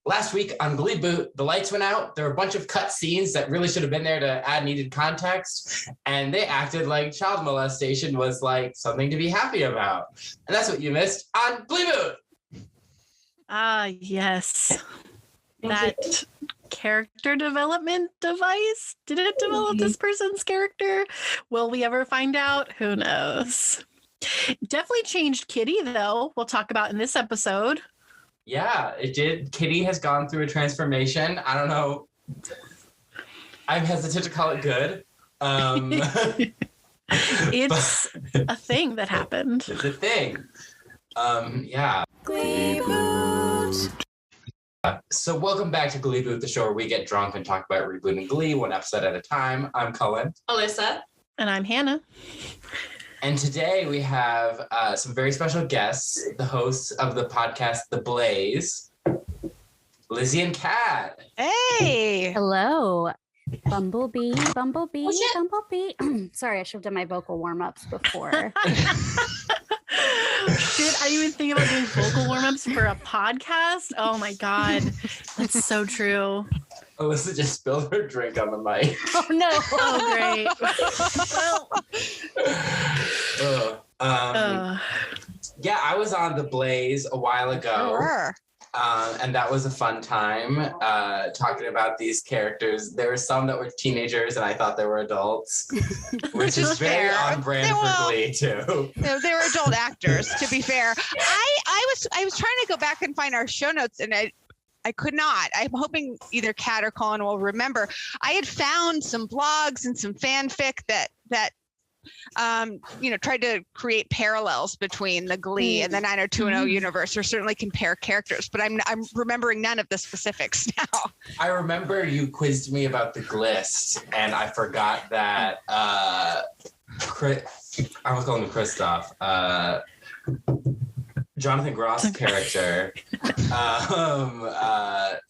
last week on Gleeboot, the lights went out. There were a bunch of cut scenes that really should have been there to add needed context. And they acted like child molestation was like something to be happy about. And that's what you missed on Gleeboot. Ah, yes. That character development device? Did it develop this person's character? Will we ever find out? Who knows? Definitely changed Kitty, though. We'll talk about in this episode. Yeah, it did. Kitty has gone through a transformation. I don't know. I'm hesitant to call it good. It's a thing that happened. It's a thing. Yeah. Gleeboot. So welcome back to Gleeboot, the show where we get drunk and talk about rebooting Glee one episode at a time. I'm Cullen. Alyssa. And I'm Hannah. And today we have some very special guests, the hosts of the podcast, The Blaze, Lizzie and Kat. Hey! Hello. Bumblebee. Sorry, I should have done my vocal warm-ups before. Did I even think about doing vocal warm-ups for a podcast? Oh my God. That's so true. Alyssa just spilled her drink on the mic. Oh no. Oh, great. Yeah, I was on The Blaze a while ago. Sure. And that was a fun time talking about these characters. There were some that were teenagers and I thought they were adults, which is very fair. on brand for Glee too. They were adult actors, to be fair. I was trying to go back and find our show notes and I could not. I'm hoping either Kat or Colin will remember. I had found some blogs and some fanfic that tried to create parallels between the Glee and the 90210 universe, or certainly compare characters, but I'm remembering none of the specifics now. I remember you quizzed me about the Glist, and I forgot that I was calling him Kristoff. Jonathan Groff's character,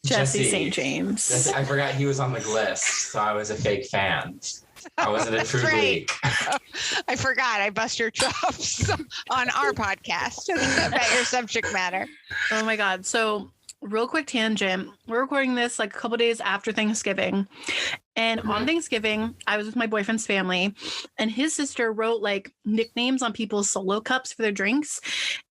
Jesse St. James. I forgot he was on the Glist, so I was a fake fan. I wasn't a true Glee. I forgot. I bust your chops on our podcast about your subject matter. Oh my God. So real quick tangent. We're recording this like a couple days after Thanksgiving. And on Thanksgiving, I was with my boyfriend's family and his sister wrote like nicknames on people's solo cups for their drinks.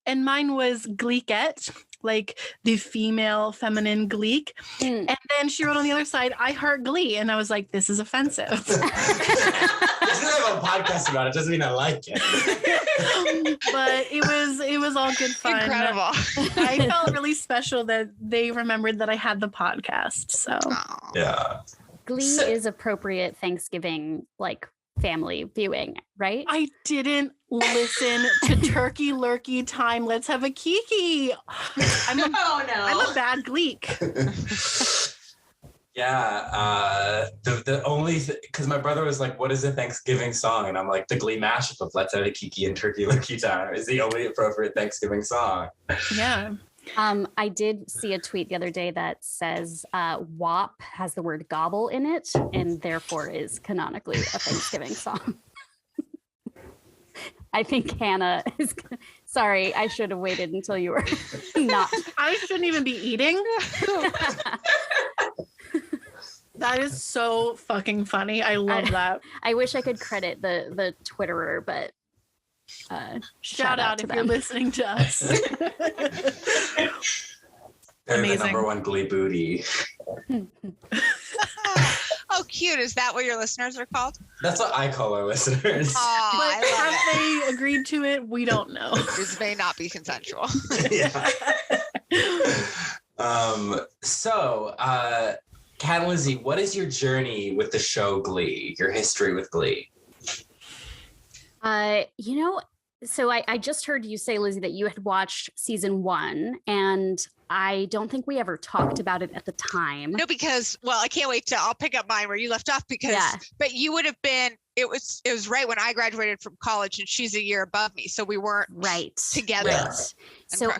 And mine was Gleekette, like the female feminine Gleek. And then she wrote on the other side, I heart Glee. And I was like, this is offensive. Just because I have a podcast about it doesn't mean I like it. But it was all good fun. Incredible. I felt really special that they remembered that I had the podcast. So Yeah. Glee is appropriate Thanksgiving, like family viewing, right? I didn't listen to Turkey Lurkey Time. Let's have a kiki. I'm a bad Gleek. Yeah, the only because my brother was like, "What is a Thanksgiving song?" And I'm like, "The Glee mashup of Let's Have a Kiki and Turkey Lurkey Time is the only appropriate Thanksgiving song." Yeah. I did see a tweet the other day that says WAP has the word gobble in it and therefore is canonically a Thanksgiving song. I think Hannah is... Sorry, I should have waited until you were not. I shouldn't even be eating. That is so fucking funny. I love that. I wish I could credit the Twitterer, but shout out if you're listening to us. They're Amazing. the number one Glee booty. Oh, cute. Is that what your listeners are called? That's what I call our listeners. Oh, But I love have they agreed to it? We don't know. This may not be consensual. Yeah. So, Kat and Lizzie, what is your journey with the show Glee? Your history with Glee? So I just heard you say, Lizzie, that you had watched season 1, and I don't think we ever talked about it at the time. No, because, well, I can't wait I'll pick up mine where you left off because, but you would have been, it was right when I graduated from college and she's a year above me. So we weren't together. Right. So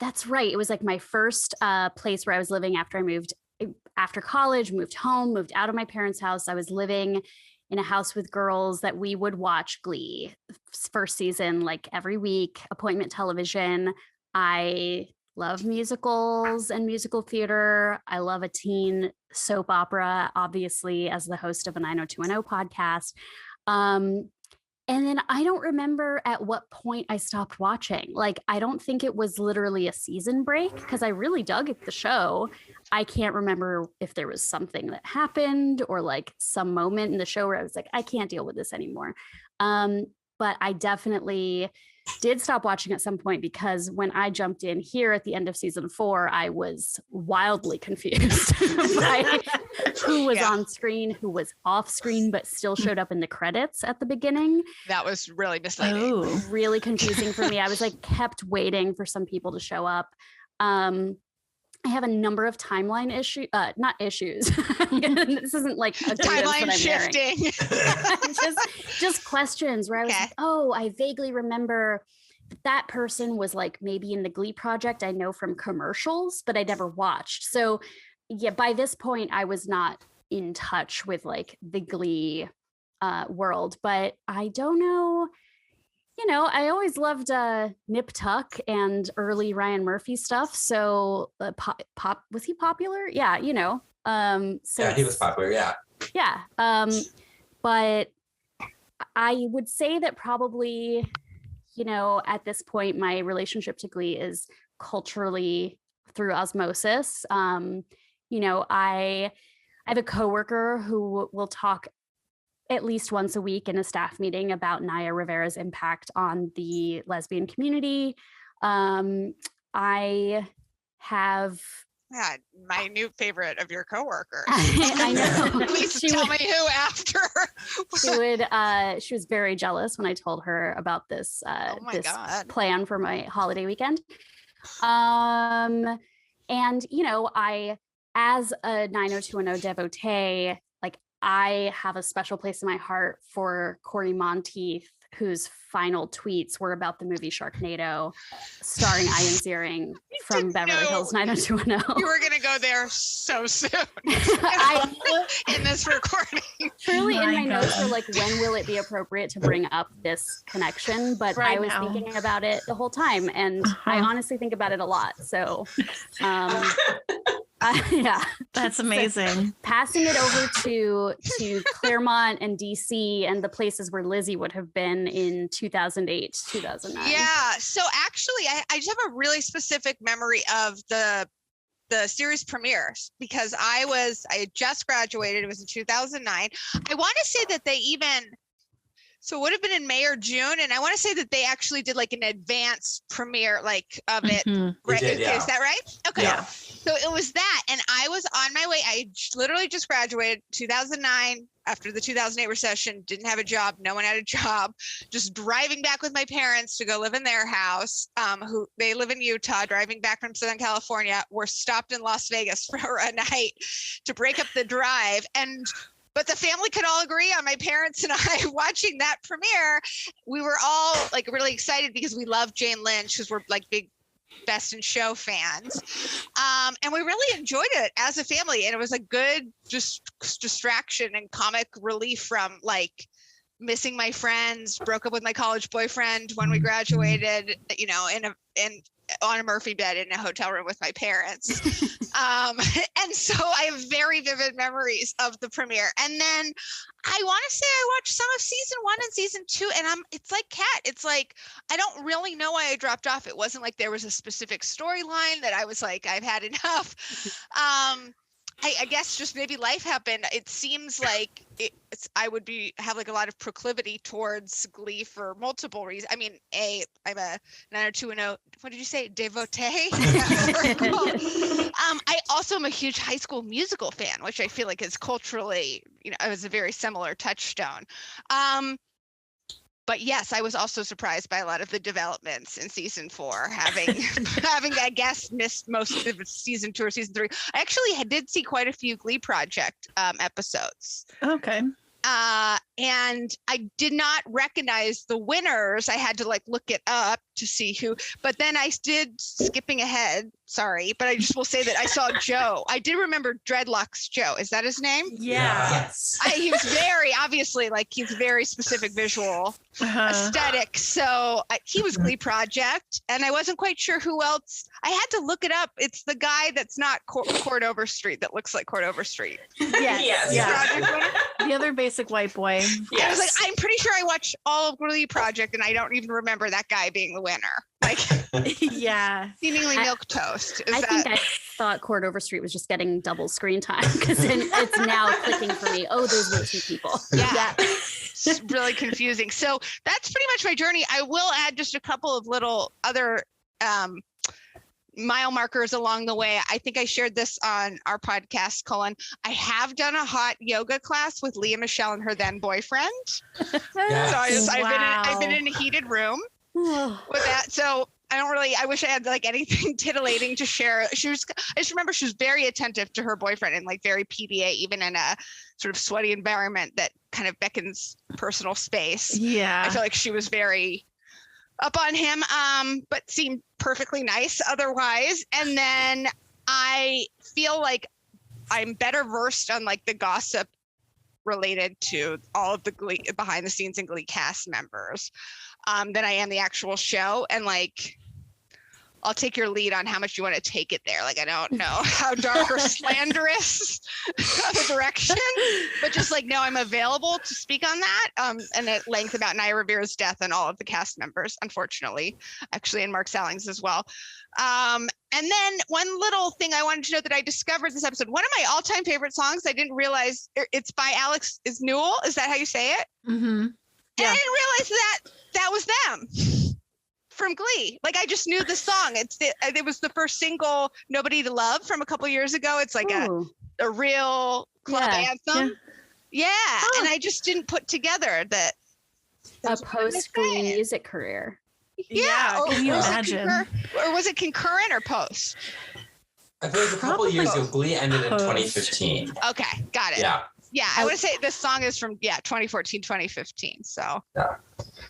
that's right. It was like my first place where I was living after college, moved home, moved out of my parents' house. I was living in a house with girls that we would watch Glee first season, like every week, appointment television. I love musicals and musical theater. I love a teen soap opera, obviously, as the host of a 90210 podcast. And then I don't remember at what point I stopped watching. Like, I don't think it was literally a season break because I really dug the show. I can't remember if there was something that happened or like some moment in the show where I was like, I can't deal with this anymore. But I definitely did stop watching at some point because when I jumped in here at the end of season 4, I was wildly confused by who was on screen, who was off screen, but still showed up in the credits at the beginning. That was really misleading. Oh. Really confusing for me. I was like kept waiting for some people to show up. I have a number of timeline not issues. This isn't like a timeline shifting. just questions where I was like, oh, I vaguely remember that person was like maybe in the Glee project I know from commercials, but I never watched. So yeah, by this point I was not in touch with like the Glee world, but I don't know. You know, I always loved Nip Tuck and early Ryan Murphy stuff. So pop was he popular? Yeah, you know. So yeah, he was popular. Yeah. Yeah. But I would say that probably, you know, at this point, my relationship to Glee is culturally through osmosis. You know, I have a coworker who will talk at least once a week in a staff meeting about Naya Rivera's impact on the lesbian community. I have... Yeah, my new favorite of your coworkers. I know. Please tell me who after. She was very jealous when I told her about this plan for my holiday weekend. And, you know, as a 90210 devotee, I have a special place in my heart for Corey Monteith, whose final tweets were about the movie Sharknado, starring Ian Ziering from Beverly Hills 90210. You were going to go there so soon in this recording. Truly in my notes were like, when will it be appropriate to bring up this connection? But I was thinking about it the whole time, and I honestly think about it a lot. So, yeah, that's amazing. So passing it over to Claremont and DC and the places where Lizzie would have been in 2008, 2009. Yeah. So actually, I just have a really specific memory of the series premieres because I had just graduated. It was in 2009. I want to say that so it would have been in May or June. And I want to say that they actually did like an advanced premiere of it. Right? Is that right? Okay. Yeah. So it was that. And I was on my way. I literally just graduated 2009 after the 2008 recession, didn't have a job. No one had a job, just driving back with my parents to go live in their house. Who they live in Utah, driving back from Southern California. We're stopped in Las Vegas for a night to break up the drive. But the family could all agree on my parents and I watching that premiere. We were all like really excited because we love Jane Lynch, because we're like big Best in Show fans. And we really enjoyed it as a family. And it was a good just distraction and comic relief from like missing my friends, broke up with my college boyfriend when we graduated, you know, on a Murphy bed in a hotel room with my parents. And so I have very vivid memories of the premiere. And then I want to say I watched some of season 1 and season 2, and it's like Kat. It's like, I don't really know why I dropped off. It wasn't like there was a specific storyline that I was like, I've had enough. I guess just maybe life happened. It seems like I would have like a lot of proclivity towards Glee for multiple reasons. I mean, I'm a 90210. What did you say? Devotee. I also am a huge High School Musical fan, which I feel like is culturally, you know, it was a very similar touchstone. But yes, I was also surprised by a lot of the developments in season 4, having I guess missed most of season 2 or season 3. I actually did see quite a few Glee Project episodes. Okay. And I did not recognize the winners. I had to like look it up to see who, but then I did, skipping ahead Sorry, but I just will say that I saw Joe. I did remember Dreadlocks Joe. Is that his name? Yeah. Yes. He was very obviously he's very specific visual aesthetic. So he was Glee Project, and I wasn't quite sure who else. I had to look it up. It's the guy that's not Cord Overstreet that looks like Cord Overstreet. Yes. Yeah. The other basic white boy. I was like, I'm pretty sure I watched all of Glee Project, and I don't even remember that guy being the winner. Like, Yeah. seemingly milquetoast. I think I thought Cord Overstreet was just getting double screen time because it's now clicking for me. Oh, those were two people. Yeah. It's really confusing. So that's pretty much my journey. I will add just a couple of little other mile markers along the way. I think I shared this on our podcast, Cullen. I have done a hot yoga class with Leah Michelle and her then boyfriend. Yes. So I've been in a heated room with that. So I wish I had anything titillating to share. I just remember she was very attentive to her boyfriend and very PDA, even in a sort of sweaty environment that kind of beckons personal space. Yeah. I feel like she was very up on him, but seemed perfectly nice otherwise. And then I feel like I'm better versed on the gossip related to all of the Glee behind the scenes and Glee cast members than I am the actual show. And I'll take your lead on how much you want to take it there. I don't know how dark or slanderous of a direction, but just no, I'm available to speak on that and at length about Naya Rivera's death and all of the cast members, unfortunately, actually, and Mark Sallings as well. And then one little thing I wanted to know that I discovered this episode, one of my all-time favorite songs, I didn't realize it's by Alex is Newell. Is that how you say it? Mm-hmm. Yeah. And I didn't realize that was them. From Glee. I just knew the song. It was the first single, Nobody to Love, from a couple years ago. It's a real club anthem. Yeah. Oh. And I just didn't put together that a post-Glee music career. Yeah. Can you imagine? Or was it concurrent or post? I feel like a couple of years ago, Glee ended in 2015. Okay. Got it. Yeah. Yeah, I would say this song is from 2014, 2015. So yeah.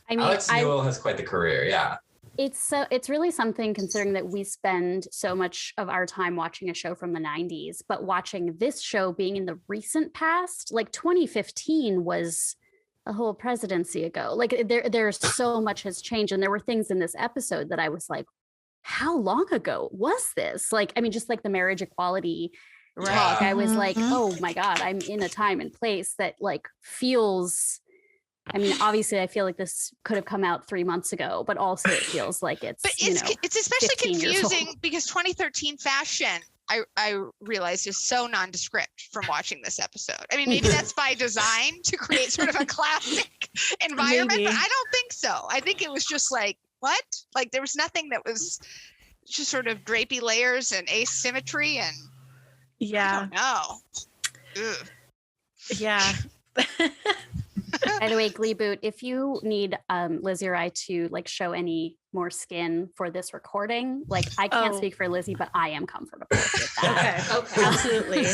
I mean, Alex Newell has quite the career. Yeah. It's really something considering that we spend so much of our time watching a show from the 90s, but watching this show being in the recent past, 2015 was a whole presidency ago. There's so much has changed, and there were things in this episode that I was like, how long ago was this? Just the marriage equality talk. I was like, oh my God, I'm in a time and place that feels. I mean, obviously, I feel like this could have come out 3 months ago, but also it feels like it's. But it's especially confusing because 2013 fashion, I realized, is so nondescript from watching this episode. I mean, maybe that's by design to create sort of a classic environment, but I don't think so. I think it was just what? There was nothing that was just sort of drapey layers and asymmetry and. Yeah. I don't know. Ugh. Yeah. By the way, Gleeboot, if you need Lizzie or I to show any more skin for this recording, I can't speak for Lizzie, but I am comfortable with that. Okay. Absolutely.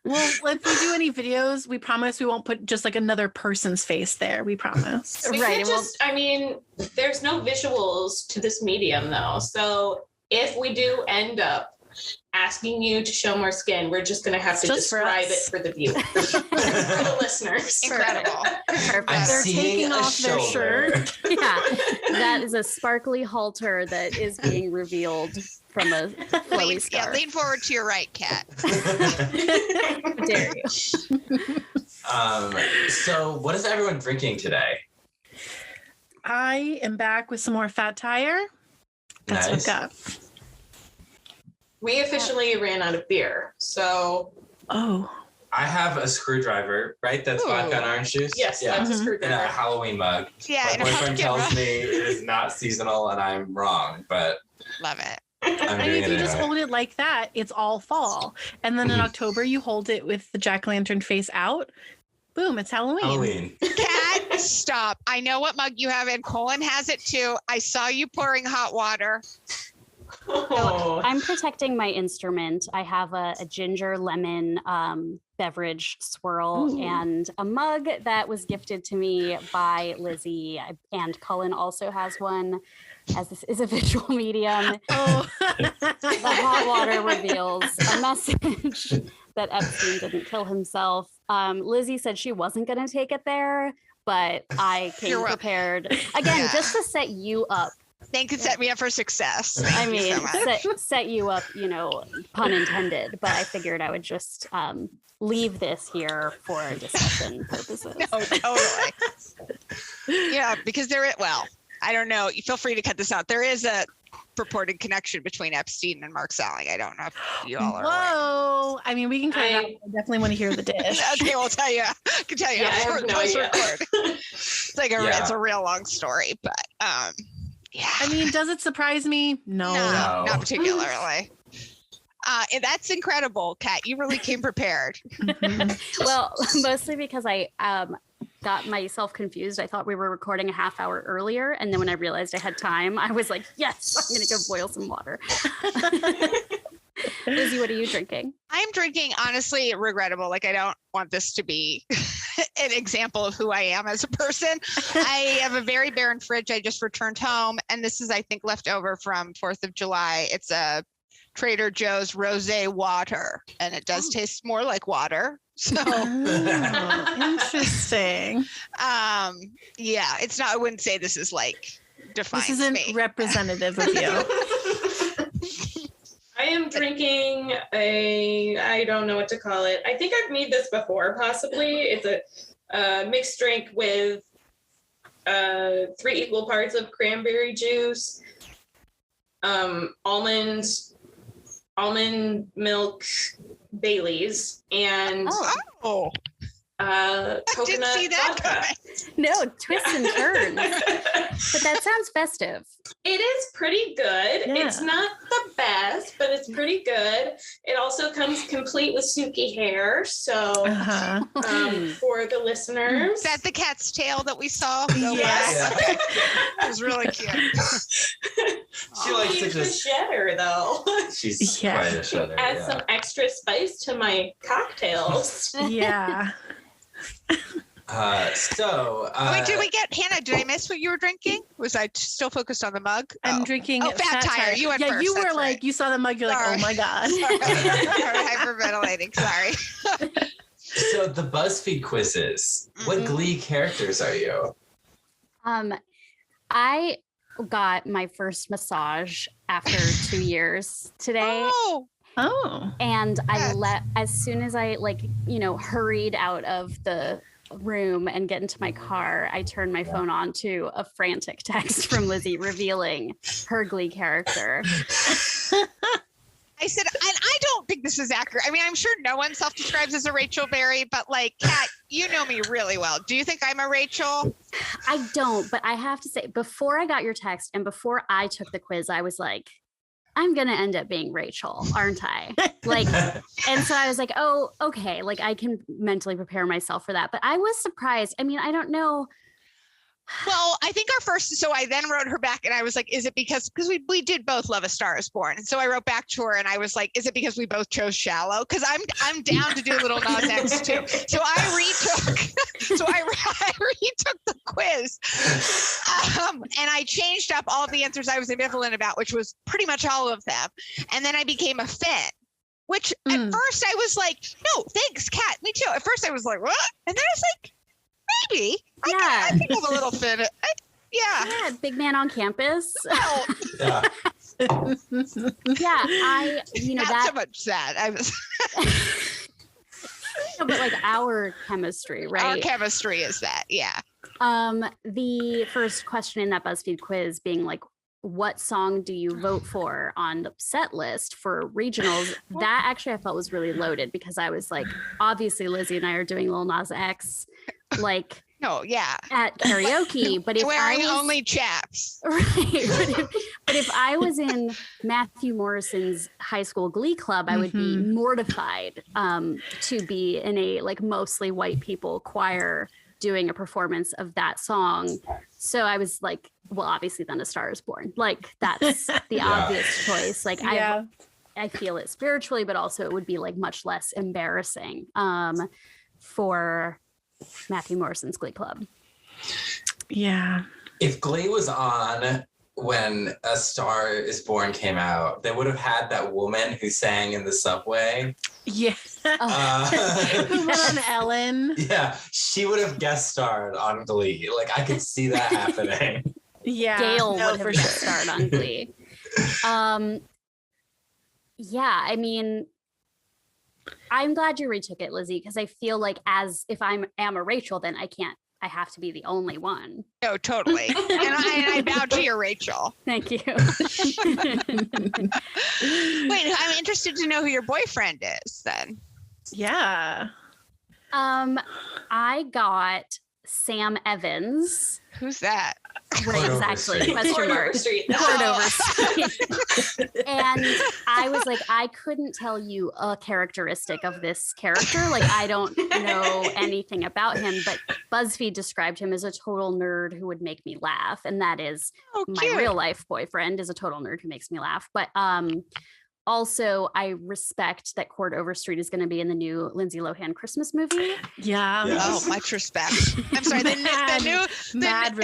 Well, if we do any videos, we promise we won't put just another person's face there. We promise. Right. There's no visuals to this medium though. So if we do end up asking you to show more skin, we're just going to have to describe it for the viewers, for the listeners. Incredible. I'm They're seeing taking a off their shoulder. shirt. Yeah, that is a sparkly halter that is being revealed from a flowy scarf. Lean forward to your right, Kat. Dare you. So what is everyone drinking today? I am back with some more Fat Tire. That's Nice. what I've got. We officially ran out of beer, so. Oh. I have a screwdriver, right? That's vodka and orange juice? Yes, Yeah. that's a In a screwdriver. Halloween mug. Yeah, My in a boyfriend pumpkin tells rug. me it is not seasonal and I'm wrong, but Love it. I'm And doing if it you just anyway. hold it like that, it's all fall. And then in October, you hold it with the jack-o'-lantern face out. Boom, it's Halloween. Halloween. Kat, stop. I know what mug you have, and Cullen has it too. I saw you pouring hot water. Oh. I'm protecting my instrument. I have a ginger lemon beverage swirl Ooh. and a mug that was gifted to me by Lizzie. And Cullen also has one. as this is a visual medium, Oh. the hot water reveals a message that Epstein didn't kill himself. Lizzie said she wasn't going to take it there, but I came prepared. Again, just to set you up. Thank you, set me up for success. I mean, set you up, pun intended, but I figured I would just leave this here for discussion purposes. No, totally. Yeah, because I don't know. You feel free to cut this out. There is a purported connection between Epstein and Mark Salling. I don't know if you all are aware. Whoa. I mean, we can cut it out. I definitely want to hear the dish. Okay, we'll tell you. I can tell you. Post-record. It's it's a real long story, but yeah. I mean, does it surprise me? No, not particularly. And that's incredible, Kat. You really came prepared. Well, mostly because I got myself confused. I thought we were recording a half hour earlier. And then when I realized I had time, I was like, yes, I'm going to go boil some water. Lizzie, what are you drinking? I'm drinking, honestly, regrettable. Like, I don't want this to be an example of who I am as a person. I have a very barren fridge. I just returned home. And this is, I think, left over from 4th of July. It's a Trader Joe's rosé water. And it does taste more like water. So interesting. Yeah, it's not, I wouldn't say this is like defined. This isn't representative of you. I am drinking I don't know what to call it. I think I've made this before, possibly. It's a mixed drink with 3 equal parts of cranberry juice, almond milk, Baileys, and coconut vodka. No, twists and turns. But that sounds festive. It is pretty good. Yeah. It's not the best, but it's pretty good. It also comes complete with Suki hair. So for the listeners. Is that the cat's tail that we saw? Yes. Okay. It was really cute. She likes to just shedder though. She's quite a shedder. Add some extra spice to my cocktails. Yeah. Wait, did we get Hannah? Did I miss what you were drinking? Was I still focused on the mug? I'm drinking Fat Tire. You went first. You were That's like, right. you saw the mug, you're like, oh my God. Hyperventilating. Sorry. So the BuzzFeed quizzes. What Glee characters are you? I got my first massage after 2 years today. Oh. And as soon as I hurried out of the room and get into my car, I turned my phone on to a frantic text from Lizzie revealing her Glee character. I said, and I don't think this is accurate. I mean, I'm sure no one self-describes as a Rachel Berry, but like, Kat, you know me really well. Do you think I'm a Rachel? I don't, but I have to say, before I got your text and before I took the quiz, I was like, I'm going to end up being Rachel, aren't I? And so I was like, oh, okay. Like I can mentally prepare myself for that. But I was surprised. I mean, I don't know. Well, I think so I then wrote her back and I was like, is it because we did both love A Star Is Born. And so I wrote back to her and I was like, is it because we both chose Shallow? Because I'm down to do Little Nas X too. So I retook the quiz. And I changed up all of the answers I was ambivalent about, which was pretty much all of them. And then I became a Finn, which at first I was like, no, thanks, Kat. Me too. At first I was like, what? And then I was like, maybe. I think I'm a little Finn. Yeah, big man on campus. Oh. Yeah. Not so much that. I was. No, but like our chemistry, right? Our chemistry is that, yeah. The first question in that BuzzFeed quiz being like, what song do you vote for on the set list for regionals? That actually I felt was really loaded because I was like, obviously Lizzie and I are doing Lil Nas X, like. No, yeah. At karaoke, but if wearing only chaps, right? But if I was in Matthew Morrison's high school Glee club, I would be mortified to be in a like mostly white people choir doing a performance of that song. So I was like, well, obviously then A Star Is Born. Like that's the obvious choice. Like I feel it spiritually, but also it would be like much less embarrassing for Matthew Morrison's Glee Club. Yeah. If Glee was on when A Star Is Born came out, they would have had that woman who sang in the subway. Yeah. Who went on Ellen. Yeah, she would have guest starred on Glee. Like, I could see that happening. Yeah. Gail would have for guest sure. starred on Glee. Yeah, I mean, I'm glad you retook it, Lizzie, because I feel like as if I am a Rachel, then I have to be the only one. No, totally. and I bow to your Rachel. Thank you. Wait, I'm interested to know who your boyfriend is then. Yeah. I got Sam Evans. Who's that? Right, exactly. Question mark. Cordova Street. And I was like, I couldn't tell you a characteristic of this character. Like, I don't know anything about him, but BuzzFeed described him as a total nerd who would make me laugh. And that is my real life boyfriend is a total nerd who makes me laugh. But also, I respect that Cord Overstreet is going to be in the new Lindsay Lohan Christmas movie. Yeah. Oh, much respect. I'm sorry. Mad respect. Mad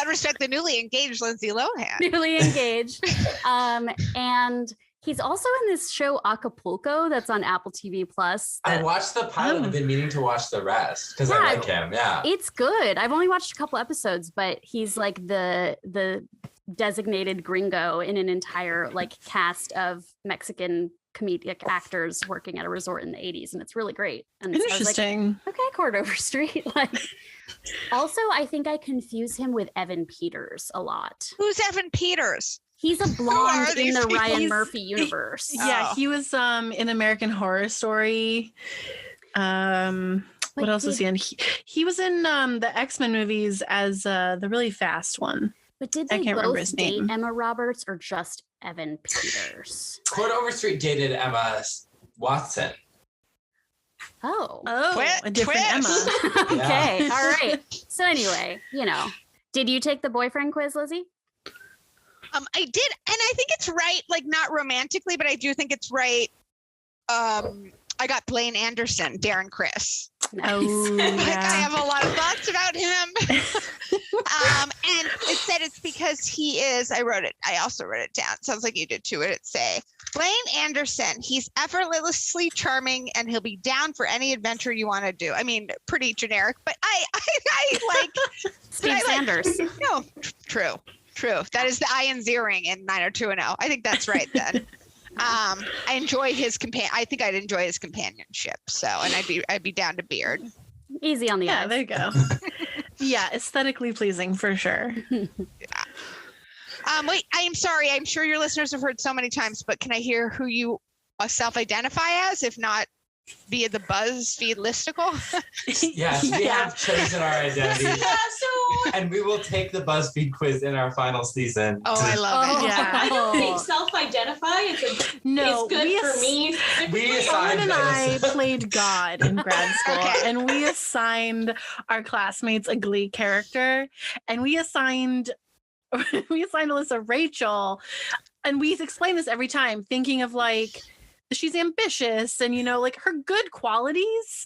respect. The newly engaged Lindsay Lohan. Newly engaged. And he's also in this show Acapulco that's on Apple TV Plus. I watched the pilot. I've been meaning to watch the rest because I like him. Yeah. It's good. I've only watched a couple episodes, but he's like the designated gringo in an entire like cast of Mexican comedic actors working at a resort in the 80s, and it's really great. And interesting. So I was like, okay, Cord Overstreet. Like, also, I think I confuse him with Evan Peters a lot. Who's Evan Peters? He's a blonde in the people? Ryan Murphy universe. Yeah, he was in American Horror Story. What else was he in? He was in the X-Men movies as the really fast one. But did I they can't remember both his date name. Emma Roberts or just Evan Peters? Cord Overstreet dated Emma Watson. Oh, a different twist. Emma. okay, all right. So anyway, did you take the boyfriend quiz, Lizzie? I did, and I think it's right. Like, not romantically, but I do think it's right. I got Blaine Anderson, Darren Criss. Nice. Oh, Like, I yeah. have a lot of thoughts about him. And it said it's because he is, I also wrote it down. Sounds like you did too. It'd say, Blaine Anderson, he's effortlessly charming and he'll be down for any adventure you want to do. I mean, pretty generic, but I like Steve Sanders. No, true. That is the Ian Ziering in 90210. I think that's right then. I enjoy his I think I'd enjoy his companionship. So, and I'd be down to Beard. Easy on the Yeah, eyes. there you go. Yeah, aesthetically pleasing for sure. Wait, I'm sorry. I'm sure your listeners have heard so many times, but can I hear who you self-identify as, if not via the BuzzFeed listicle? Yes, we have chosen our identity. And we will take the BuzzFeed quiz in our final season. Oh, I love it. Yeah. I don't think self-identify is good for me. We assigned Colin and I this. played God in grad school, Okay. and we assigned our classmates a Glee character, and we assigned Alyssa Rachel, and we explain this every time, thinking of like, she's ambitious and like her good qualities,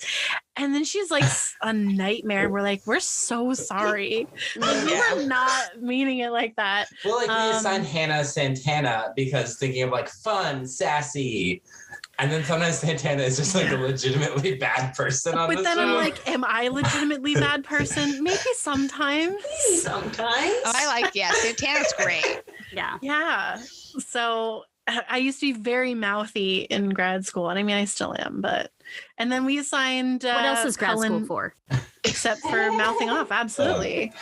and then she's like a nightmare, and we're like, we're so sorry. Like, we were not meaning it like that. Well, like we assigned Hannah Santana because thinking of like fun, sassy, and then sometimes Santana is just like a legitimately bad person on But the then show. I'm like, am I a legitimately bad person? Maybe sometimes. Oh, Santana's great. Yeah. Yeah. So I used to be very mouthy in grad school, and I mean, I still am, and then we assigned What else is grad school Cullen, for? except for mouthing off, absolutely.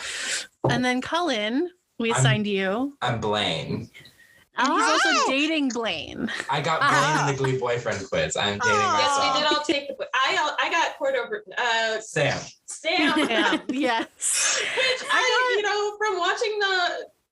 And then Cullen, we assigned you. I'm Blaine. And he's also dating Blaine. I got Blaine in the Glee boyfriend quiz. I'm dating myself. Yes, we did all take the. I got Cord over. Sam. Yeah. Yes. Which from watching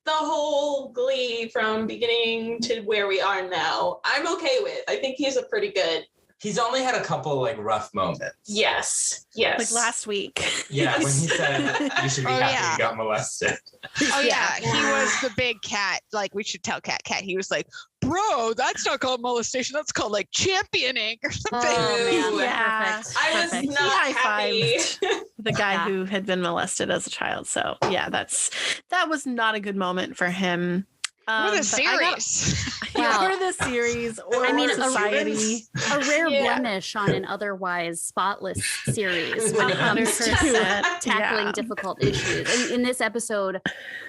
the whole Glee from beginning to where we are now, I'm okay with. I think he's a pretty good. He's only had a couple like rough moments. Yes. Like last week. Yeah, when he said you should be happy you got molested. Oh yeah, he was the big cat. Like, we should tell Cat. He was like, bro, that's not called molestation. That's called like championing or something. Oh, man. Yeah. Perfect. I was Perfect. not He happy. high-fived the guy who had been molested as a child. So yeah, that was not a good moment for him. Or the series. Or the series, or society. A rare blemish on an otherwise spotless series when it comes to 100%. tackling difficult issues. And in this episode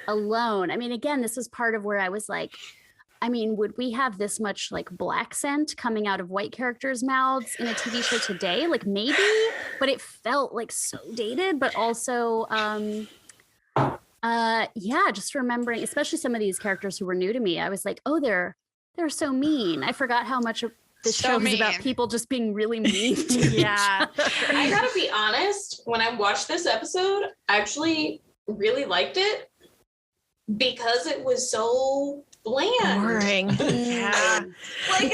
alone, I mean, again, this was part of where I was like, I mean, would we have this much like black scent coming out of white characters' mouths in a TV show today? Like maybe, but it felt like so dated, but also just remembering, especially some of these characters who were new to me, I was like, oh, they're so mean. I forgot how much of this show is about people just being really mean to each other. I gotta be honest, when I watched this episode, I actually really liked it because it was so bland. Boring. Yeah. like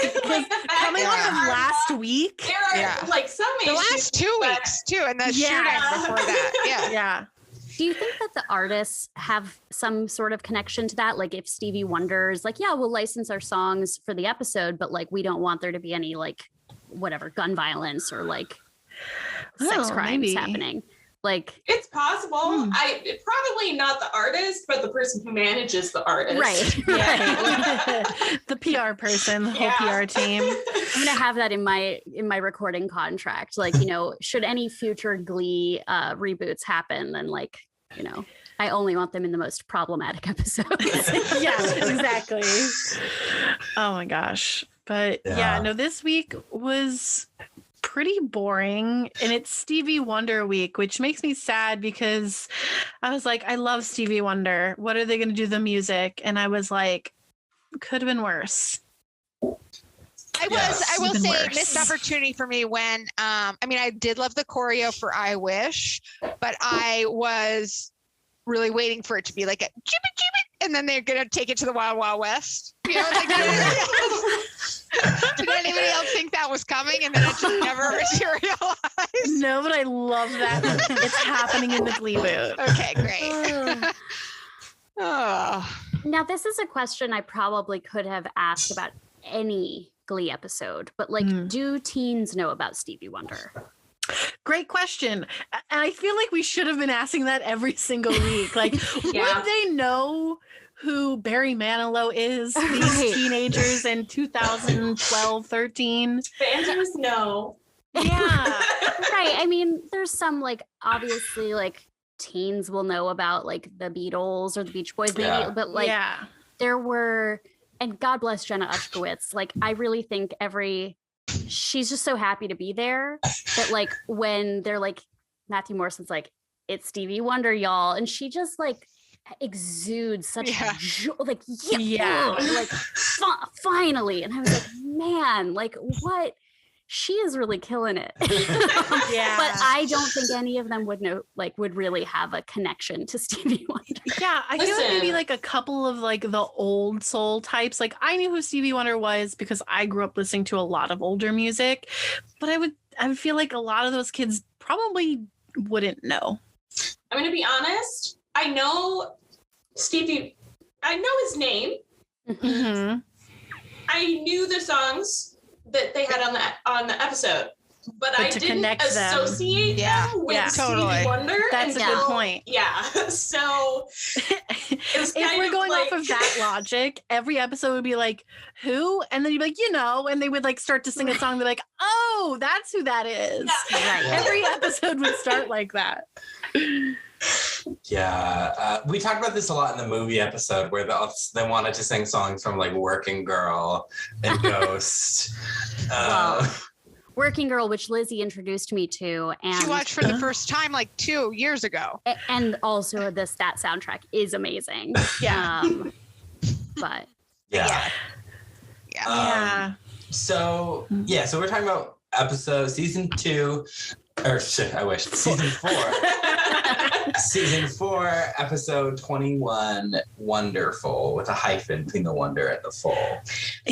coming off of last week. There are like some the issues, last 2 weeks too, and the shooting before that. Yeah. Do you think that the artists have some sort of connection to that? Like if Stevie Wonder is like, yeah, we'll license our songs for the episode, but like we don't want there to be any like whatever gun violence or like sex crimes happening. Like it's possible. Probably not the artist, but the person who manages the artist. Right. Right. The PR person, the whole PR team. I'm gonna have that in my recording contract. Like, you know, should any future Glee reboots happen, then like, you know, I only want them in the most problematic episodes. Yeah, exactly. Oh my gosh. But no, this week was pretty boring, and it's Stevie Wonder week, which makes me sad because I was like, I love Stevie Wonder. What are they going to do the music? And I was like, could have been worse. I will say missed opportunity for me when I mean, I did love the choreo for I Wish, but I was really waiting for it to be like a jibbit jibbit, and then they're gonna take it to the Wild Wild West. You know, like did anybody else think that was coming? And then it just never materialized. No, but I love that it's happening in the Gleeboot. Okay, great. Now, this is a question I probably could have asked about any Glee episode, but like, do teens know about Stevie Wonder? Great question. And I feel like we should have been asking that every single week. Like, would they know who Barry Manilow is, these teenagers in 2012, 13? The answer is no. Yeah. Right. I mean, there's some like, obviously like teens will know about like the Beatles or the Beach Boys maybe, but like there were, and God bless Jenna Ushkowitz, like I really think she's just so happy to be there that like when they're like, Matthew Morrison's like, it's Stevie Wonder, y'all. And she just like exudes such joy, like, like finally. And I was like, man, like what? She is really killing it. But I don't think any of them would know, like, would really have a connection to Stevie Wonder. Yeah, I feel like maybe like a couple of like the old soul types. Like I knew who Stevie Wonder was because I grew up listening to a lot of older music, but I would feel like a lot of those kids probably wouldn't know. I'm going to be honest. I know Stevie. I know his name. Mm-hmm. I knew the songs that they had on the episode, but I didn't associate them with Stevie Wonder. That's a good point. Yeah. So if we're going off of that logic, every episode would be like, who? And then you'd be like, you know, and they would like start to sing a song. They're like, oh, that's who that is. Yeah. Right. Every episode would start like that. Yeah, we talked about this a lot in the movie episode where they wanted to sing songs from like Working Girl and Ghost. Working Girl, which Lizzie introduced me to, and she watched for the first time like 2 years ago. And also that soundtrack is amazing. Yeah. But So we're talking about season 2. Or shit, I wish. Season 4. Season 4, episode 21, Wonder-ful, with a hyphen between the wonder and the full.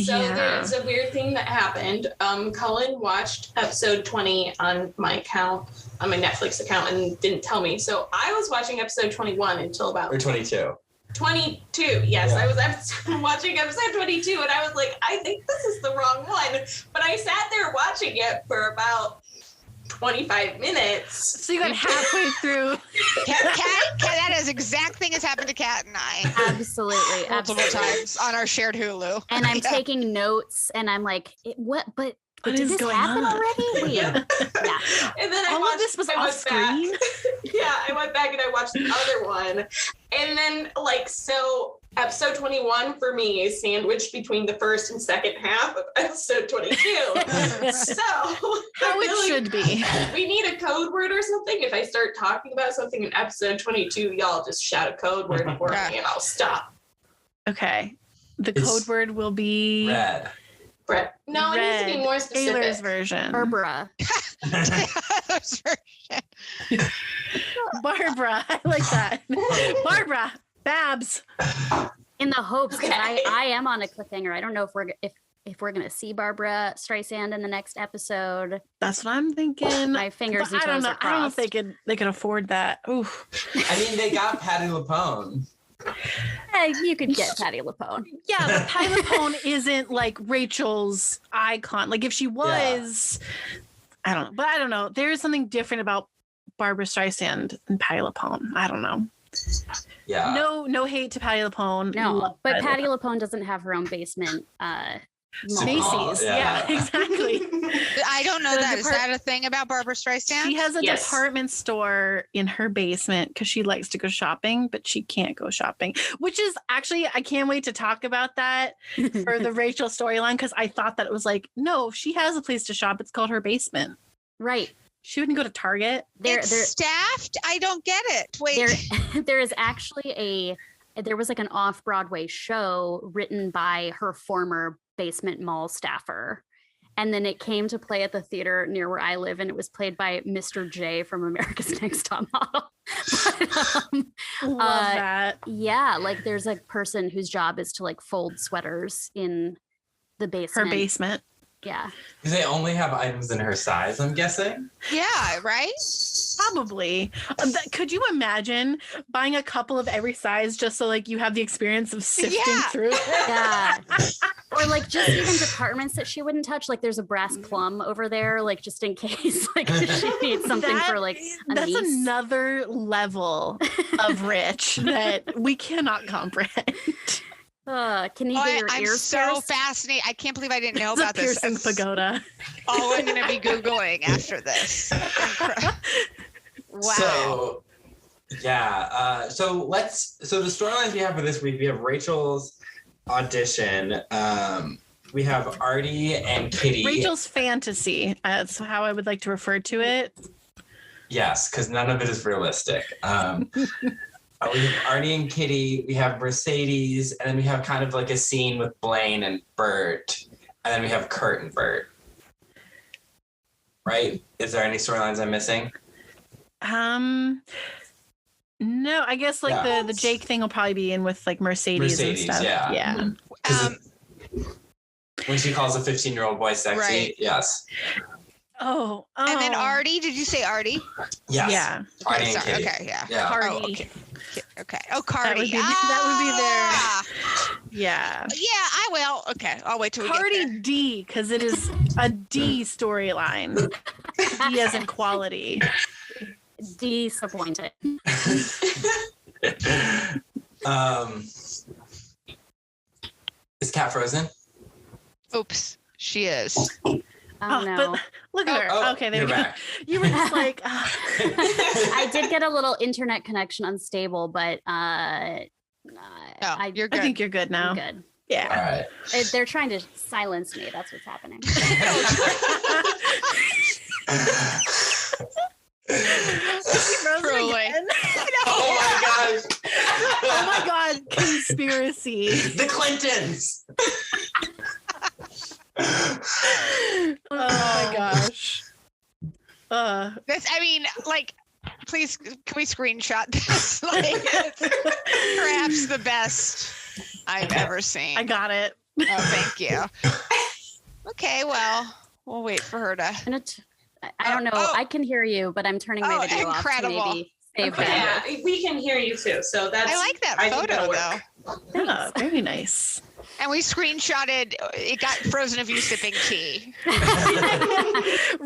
So there's a weird thing that happened. Cullen watched episode 20 on my account, on my Netflix account, and didn't tell me. So I was watching episode 21 until about... Or 22. 22, yes. I was watching episode 22, and I was like, I think this is the wrong one. But I sat there watching it for about 25 minutes. So you got halfway through. Kat, that is exact thing has happened to Kat and I. Absolutely. Multiple times on our shared Hulu. And I'm taking notes and I'm like, what? But What did is this going happen on? already? Wait. Yeah. And then All of this was off screen. I went back and I watched the other one. And then, so episode 21 for me is sandwiched between the first and second half of episode 22. So How it should be. We need a code word or something. If I start talking about something in episode 22, y'all just shout a code word for me and I'll stop. Okay. The code word will be Red. Brett. No, it needs to be more specific. Taylor's version. Barbara. Barbara. I like that. Barbara. Babs. In the hopes, because Okay. I am on a cliffhanger. I don't know if we're gonna see Barbara Streisand in the next episode. That's what I'm thinking. My fingers But and I don't toes know. are I don't know if crossed. they could afford that. Oof. I mean, they got Patti LuPone. You could get Patti LuPone. Yeah, but Patti LuPone isn't like Rachel's icon. Like if she was, I don't know. But I don't know. There is something different about Barbara Streisand and Patti LuPone. I don't know. Yeah. No hate to Patti LuPone. No, Love but Patti LuPone doesn't have her own basement. Macy's. Yeah, exactly. I don't know that. Is that a thing about Barbara Streisand? She has a Yes. department store in her basement because she likes to go shopping, but she can't go shopping, which is actually, I can't wait to talk about that for the Rachel storyline because I thought that it was like, no, she has a place to shop. It's called her basement. Right. She wouldn't go to Target. It's staffed? I don't get it. Wait. There is actually there was like an off-Broadway show written by her former basement mall staffer. And then it came to play at the theater near where I live, and it was played by Mr. J from America's Next Top Model. Love that. Yeah, like there's a person whose job is to like fold sweaters in the basement. Her basement. Yeah. Because they only have items in her size, I'm guessing. Yeah, right? Probably. Could you imagine buying a couple of every size just so like you have the experience of sifting through it? Yeah. Or like just even departments that she wouldn't touch. Like there's a brass plum over there, like just in case like she needs something for like a that's niece. another level of rich that we cannot comprehend. Can you get your I'm ears so pierced? fascinated. I can't believe I didn't know It's a about this. piercing That's pagoda. all I'm going to be Googling after this. Wow. So, yeah. So the storylines we have for this week, we have Rachel's audition. We have Artie and Kitty. Rachel's fantasy. That's how I would like to refer to it. Yes, because none of it is realistic. We have Artie and Kitty. We have Mercedes, and then we have kind of like a scene with Blaine and Bert, and then we have Kurt and Bert. Right? Is there any storylines I'm missing? No, I guess like the Jake thing will probably be in with like Mercedes and stuff. Yeah. When she calls a 15-year-old boy sexy, Right. yes. Oh. And then Artie, did you say Artie? Yes. Yeah. Artie Okay, and sorry. Kitty. Okay, yeah. Yeah. Cardi. Oh, okay. Oh, Cardi. That would be there. Yeah. Yeah, I will. Okay, I'll wait till we get Cardi there. D, because it is a D storyline. D as in quality. Disappointed. Is Cat frozen? Oops, she is. Oh, no. But look at her. Oh, Okay, there you're we go. back. You were just like, I did get a little internet connection unstable, but You're good. I think you're good now. I'm good. Yeah. All right. They're trying to silence me. That's what's happening. Truly. Oh my gosh. Oh my God. Conspiracy. The Clintons. Oh my gosh. Please, can we screenshot this? Like, it's perhaps the best I've ever seen. I got it. Oh, thank you. Okay, well, we'll wait for her to. I don't know. I can hear you, but I'm turning my video incredible. off to maybe save Okay, that. yeah, we can hear you too. So that's. I like that think photo that'll though. work. Yeah, very nice. And we screenshotted. It got frozen of you sipping tea.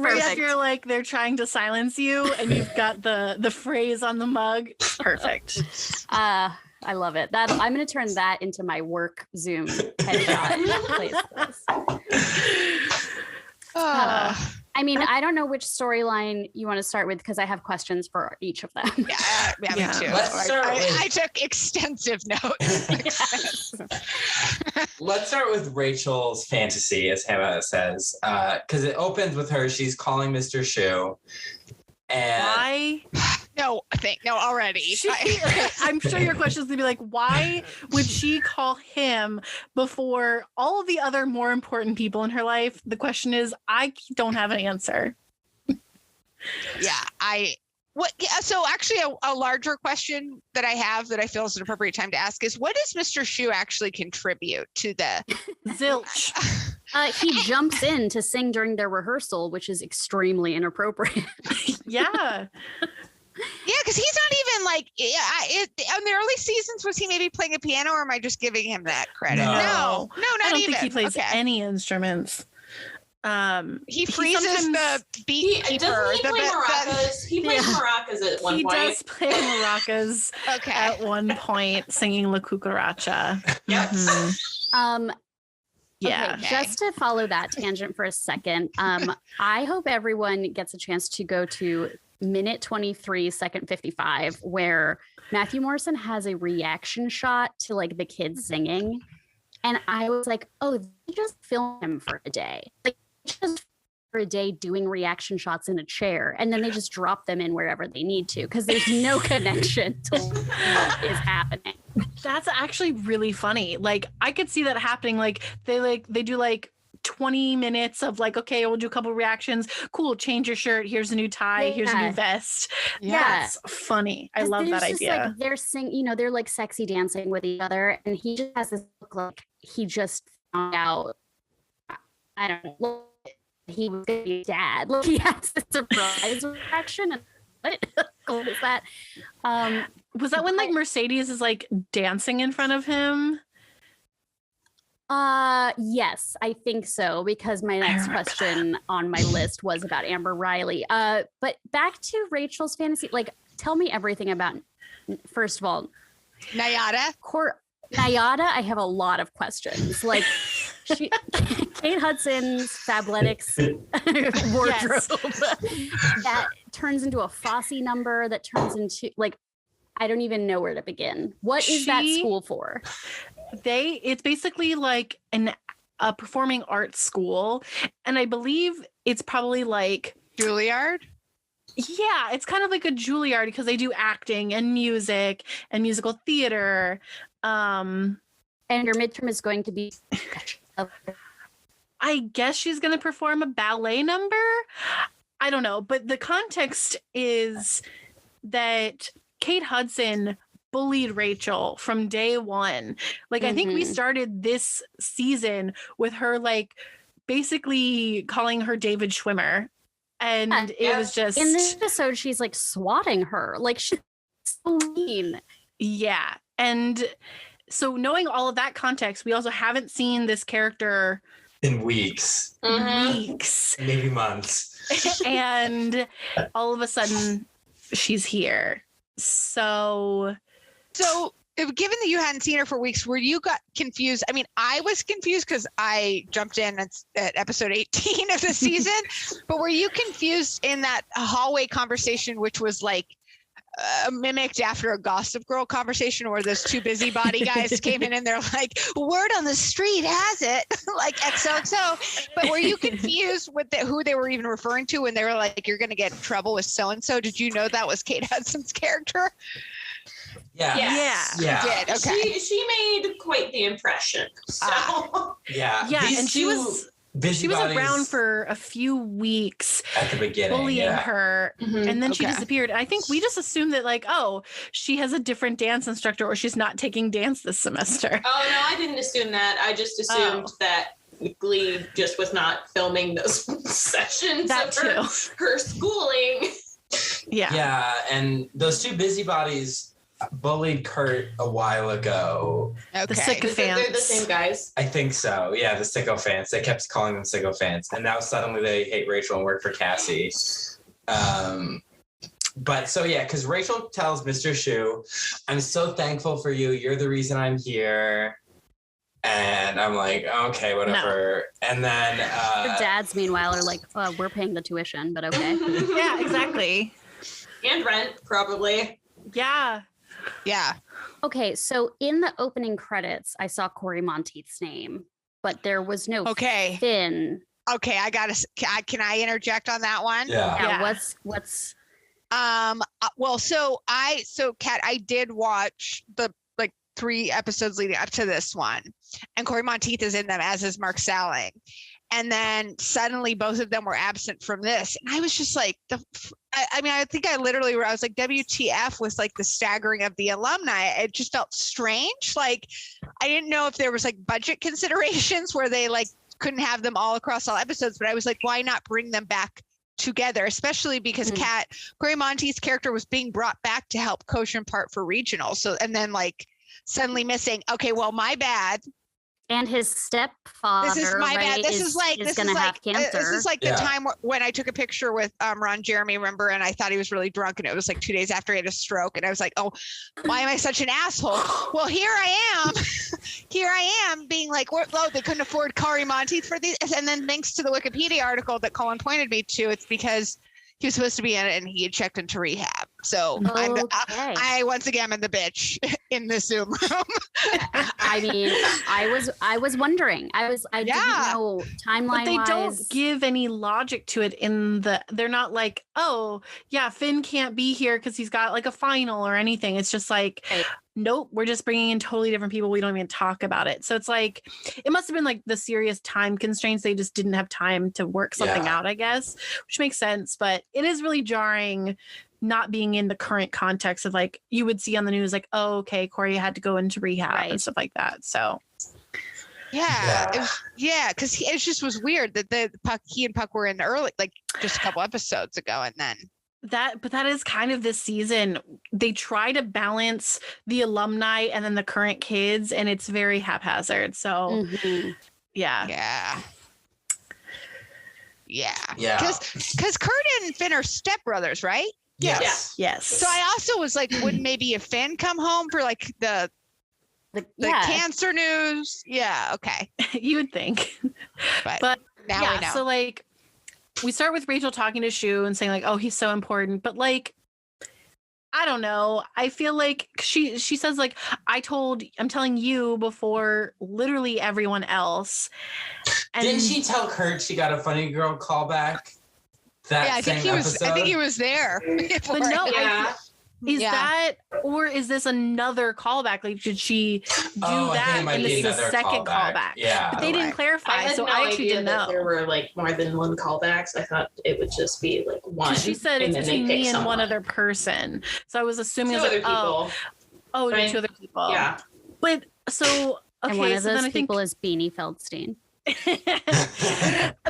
right after like they're trying to silence you and you've got the phrase on the mug. Perfect. I love it. That I'm going to turn that into my work Zoom headshot. I mean, I don't know which storyline you want to start with because I have questions for each of them. Yeah, me too. I took extensive notes. Let's start with Rachel's fantasy, as Hannah says, because it opens with her. She's calling Mr. Shu. And why? No already. Okay, I'm sure your question is gonna be like, why would she call him before all of the other more important people in her life? The question is, I don't have an answer. So actually a larger question that I have that I feel is an appropriate time to ask is, what does Mr. Shu actually contribute to the zilch? He jumps in to sing during their rehearsal, which is extremely inappropriate. Yeah. Yeah, because he's not even like, in the early seasons, was he maybe playing a piano, or am I just giving him that credit? No, not I don't even. think he plays any instruments. He freezes the beatkeeper. Doesn't he play maracas? He plays maracas at one point. He does play maracas at one point, singing La Cucaracha. Yes. Mm-hmm. Yeah. Okay, just to follow that tangent for a second, I hope everyone gets a chance to go to minute 23, second 55, where Matthew Morrison has a reaction shot to like the kids singing. And I was like, oh, they just filmed him for a day. Like, just for a day doing reaction shots in a chair. And then they just drop them in wherever they need to, because there's no connection to what is happening. That's actually really funny. Like, I could see that happening. Like they do like 20 minutes of like, okay, we'll do a couple reactions. Cool. Change your shirt. Here's a new tie. Here's a new vest. Yeah. That's funny. I love that idea. Like, they're singing, they're like sexy dancing with each other. And he just has this look like he just found out, I don't know, he was going to be dad. Like, he has a surprise reaction. And what is that? Was that when like Mercedes is like dancing in front of him? Yes, I think so, because my next question on my list was about Amber Riley. But back to Rachel's fantasy, like, tell me everything about, first of all, Nayada. Nayada, I have a lot of questions. Like, Kate Hudson's Fabletics wardrobe that turns into a Fosse number that turns into, like, I don't even know where to begin. What is that school for? It's basically like a performing arts school, and I believe it's probably like Juilliard. Yeah, it's kind of like a Juilliard because they do acting and music and musical theater. And your midterm is going to be I guess she's going to perform a ballet number. I don't know, but the context is that Kate Hudson bullied Rachel from day one. Like, I think we started this season with her, like, basically calling her David Schwimmer. And it was just... In this episode, she's, like, swatting her. Like, she's so mean. Yeah. And so knowing all of that context, we also haven't seen this character... in weeks. Weeks. Maybe months. And all of a sudden, she's here. So given that you hadn't seen her for weeks, were you got confused? I mean, I was confused because I jumped in at episode 18 of the season, but were you confused in that hallway conversation, which was like mimicked after a Gossip Girl conversation where those two busybody guys came in and they're like, word on the street has it, like XOXO. But were you confused with who they were even referring to when they were like, you're going to get in trouble with so-and-so? Did you know that was Kate Hudson's character? Yeah. Yes. Yeah. You did. Okay. She made quite the impression. So. Yeah. And she was around for a few weeks at the beginning, bullying her, and then she disappeared. I think we just assumed that, like, oh, she has a different dance instructor, or she's not taking dance this semester. Oh no, I didn't assume that. I just assumed that Glee just was not filming those sessions of her schooling. Yeah, and those two busybodies bullied Kurt a while ago. Okay. The sycophants. They're the same guys. I think so. Yeah, the sycophants. They kept calling them sycophants, and now suddenly they hate Rachel and work for Cassie. But so yeah, because Rachel tells Mr. Shu, "I'm so thankful for you. You're the reason I'm here." And I'm like, okay, whatever. No. And then her dads, meanwhile, are like, we're paying the tuition, but okay. Yeah, exactly. And rent, probably. Yeah. Yeah. Okay, so in the opening credits, I saw Corey Monteith's name, but there was no Finn. Okay, can I interject on that one? Yeah. What's well, so Kat, I did watch the 3 episodes leading up to this one, and Corey Monteith is in them, as is Mark Salling. And then suddenly both of them were absent from this. And I was just like, I think I was like, WTF was like the staggering of the alumni. It just felt strange. Like, I didn't know if there was like budget considerations where they like couldn't have them all across all episodes, but I was like, why not bring them back together, especially because Corey Monteith's character was being brought back to help coach and part for regional. So, and then like suddenly missing. Okay, well, my bad. And his stepfather. This is my bad. This is going to have cancer. This is like the time when I took a picture with Ron Jeremy, remember? And I thought he was really drunk, and it was like 2 days after he had a stroke, and I was like, oh, why am I such an asshole? Well, here I am being like, they couldn't afford Corey Monteith for these. And then thanks to the Wikipedia article that Cullen pointed me to, it's because he was supposed to be in it and he had checked into rehab. So I once again am the bitch in the Zoom room. I mean, I was wondering. I didn't know timeline. But they don't give any logic to it they're not like, oh yeah, Finn can't be here because he's got like a final or anything. It's just like, nope, we're just bringing in totally different people. We don't even talk about it. So it's like, it must have been like the serious time constraints. They just didn't have time to work something out, I guess, which makes sense. But it is really jarring not being in the current context of like, you would see on the news, like, oh, okay, Corey had to go into rehab and stuff like that. So. Because it just was weird that he and Puck were in the early, like just a couple episodes ago. And then. That is kind of this season. They try to balance the alumni and then the current kids, and it's very haphazard. So, yeah. Because Kurt and Finn are stepbrothers, right? Yes. So I also was like, would maybe if Finn come home for like the cancer news? Yeah. Okay. You would think, but now we know. So like. We start with Rachel talking to Shu and saying like, oh, he's so important. But like, I don't know. I feel like she says like, I'm telling you before literally everyone else. And didn't she tell Kurt she got a funny girl callback? I think he was there. But no, is that, or is this another callback? Like, did she do that? And this is a second callback. Yeah. But they didn't clarify, so I actually didn't know. There were like more than one callbacks. I thought it would just be like one. She said it's between me and one other person. So I was assuming two other people. Right? 2 other people. Yeah. But so, okay. And one of those then people is Beanie Feldstein. But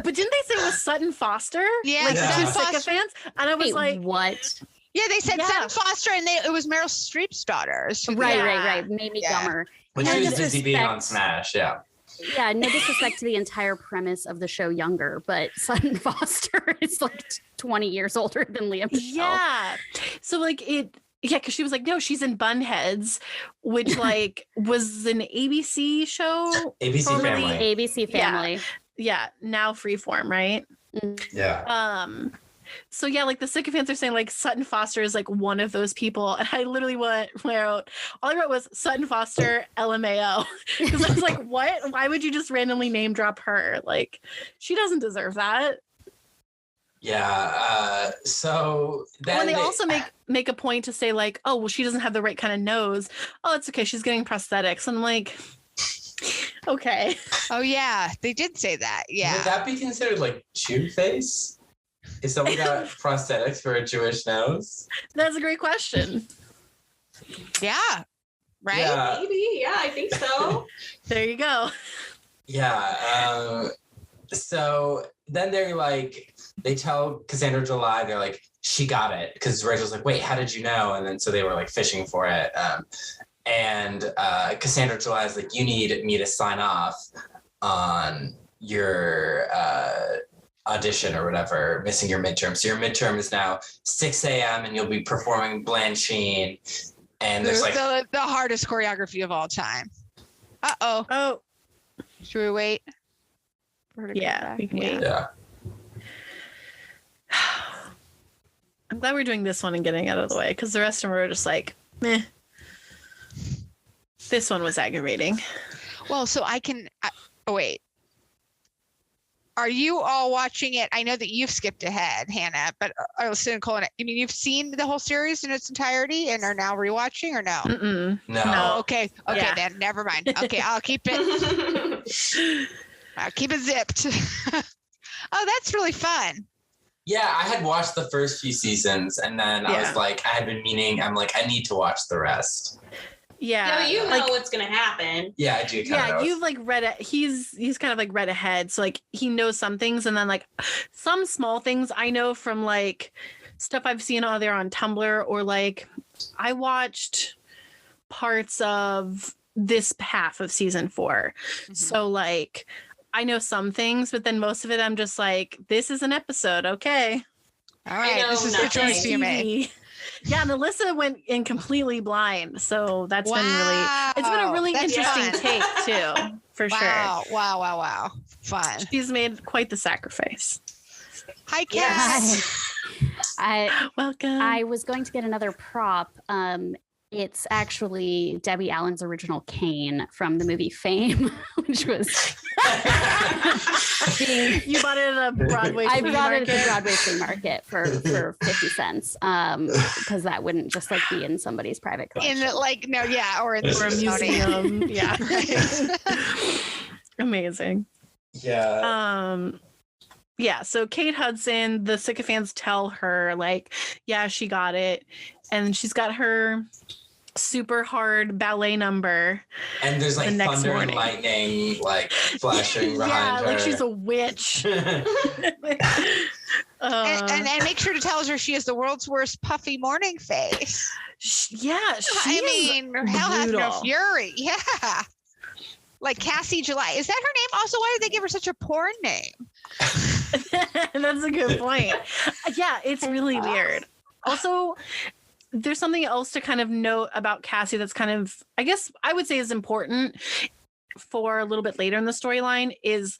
didn't they say it was Sutton Foster? Yeah. Like the 2 sycophants? And I was like, what? Yeah, they said Sutton Foster, and it was Meryl Streep's daughters. Right. Mamie Gummer. When she was busy being on Smash, Yeah, no disrespect to the entire premise of the show Younger, but Sutton Foster is like 20 years older than Liam Michelle. Yeah. So like because she was like, no, she's in Bunheads, which like was an ABC show. ABC Family. ABC Family. Yeah. Now Freeform, right? Yeah. So yeah, like the sycophants are saying like Sutton Foster is like one of those people, and I literally all I wrote was Sutton Foster LMAO, because I was like, what? Why would you just randomly name drop her? Like, she doesn't deserve that. Yeah. So then they also make a point to say like, oh well, she doesn't have the right kind of nose. Oh, it's okay, she's getting prosthetics. And I'm like, okay. Oh yeah, they did say that. Yeah. Would that be considered like Jew face? If someone got prosthetics for a Jewish nose? That's a great question. Yeah. Right? Yeah. Maybe. Yeah, I think so. There you go. Yeah. So then they tell Cassandra July, they're like, she got it, because Rachel's like, wait, how did you know? And then so they were like fishing for it. And Cassandra July's like, you need me to sign off on your audition or whatever, missing your midterm. So your midterm is now 6 a.m. and you'll be performing Blanchine. And there's like the hardest choreography of all time. Uh-oh. Oh. Should we wait? Yeah, we can wait. Yeah. I'm glad we're doing this one and getting out of the way, because the rest of them are just like, meh. This one was aggravating. Well, so oh, wait. Are you all watching it? I know that you've skipped ahead, Hannah, but Allyssa and Cullen, I mean, you've seen the whole series in its entirety and are now rewatching, or no? Mm-mm. No. Okay, Yeah. then never mind. Okay, I'll keep it zipped. Oh, that's really fun. Yeah, I had watched the first few seasons, and then I was like, I had been meaning, I'm like, I need to watch the rest. Yeah. No, you know what's gonna happen. Yeah, I do. You've like read it. He's kind of like read ahead, so like he knows some things, and then like some small things I know from like stuff I've seen either on Tumblr, or like I watched parts of this half of season 4. Mm-hmm. So like I know some things, but then most of it I'm just like, this is an episode, okay. All right, this is the choice you made. Yeah, and Allyssa went in completely blind, so that's been a really interesting take too, for sure. Wow. Fun. She's made quite the sacrifice. Hi, Kat. Welcome. I was going to get another prop. It's actually Debbie Allen's original cane from the movie Fame, which was you bought it at a Broadway I flea bought market? it at the Broadway flea market for 50 cents, because that wouldn't just like be in somebody's private collection. Or in the museum. Yeah. Amazing. Yeah. Yeah, so Kate Hudson, the sycophants tell her like, yeah, she got it, and she's got her super hard ballet number, and there's like thunder and lightning like flashing behind her. Like she's a witch. And make sure to tell her she has the world's worst puffy morning face. Hell hath no fury. Yeah. Like Cassie July. Is that her name? Also, why did they give her such a porn name? That's a good point. Yeah, it's really weird. Also, there's something else to kind of note about Cassie that's kind of, I guess I would say is important for a little bit later in the storyline, is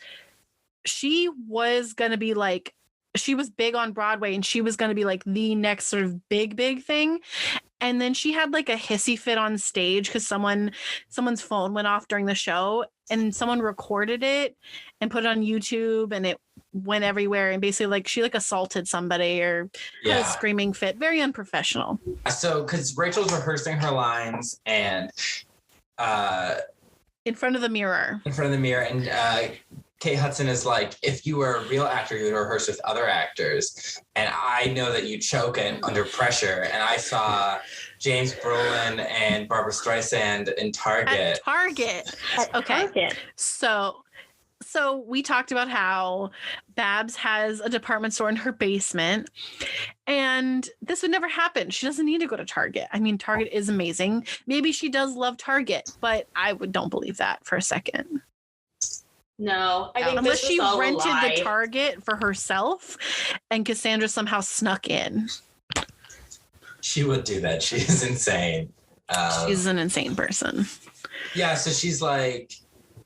she was going to be like, she was big on Broadway and she was going to be like the next sort of big thing. And then she had like a hissy fit on stage because someone's phone went off during the show, and someone recorded it and put it on YouTube, and it went everywhere. And basically like she like assaulted somebody or had a screaming fit. Very unprofessional. So because Rachel's rehearsing her lines and in front of the mirror. And Kate Hudson is like, if you were a real actor, you would rehearse with other actors. And I know that you choke under pressure. And I saw James Brolin and Barbara Streisand in Target. Target. So we talked about how Babs has a department store in her basement, and this would never happen. She doesn't need to go to Target. I mean, Target is amazing. Maybe she does love Target, but I don't believe that for a second. No, I think unless she rented the Target for herself and Cassandra somehow snuck in. She would do that. She is insane. She's an insane person. Yeah, so she's like,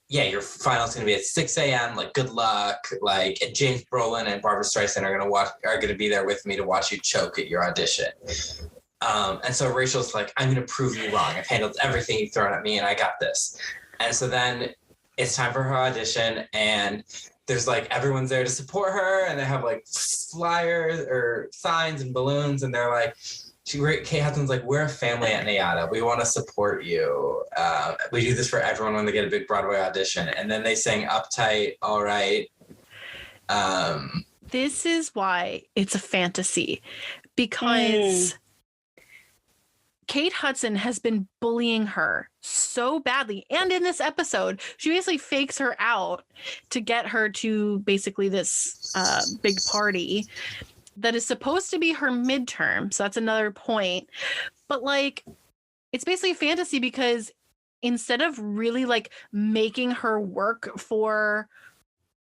yeah, your final's gonna be at 6 a.m. Like, good luck. Like, and James Brolin and Barbara Streisand are gonna be there with me to watch you choke at your audition. And so Rachel's like, I'm gonna prove you wrong. I've handled everything you've thrown at me, and I got this. And so then it's time for her audition, and there's like everyone's there to support her, and they have like flyers or signs and balloons, and they're like, Kate Hudson's like, we're a family at NAIADA. We want to support you. We do this for everyone when they get a big Broadway audition. And then they sing Uptight, All Right. This is why it's a fantasy, because Kate Hudson has been bullying her so badly. And in this episode, she basically fakes her out to get her to basically this big party. that is supposed to be her midterm. So that's another point. But like, it's basically a fantasy because instead of really like making her work for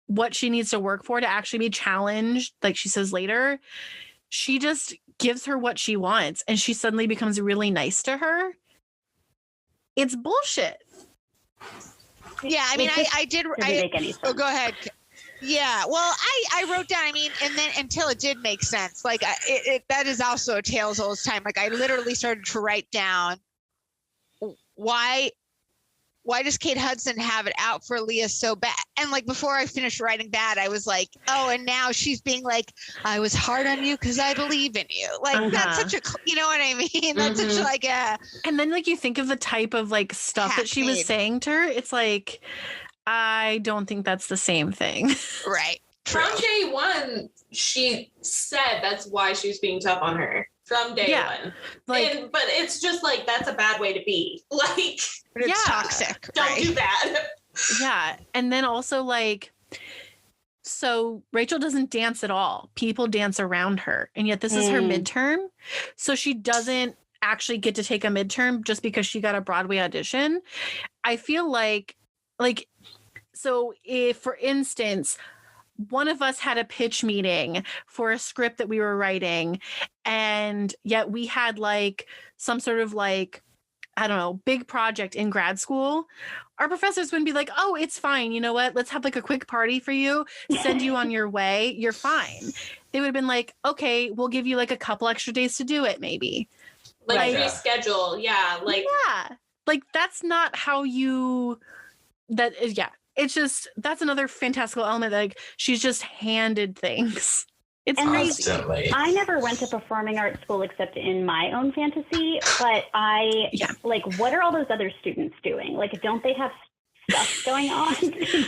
what she needs to work for to actually be challenged, like she says later, she just gives her what she wants and she suddenly becomes really nice to her. It's bullshit. Yeah, I mean, I did. Make any sense. Oh, go ahead. Yeah, well, I wrote down. I mean, and then until it did make sense. Like, that is also a tale as old as time. Like, I literally started to write down why does Kate Hudson have it out for Leah so bad? And like before I finished writing that, I was like, oh, and now she's being like, I was hard on you because I believe in you. Like that's such a, you know what I mean? That's such like a. And then like you think of the type of like stuff that she was saying to her. It's like, I don't think that's the same thing. Right. From day one, she said that's why she was being tough on her. From day one. Like, but it's just like, that's a bad way to be. Like, it's toxic. Don't do that. Yeah. And then also like, so Rachel doesn't dance at all. People dance around her. And yet this is her midterm. So she doesn't actually get to take a midterm just because she got a Broadway audition. I feel like, so if, for instance, one of us had a pitch meeting for a script that we were writing, and yet we had like some sort of like, I don't know, big project in grad school, our professors wouldn't be like, oh, it's fine. You know what? Let's have like a quick party for you, send you on your way. You're fine. They would have been like, okay, we'll give you like a couple extra days to do it, maybe. Like reschedule. Yeah. Like that's not how you, that is, yeah. It's just, that's another fantastical element. Like she's just handed things. It's crazy. I never went to performing arts school except in my own fantasy, but like, what are all those other students doing? Like, don't they have stuff going on?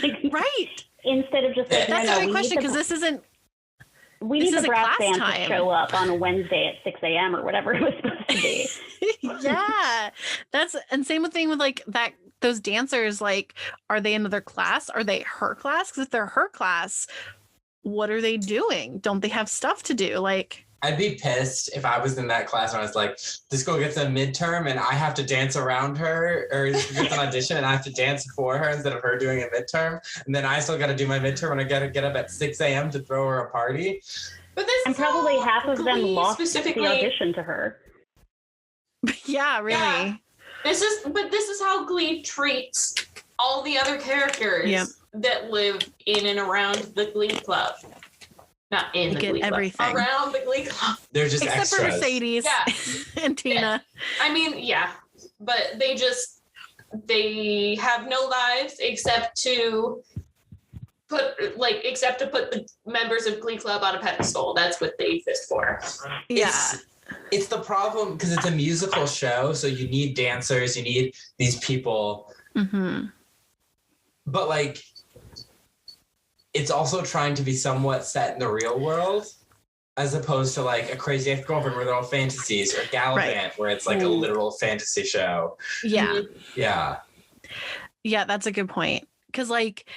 Like, right. Instead of just like, that's a great question because this isn't. We need the brass band to show up on a Wednesday at 6 a.m. or whatever it was supposed to be. Yeah, and same thing with like that. Those dancers, like, are they another class? Are they her class? Because if they're her class, what are they doing? Don't they have stuff to do? Like, I'd be pissed if I was in that class and I was like, this girl gets a midterm and I have to dance around her, or gets an audition and I have to dance for her instead of her doing a midterm. And then I still got to do my midterm and I got to get up at 6 a.m. to throw her a party. But this and probably half of them lost the specifically audition to her. Yeah, really. Yeah. This is how Glee treats all the other characters that live in and around the Glee Club. Not in the Glee everything. Club. Around the Glee Club. They're just except extras. for Mercedes and Tina. Yeah. I mean, yeah. But they have no lives except to put the members of Glee Club on a pedestal. That's what they exist for. Yeah. It's the problem because it's a musical show, so you need dancers, you need these people. Mm-hmm. But like, it's also trying to be somewhat set in the real world, as opposed to like a Crazy Ex-Girlfriend where they're all fantasies, or Gallivant where it's like a literal fantasy show. Yeah. Yeah. Yeah, that's a good point. Because like,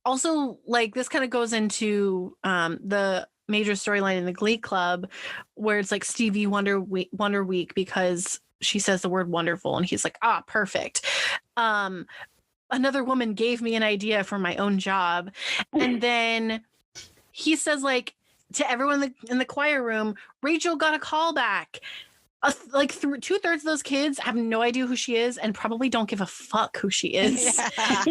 also like this kind of goes into the major storyline in the Glee Club where it's like Stevie Wonder Week because she says the word wonderful and he's like, perfect. Another woman gave me an idea for my own job. And then he says like to everyone in the choir room, Rachel got a call back. Like 2/3 of those kids have no idea who she is and probably don't give a fuck who she is. Yeah.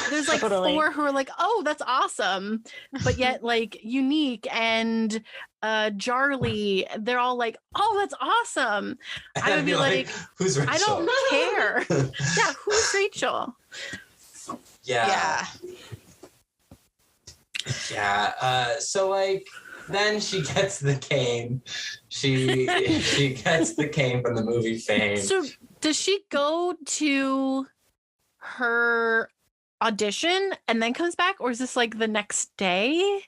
There's like 4 who are like, oh, that's awesome. But yet like Unique and Jarly, they're all like, oh, that's awesome. I would be like, who's Rachel? I don't care. Yeah, who's Rachel? Yeah. So like, then she gets the cane. She gets the cane from the movie Fame. So does she go to her audition and then comes back, or is this like the next day?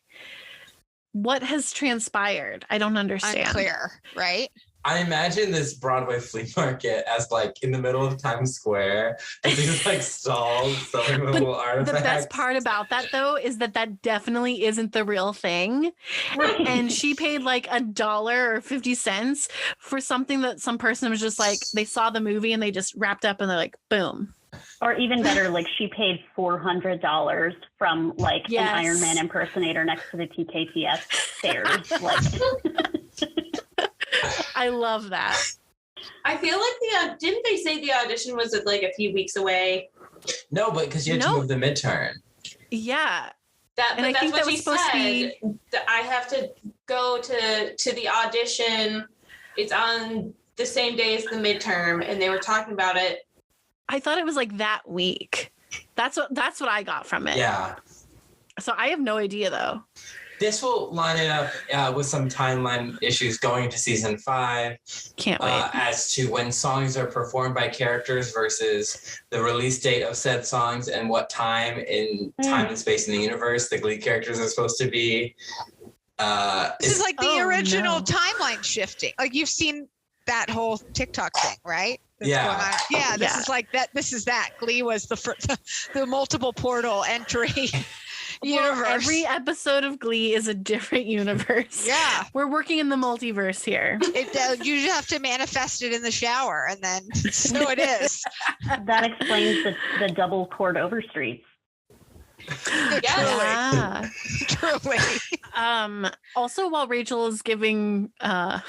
What has transpired? I don't understand. Unclear, right? I imagine this Broadway flea market as like in the middle of Times Square. These like stalls selling little artifacts. The best part about that though is that definitely isn't the real thing. Right. And she paid like $1 or 50 cents for something that some person was just like, they saw the movie and they just wrapped up and they're like, boom. Or even better, like she paid $400 from like Yes. an Iron Man impersonator next to the TKTS stairs. Like, I love that. I feel like didn't they say the audition was like a few weeks away? No, but because you had to move the midterm. Yeah. But I that's think what that was she supposed to said. be. That I have to go to the audition. It's on the same day as the midterm, and they were talking about it. I thought it was like that week. That's what I got from it. Yeah. So I have no idea though. This will line it up with some timeline issues going into season 5. Can't wait. As to when songs are performed by characters versus the release date of said songs and what time in time and space in the universe the Glee characters are supposed to be. This is like the original timeline shifting. Like you've seen that whole TikTok thing, right? That's Yeah. going on. Yeah. This is like that. This is that. Glee was the multiple portal entry. Universe. Well, every episode of Glee is a different universe. Yeah. We're working in the multiverse here. You just have to manifest it in the shower, and then so it is. that explains the double chord overstreets. Yeah. Truly. Also, while Rachel is giving Cassandra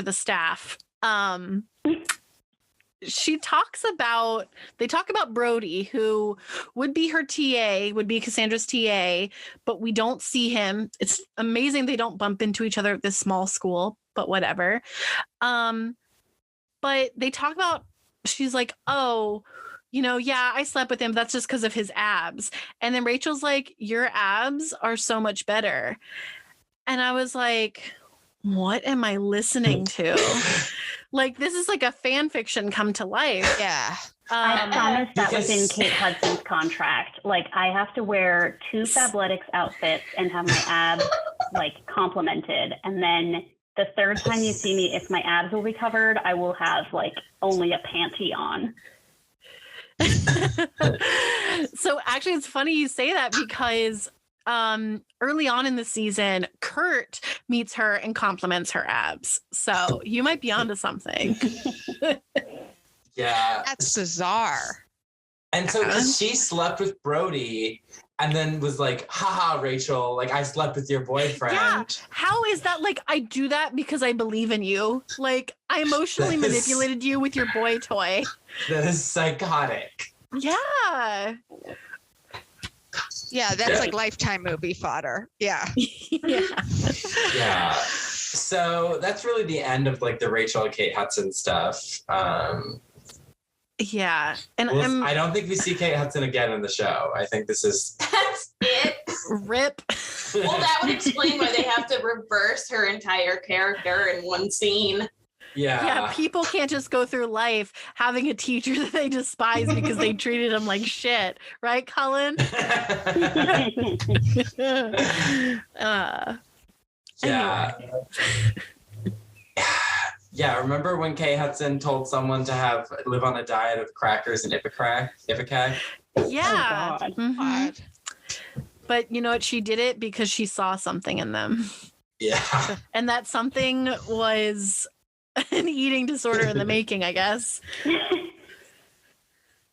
the staff, they talk about Brody, who would be her TA, would be Cassandra's TA, but we don't see him. It's amazing they don't bump into each other at this small school, but whatever. But they talk about, she's like, oh, yeah, I slept with him. That's just because of his abs. And then Rachel's like, your abs are so much better. And I was like, what am I listening to? Like, this is like a fan fiction come to life. Yeah. I promise that was in Kate Hudson's contract. Like, I have to wear 2 Fabletics outfits and have my abs like complimented. And then the third time you see me, if my abs will be covered, I will have like only a panty on. So actually, it's funny you say that because early on in the season, Kurt meets her and compliments her abs. So you might be onto something. Yeah. That's bizarre. And so she slept with Brody and then was like, haha, Rachel, like I slept with your boyfriend. Yeah. How is that? Like, I do that because I believe in you. Like, I emotionally manipulated you with your boy toy. That is psychotic. Yeah. Yeah, that's like Lifetime movie fodder. Yeah. Yeah. So that's really the end of like the Rachel and Kate Hudson stuff. Yeah. And I don't think we see Kate Hudson again in the show. I think this is That's it. Rip. Well, that would explain why they have to reverse her entire character in one scene. Yeah, people can't just go through life having a teacher that they despise because they treated them like shit. Right, Cullen? Yeah. Yeah, remember when Kate Hudson told someone to live on a diet of crackers and Ipecac? Yeah. Oh, God. Mhm. But you know what? She did it because she saw something in them. Yeah. And that something was an eating disorder in the making, I guess. Yeah.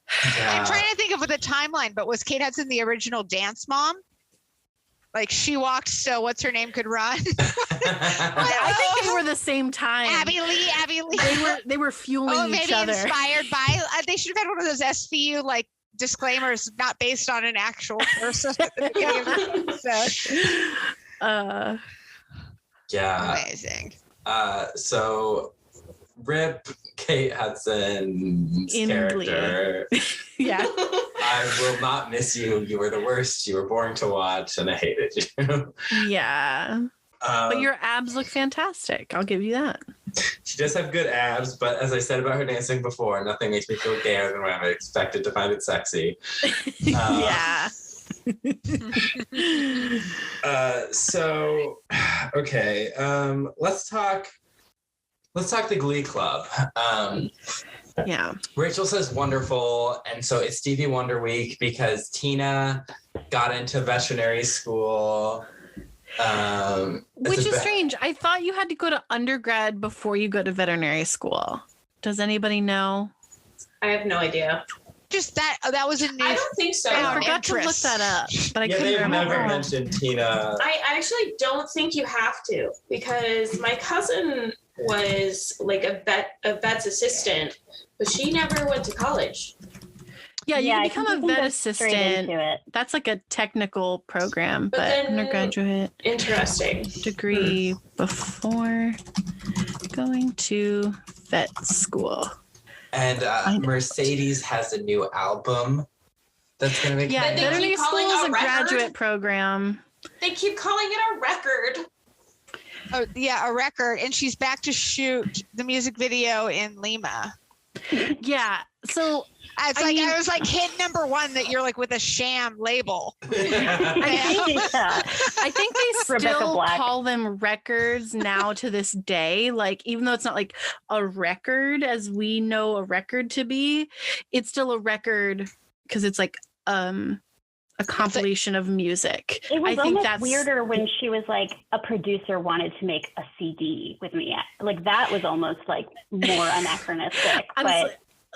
I'm trying to think of the timeline, but was Kate Hudson the original dance mom? Like she walked so what's her name could run? I think they were the same time. Abby Lee. They were fueling each maybe other. inspired by. They should have had one of those SVU like disclaimers, not based on an actual person. At the beginning of the episode. Yeah. Amazing. So rip Kate Hudson's character. Yeah. I will not miss you. You were the worst. You were boring to watch and I hated you. Yeah. But your abs look fantastic. I'll give you that. She does have good abs, but as I said about her dancing before, nothing makes me feel gayer than when I'm expected to find it sexy. Yeah. So, okay. Let's talk let's talk the Glee Club. Yeah. Rachel says Wonder-ful, and so it's Stevie Wonder week because Tina got into veterinary school. Which is strange. I thought you had to go to undergrad before you go to veterinary school. Does anybody know? I have no idea. Just that was a new. I don't think so. I forgot to look that up, but I couldn't they've remember. never mentioned Tina. I actually don't think you have to, because my cousin was like a vet's assistant, but she never went to college. Yeah, you I can become think a you can vet go straight assistant. into it. That's like a technical program, But but then- undergraduate Interesting. degree before going to vet school. And Mercedes has a new album that's going to be Yeah, But they veterinary keep school calling is a a record? graduate program. They keep calling it a record. Oh, yeah, a record, and she's back to shoot the music video in Lima. Yeah, so It's I was like hit number one that you're like with a sham label. I think they Rebecca still Black. call them records now to this day. Like, even though it's not like a record as we know a record to be, it's still a record because it's like a compilation of music. It was I think almost that's weirder when she was like, a producer wanted to make a CD with me. Like, that was almost like more anachronistic. I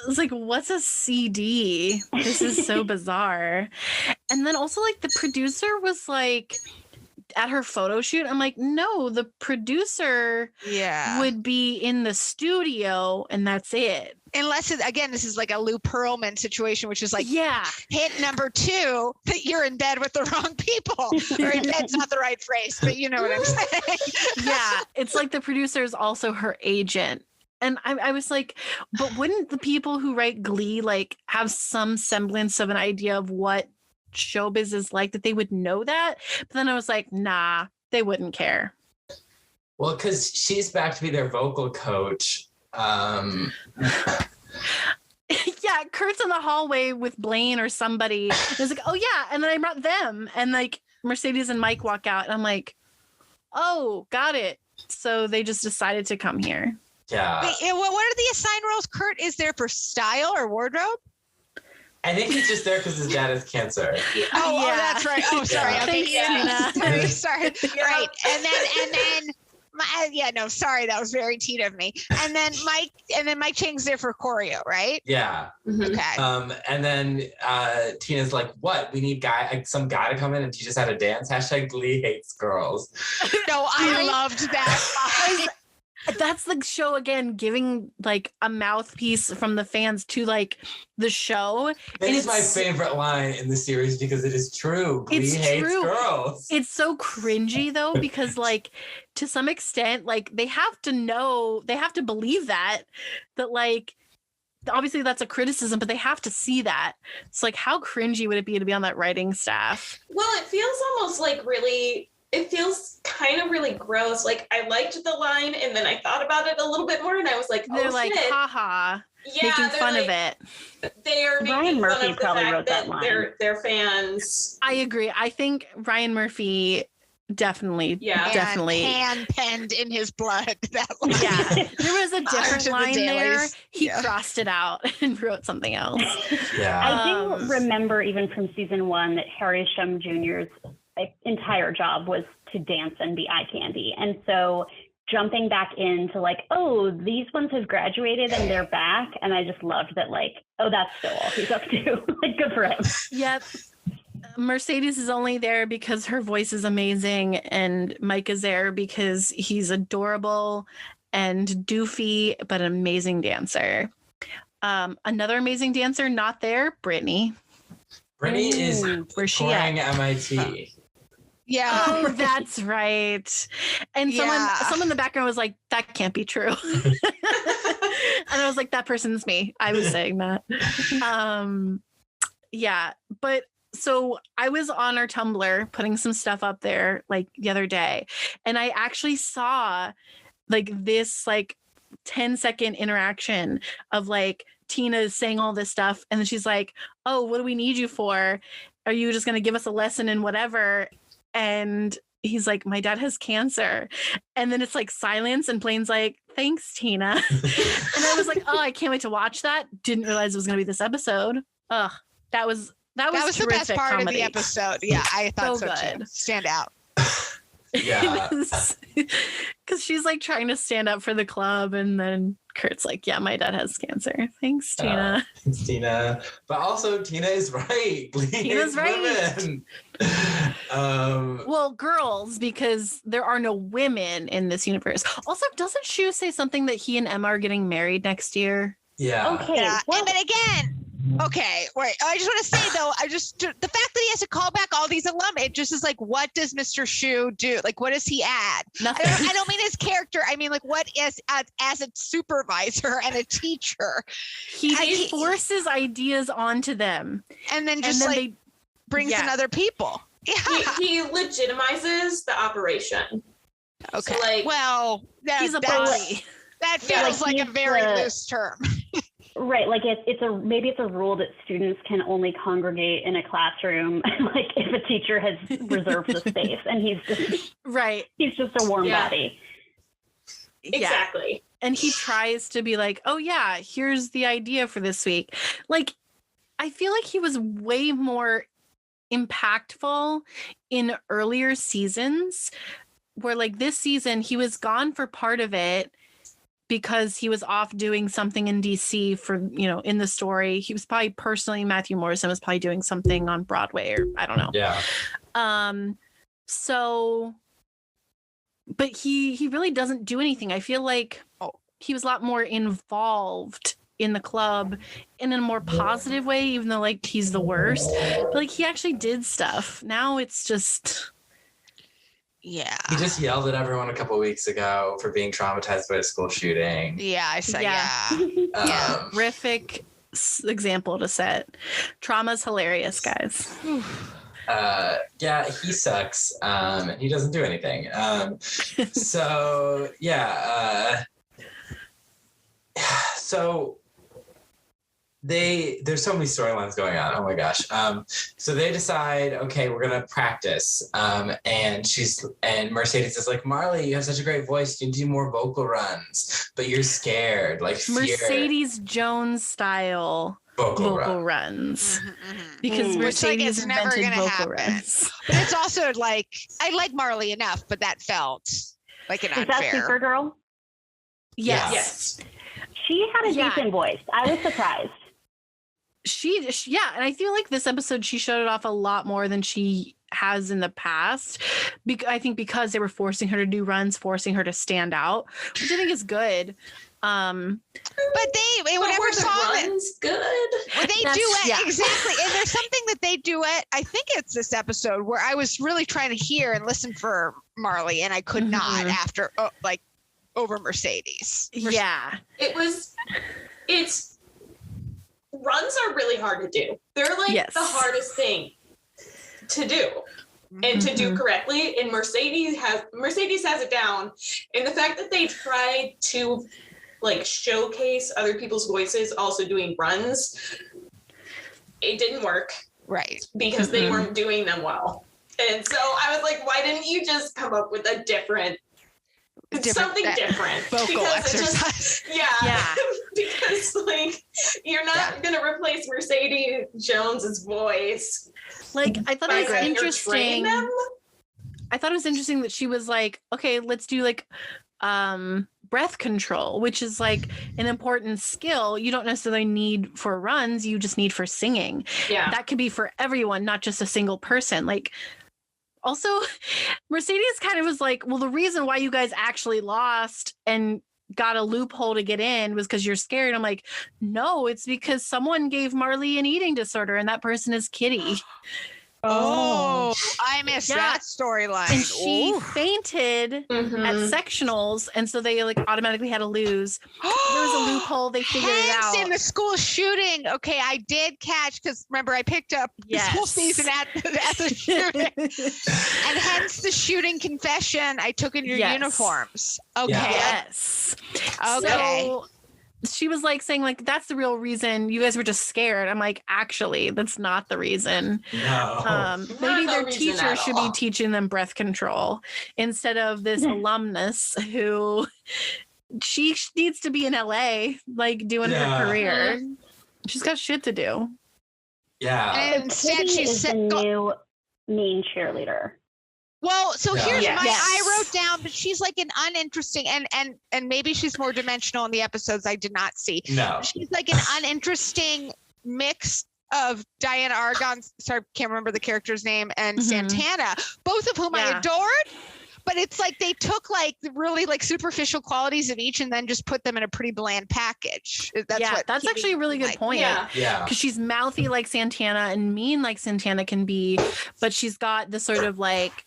was like, what's a CD? This is so bizarre. And then also, like, the producer was like at her photo shoot. I'm like, no, the producer would be in the studio and that's it. Unless again, this is like a Lou Pearlman situation, which is like hit number two that you're in bed with the wrong people. Or in bed's not the right phrase, but you know what I'm saying. Yeah, it's like the producer is also her agent. And I was like, but wouldn't the people who write Glee like have some semblance of an idea of what showbiz is like, that they would know that? But then I was like, nah, they wouldn't care. Well, because she's back to be their vocal coach. Yeah, Kurt's in the hallway with Blaine or somebody. And it's like, oh yeah, and then I brought them, and like Mercedes and Mike walk out, and I'm like, oh, got it. So they just decided to come here. Yeah. What are the assigned roles? Kurt is there for style or wardrobe? I think he's just there because his dad has cancer. Oh, that's right. Oh, sorry. Yeah. Okay, sorry. Right, and then sorry, that was very Tina of me. And then Mike Chang's there for choreo, right? Yeah. Okay. And then Tina's like, "What? We need some guy to come in and teach us how to dance." # Glee hates girls. No, I loved that. That's the show again, giving like a mouthpiece from the fans to like the show. That is my favorite line in the series because it is true. Glee hates girls. It's so cringy though, because like to some extent, like they have to believe that like obviously that's a criticism, but they have to see that. It's like, how cringy would it be to be on that writing staff? Well, it feels almost like it feels kind of really gross. Like, I liked the line, and then I thought about it a little bit more, and I was like, they're like, haha, making fun of it. They are making Ryan Murphy fun of the probably fact wrote that line. They're fans. I agree. I think Ryan Murphy definitely hand penned in his blood that line. Yeah, there was a different line there. He Yeah. crossed it out and wrote something else. Yeah. I do remember even from season 1 that Harry Shum Jr.'s entire job was to dance and be eye candy. And so jumping back into like, oh, these ones have graduated and they're back. And I just loved that, like, oh, that's still all he's up to. Like, good for him. Yep. Mercedes is only there because her voice is amazing, and Mike is there because he's adorable and doofy, but an amazing dancer. Another amazing dancer not there, Brittany. Brittany is where's she pouring at? MIT. Yeah. Oh, that's right. And someone in the background was like, that can't be true. And I was like, that person's me. I was saying that. Yeah. But so I was on our Tumblr putting some stuff up there like the other day, and I actually saw like this like 10-second interaction of like Tina saying all this stuff, and then she's like, oh, what do we need you for? Are you just going to give us a lesson in whatever? And he's like, my dad has cancer. And then it's like silence and Blaine's like, thanks, Tina. And I was like, oh, I can't wait to watch that. Didn't realize it was going to be this episode. Ugh, that was the best part comedy. of the episode. Yeah, I thought so good. too. Stand out. Yeah. Because she's like trying to stand up for the club, and then Kurt's like, yeah, my dad has cancer. Thanks, Tina. Thanks, Tina. But also, Tina is right. Tina's right. Women. Well, girls, because there are no women in this universe. Also, doesn't Shu say something that he and Emma are getting married next year? Yeah. Okay. Yeah. Well, And then again, okay, wait. I just want to say though, the fact that he has to call back all these alum, it just is like, what does Mr. Shu do? Like, what does he add? Nothing. I don't mean his character. I mean, like, what is as a supervisor and a teacher? He forces ideas onto them, and then just they brings in other people. Yeah. He legitimizes the operation. Okay. So, like, well, he's a bully. That feels like a very loose term. Right, like maybe it's a rule that students can only congregate in a classroom, like if a teacher has reserved the space, and he's just a warm body. Exactly. Yeah. And he tries to be like, oh yeah, here's the idea for this week. Like, I feel like he was way more impactful in earlier seasons, where like this season he was gone for part of it because he was off doing something in DC for, in the story. He was probably personally, Matthew Morrison was probably doing something on Broadway, or I don't know. Yeah. So, but he really doesn't do anything. I feel like he was a lot more involved in the club in a more positive way, even though like he's the worst. But like he actually did stuff. Now it's just... Yeah. He just yelled at everyone a couple weeks ago for being traumatized by a school shooting. Yeah, I said, yeah. Horrific example to set. Trauma's hilarious, guys. Yeah, he sucks. And he doesn't do anything. So, yeah. So there's so many storylines going on. Oh my gosh. So they decide, okay, we're gonna practice. And Mercedes is like, Marley, you have such a great voice. You need to do more vocal runs, but you're scared, like fear. Mercedes Jones style vocal runs. Because Mercedes invented vocal runs. But it's also like, I like Marley enough, but that felt like an unfair. Is that Supergirl? Yes. She had a decent voice. I was surprised. And I feel like this episode she showed it off a lot more than she has in the past. I think because they were forcing her to do runs, forcing her to stand out, which I think is good. But whatever song runs good. When they duet, exactly. And there's something that they duet. I think it's this episode where I was really trying to hear and listen for Marley, and I could not after over Mercedes. Yeah, it's. Runs are really hard to do. They're like the hardest thing to do and to do correctly. And Mercedes has it down. And the fact that they tried to like showcase other people's voices also doing runs, it didn't work. Right. Because they weren't doing them well. And so I was like, why didn't you just come up with a different something different vocal exercise? Because like you're not gonna replace Mercedes Jones's voice. Like I thought it was interesting. I thought it was interesting that she was like, okay, let's do like breath control, which is like an important skill you don't necessarily need for runs, you just need for singing. Yeah, that could be for everyone, not just a single person. Like also, Mercedes kind of was like, well, the reason why you guys actually lost and got a loophole to get in was because you're scared. I'm like, no, it's because someone gave Marley an eating disorder and that person is Kitty. Oh, I missed that storyline. And she fainted at sectionals, and so they like automatically had to lose. There was a loophole. They figured it out. In the school shooting. Okay, I did catch, because remember I picked up the school season at the shooting. And hence the shooting confession. I took in your uniforms. Okay. Yes. Okay. So she was like saying like, that's the real reason you guys were just scared. I'm like, actually, that's not the reason. No. Maybe their teacher should be teaching them breath control instead of this alumnus who she needs to be in LA, like doing her career. She's got shit to do. Yeah. And instead she's the new mean cheerleader. Well, so here's I wrote down, but she's like an uninteresting, and maybe she's more dimensional in the episodes I did not see. No. She's like an uninteresting mix of Diana Argon, can't remember the character's name, and Santana, both of whom I adored. But it's like they took like really like superficial qualities of each and then just put them in a pretty bland package. That's actually a really good point. Yeah. Because she's mouthy like Santana and mean like Santana can be, but she's got this sort of like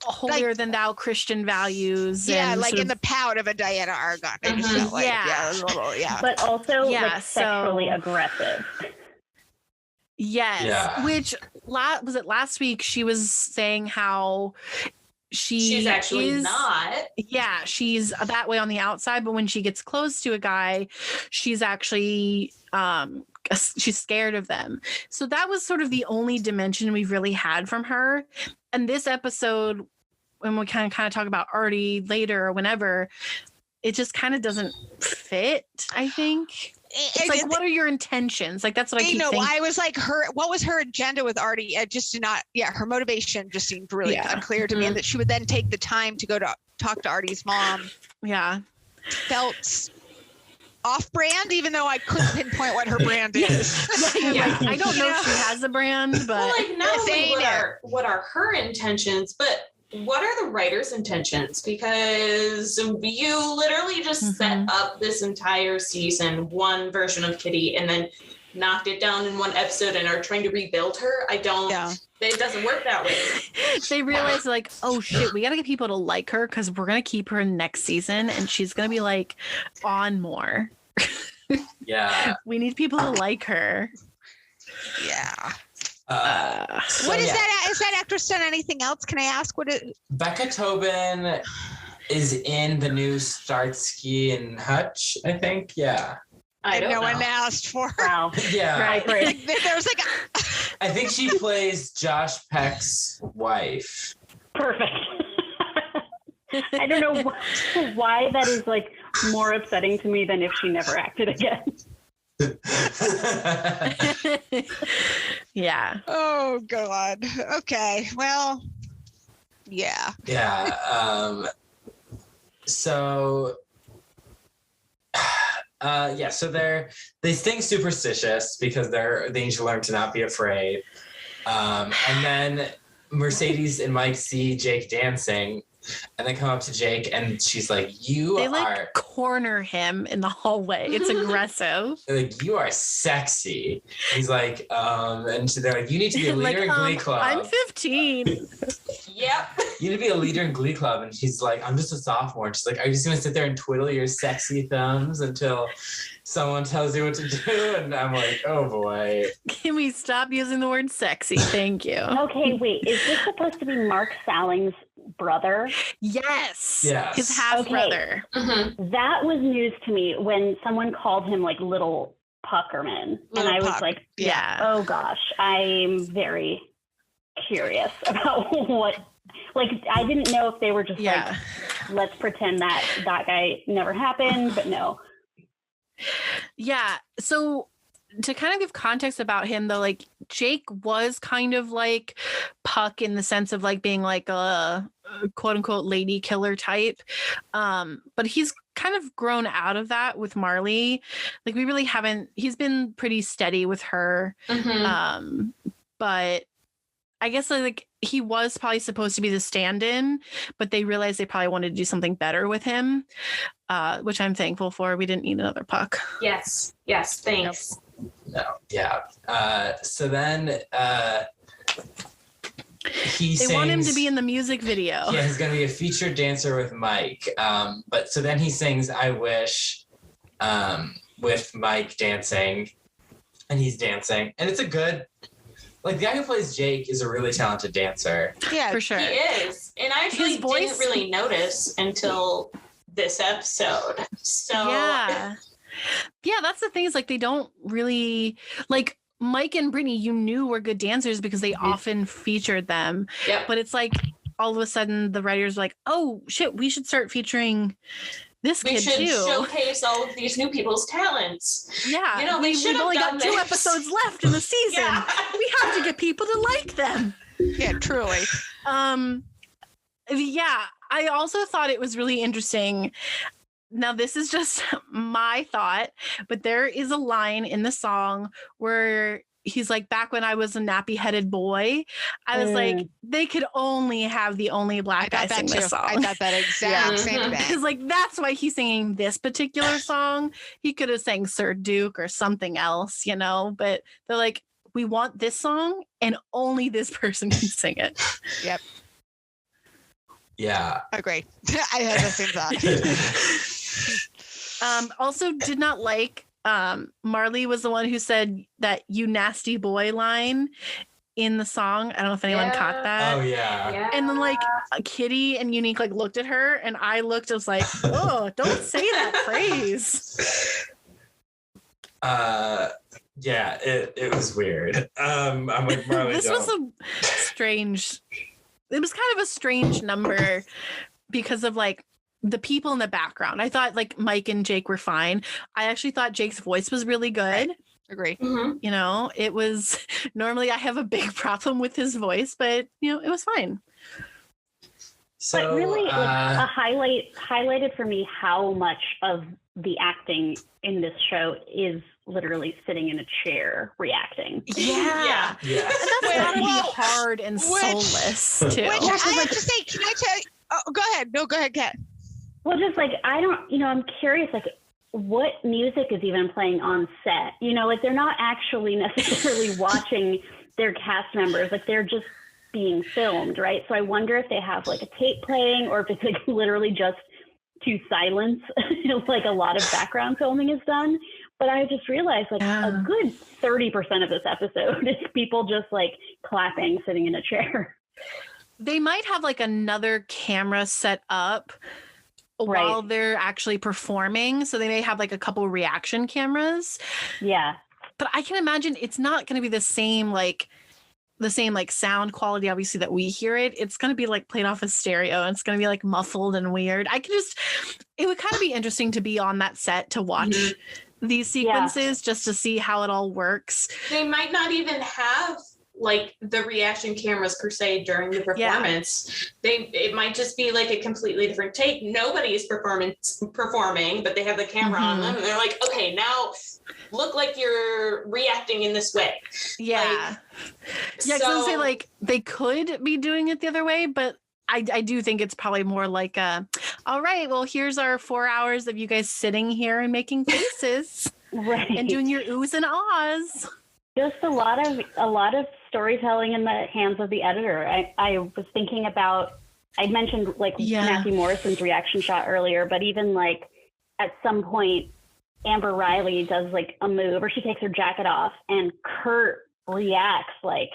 holier than thou Christian values. Yeah, and like in the pout of a Diana Argon. I just felt like, But also like sexually aggressive. Yes. Yeah. Which was it last week? She was saying how she's actually not. Yeah, she's that way on the outside, but when she gets close to a guy, she's actually she's scared of them. So that was sort of the only dimension we've really had from her. And this episode, when we kind of talk about Artie later or whenever, it just kind of doesn't fit, I think. It's like, what are your intentions? Like, that's what I keep thinking. I was like, what was her agenda with Artie? It just did not, her motivation just seemed really unclear to me. And that she would then take the time to go to talk to Artie's mom. Yeah. Felt off-brand, even though I couldn't pinpoint what her brand is. I don't know if she has a brand, but well, like not only what are her intentions, but what are the writer's intentions? Because you literally just set up this entire season, one version of Kitty, and then knocked it down in one episode and are trying to rebuild her. It doesn't work that way. They realize like, oh shit, we got to get people to like her because we're going to keep her next season and she's going to be like on more. We need people to like her. Yeah. What is that? Is that actress done anything else? Can I ask what it? Becca Tobin is in the new Starsky and Hutch, I think. Yeah. No one asked for her. Wow. Yeah. Right. There was like I think she plays Josh Peck's wife. Perfect. I don't know why that is like more upsetting to me than if she never acted again. Yeah. Oh God. Okay. Well. Yeah. Yeah. So. So they think superstitious because they need to learn to not be afraid. And then Mercedes and Mike see Jake dancing. And they come up to Jake and she's like, They corner him in the hallway. It's aggressive. Like, you are sexy. He's like, and so they're like, you need to be a leader in Glee Club. I'm 15. Yep. You need to be a leader in Glee Club. And she's like, I'm just a sophomore. And she's like, are you just going to sit there and twiddle your sexy thumbs until someone tells you what to do? And I'm like, oh boy. Can we stop using the word sexy? Thank you. Okay, wait. Is this supposed to be Mark Salling's brother? Yes. His half brother. That was news to me when someone called him like Little Puckerman. And I was like, oh gosh, I'm very curious about what, like, I didn't know if they were just like, let's pretend that guy never happened, but no. Yeah. So to kind of give context about him though, like Jake was kind of like Puck in the sense of like being like a quote unquote lady killer type. But he's kind of grown out of that with Marley. Like we really haven't, he's been pretty steady with her. But I guess like he was probably supposed to be the stand-in, but they realized they probably wanted to do something better with him, which I'm thankful for. We didn't need another Puck. Yes, thanks. No, yeah. So then they want him to be in the music video. Yeah, he's going to be a featured dancer with Mike. But so then he sings I Wish with Mike dancing, and he's dancing. And it's a good... Like, the guy who plays Jake is a really talented dancer. Yeah, for sure. He is. And I actually didn't really notice until this episode. So yeah. Yeah, that's the thing is like they don't really like Mike and Brittany, you knew were good dancers because they often featured them. Yep. But it's like all of a sudden the writers like, oh shit, we should start featuring this kid too. We should showcase all of these new people's talents. Yeah. You know, we've only got 2 episodes left in the season. Yeah. We have to get people to like them. Yeah, truly. Yeah, I also thought it was really interesting. Now, this is just my thought, but there is a line in the song where he's like, back when I was a nappy-headed boy, I was like, they could only have the only black guy sing this song. I thought that exact same thing. Because like that's why he's singing this particular song. He could have sang Sir Duke or something else, you know, but they're like, we want this song and only this person can sing it. Yep. Yeah. Agree. I had the same thought. Also did not like Marley was the one who said that "you nasty boy" line in the song. I don't know if anyone caught that. Oh yeah. And then like Kitty and Unique like looked at her and I looked, I was like, oh, don't say that phrase. Yeah, it was weird. I'm like, Marley, this was it was kind of a strange number because of like the people in the background. I thought like Mike and Jake were fine. I actually thought Jake's voice was really good. Agree. Mm-hmm. You know, it was normally I have a big problem with his voice, but you know, it was fine. So, but really, a highlighted for me how much of the acting in this show is literally sitting in a chair reacting. Yeah. And that's gotta be hard and soulless too. Which I have to say, can I tell you? Oh, go ahead. No, go ahead, Kat. Well, just like, I'm curious, like, what music is even playing on set? You know, like, they're not actually necessarily watching their cast members. Like, they're just being filmed, right? So I wonder if they have, like, a tape playing or if it's, like, literally just to silence. Like, a lot of background filming is done. But I just realized, like, a good 30% of this episode is people just, like, clapping, sitting in a chair. They might have, like, another camera set up while they're actually performing. So they may have like a couple reaction cameras. Yeah. But I can imagine it's not going to be the same sound quality, obviously, that we hear it. It's going to be like played off a stereo and it's going to be like muffled and weird. It would kind of be interesting to be on that set to watch these sequences just to see how it all works. They might not even have like the reaction cameras per se during the performance. It might just be like a completely different take. Nobody's performing, but they have the camera on them and they're like, okay, now look like you're reacting in this way. Yeah. Because I say like they could be doing it the other way, but I do think it's probably more like all right, well, here's our 4 hours of you guys sitting here and making faces and doing your oohs and ahs. Just a lot of storytelling in the hands of the editor. I was thinking about, I mentioned like Matthew Morrison's reaction shot earlier, but even like at some point, Amber Riley does like a move or she takes her jacket off and Kurt reacts like,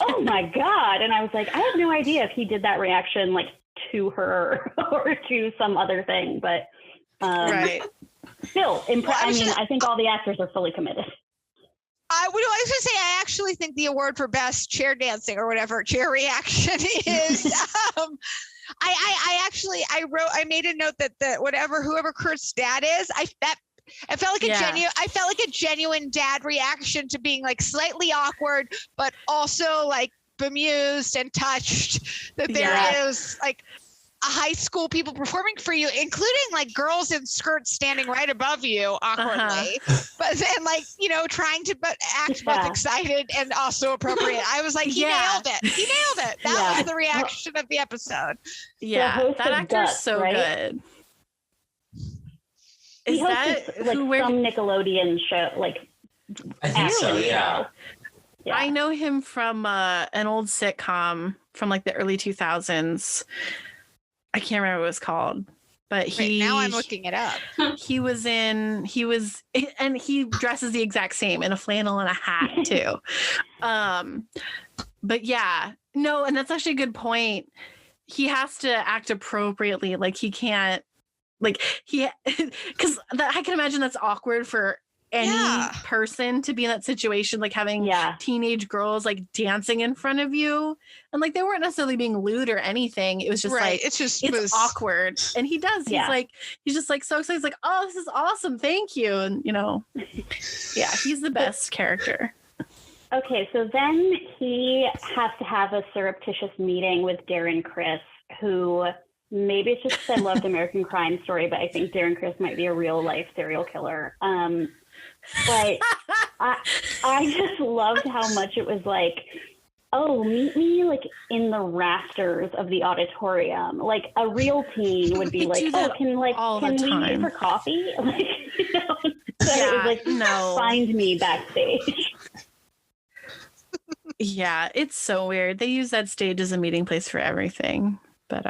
oh my God. And I was like, I have no idea if he did that reaction like to her or to some other thing, but still, I think all the actors are fully committed. I was going to say, I actually think the award for best chair dancing or whatever chair reaction is. I made a note that whoever Kurt's dad is, I felt like a genuine dad reaction to being like slightly awkward, but also like bemused and touched that there is like a high school people performing for you, including like girls in skirts standing right above you awkwardly, but then like, trying to act both excited and also appropriate. I was like, he nailed it. That was the reaction of the episode. Yeah, that actor's Gus, so good. Is that some Nickelodeon show? Like, I think so. Yeah. I know him from an old sitcom from like the early 2000s. I can't remember what it was called, but now I'm looking it up. He dresses the exact same in a flannel and a hat too. But and that's actually a good point. He has to act appropriately. Like he can't like he, because I can imagine that's awkward for any person to be in that situation, like having teenage girls like dancing in front of you, and like they weren't necessarily being lewd or anything. It was just like it's awkward, and he's just like so excited. He's like, oh, this is awesome, thank you, and he's the best character. Okay, so then he has to have a surreptitious meeting with Darren Criss, who maybe it's just because I loved American Crime Story, but I think Darren Criss might be a real life serial killer. But I just loved how much it was like, oh, meet me like in the rafters of the auditorium. Like a real teen would be like, oh, can we meet for coffee? Like, so it was like, no, find me backstage. Yeah, it's so weird. They use that stage as a meeting place for everything. But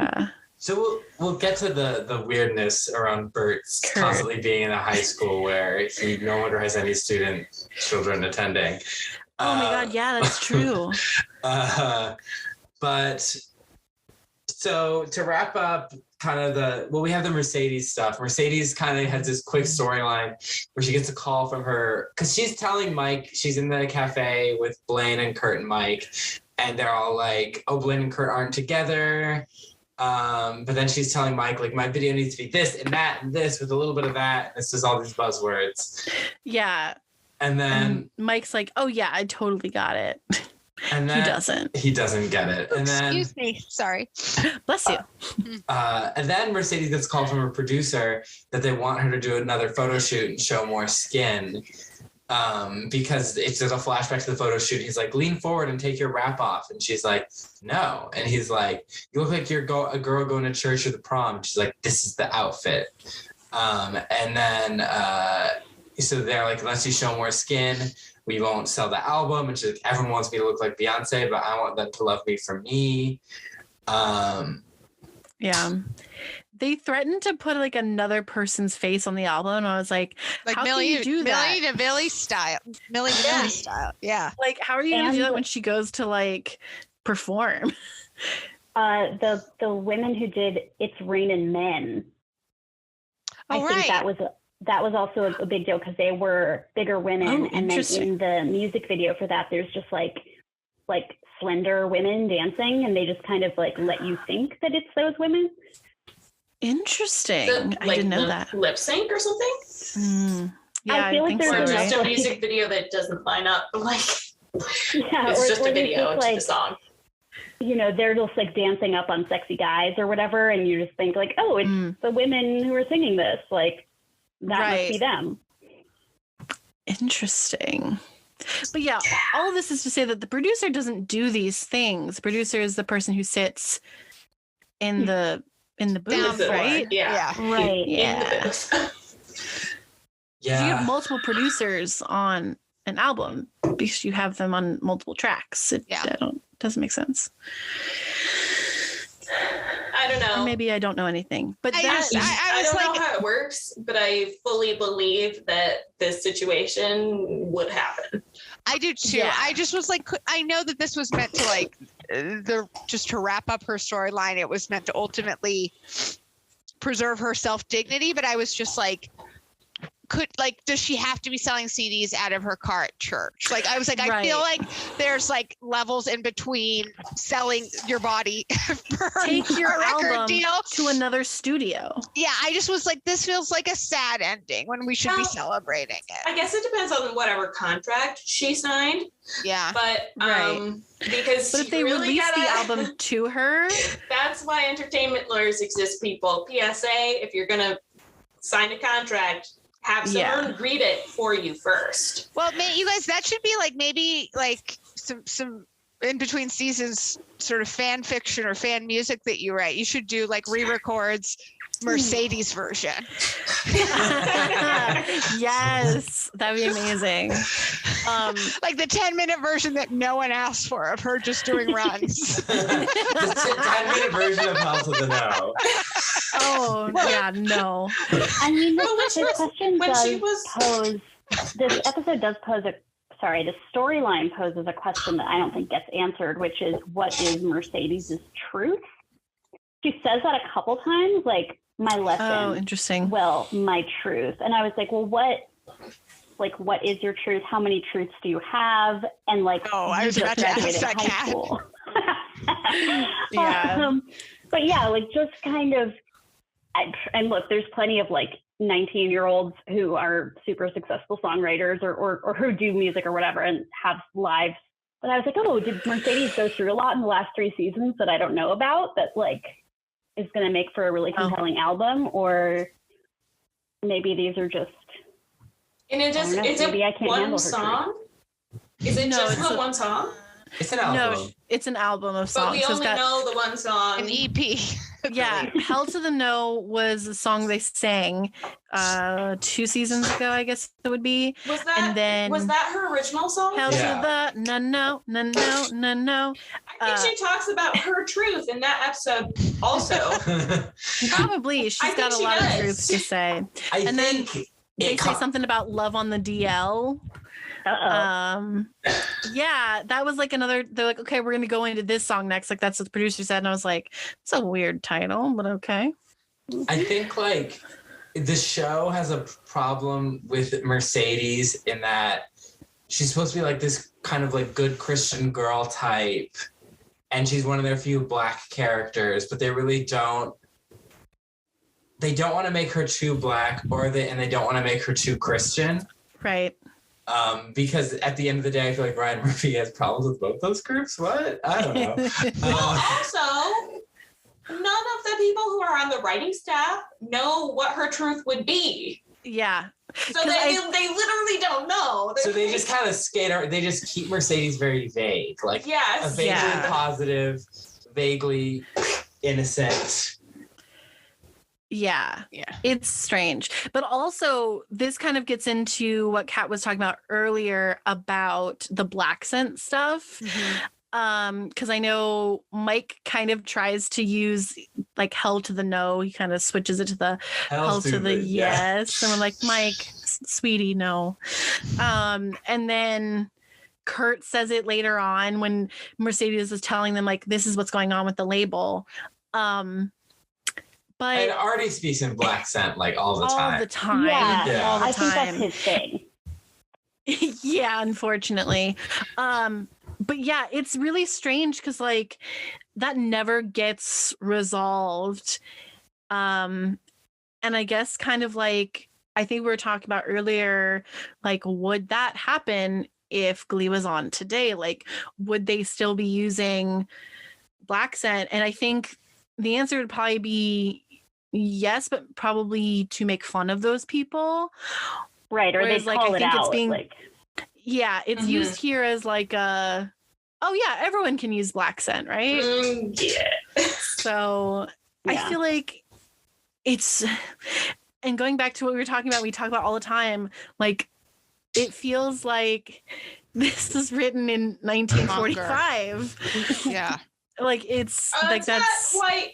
so we'll get to the weirdness around Bert's constantly being in a high school where he no longer has any children attending. Oh my God, yeah, that's true. But so to wrap up kind of we have the Mercedes stuff. Mercedes kind of has this quick storyline where she gets a call from her, because she's telling Mike, she's in the cafe with Blaine and Kurt and Mike, and they're all like, oh, Blaine and Kurt aren't together. But then she's telling Mike, like, my video needs to be this and that and this with a little bit of that. It's just all these buzzwords. Yeah. And then Mike's like, oh yeah, I totally got it. And then he doesn't get it. And then, excuse me, sorry. Bless you. And then Mercedes gets a call from her producer that they want her to do another photo shoot and show more skin. Because there's a flashback to the photo shoot. He's like, lean forward and take your wrap off. And she's like, no. And he's like, you look like you're a girl going to church or the prom. And she's like, this is the outfit. And then, so they're like, unless you show more skin, we won't sell the album. And she's like, everyone wants me to look like Beyonce, but I want them to love me for me. Yeah. They threatened to put like another person's face on the album, and I was like how Millie, can you do that? Millie Vanilli style. Yeah. Like, how are you going to do that when she goes to like perform? The women who did It's Raining Men. I think that was also a big deal because they were bigger women, and then in the music video for that, there's just like slender women dancing, and they just kind of like let you think that it's those women. Interesting. I didn't know that. Lip sync or something? Yeah, I feel like there's just a music video that doesn't line up. Like, yeah, it's just a video just, to the song. You know, they're just like dancing up on sexy guys or whatever, and you just think like, oh, it's the women who are singing this. Like, that must be them. Interesting. But yeah, all of this is to say that the producer doesn't do these things. The producer is the person who sits in the booth, right? Yeah. Right. Yeah. Yeah. So you have multiple producers on an album because you have them on multiple tracks. Doesn't make sense. I don't know. Or maybe I don't know anything. But I don't know how it works, but I fully believe that this situation would happen. I do too. Yeah. I just was like, I know that this was meant to like just to wrap up her storyline. It was meant to ultimately preserve her self-dignity, but I was just like, does she have to be selling CDs out of her car at church? Like, I was like, I feel like there's like levels in between selling your body for take your a record album deal to another studio. Yeah, I just was like, this feels like a sad ending when we should be celebrating it. I guess it depends on whatever contract she signed. Yeah, but because if they really release the album to her, that's why entertainment lawyers exist. People, PSA, if you're gonna sign a contract, have someone read it for you first. Well, you guys, that should be like maybe like some in between seasons sort of fan fiction or fan music that you write. You should do like re-records Mercedes version. Yes, that'd be amazing. Like the 10-minute version that no one asked for of her just doing runs. The 10-minute version of House of the No. Oh, yeah, no. I mean, this episode does pose the storyline poses a question that I don't think gets answered, which is what is Mercedes' truth? she says that a couple times, like, my lesson. Oh, interesting. Well, my truth. And I was like, well, what is your truth? How many truths do you have? And like, I was about to ask that, Kat. Yeah. But yeah, like just kind of, and look, there's plenty of like 19-year-olds who are super successful songwriters or who do music or whatever and have lives. But I was like, oh, did Mercedes go through a lot in the last 3 seasons that I don't know about that like is going to make for a really compelling album? Or maybe these are just. And is it one song? Is it just the one song? It's an album. No, it's an album of songs. But we only know the one song. An EP. Yeah, Hell to the No was a song they sang 2 seasons ago, I guess it would be. Was that her original song? Hell to the no. I think she talks about her truth in that episode also. Probably. She's got a lot of truths to say. Then they say something about love on the DL. Yeah, that was like another. They're like, okay, we're gonna go into this song next. Like that's what the producer said, and I was like, it's a weird title, but okay. I think like the show has a problem with Mercedes in that she's supposed to be like this kind of like good Christian girl type, and she's one of their few Black characters, but they really don't. They don't want to make her too Black, and they don't want to make her too Christian, right? Because at the end of the day, I feel like Ryan Murphy has problems with both those groups. What? I don't know. Well, also, none of the people who are on the writing staff know what her truth would be. Yeah. So they literally don't know. So they just kind of skate around. They just keep Mercedes very vague. Like, a vaguely positive, vaguely innocent. Yeah, it's strange. But also, this kind of gets into what Kat was talking about earlier about the Black scent stuff. Because I know Mike kind of tries to use like Hell to the No. He kind of switches it to the Hell to the yes. And I'm like, Mike, sweetie, no. And then Kurt says it later on when Mercedes is telling them like, this is what's going on with the label. But and Artie speaks in Black scent like all the time. All the time. Yeah. All the I time. think that's his thing. Yeah, unfortunately. But yeah, it's really strange because like that never gets resolved. And I guess kind of like I think we were talking about earlier, like would that happen if Glee was on today? Like would they still be using Black scent? And I think the answer would probably be yes, but probably to make fun of those people. Right. Or they call it out. It's being, yeah, it's used here as like a, oh yeah, everyone can use Black scent, right? Yeah. So I feel like it's, and going back to what we were talking about, we talk about all the time, like it feels like this was written in 1945. Yeah. Like it's like that's quite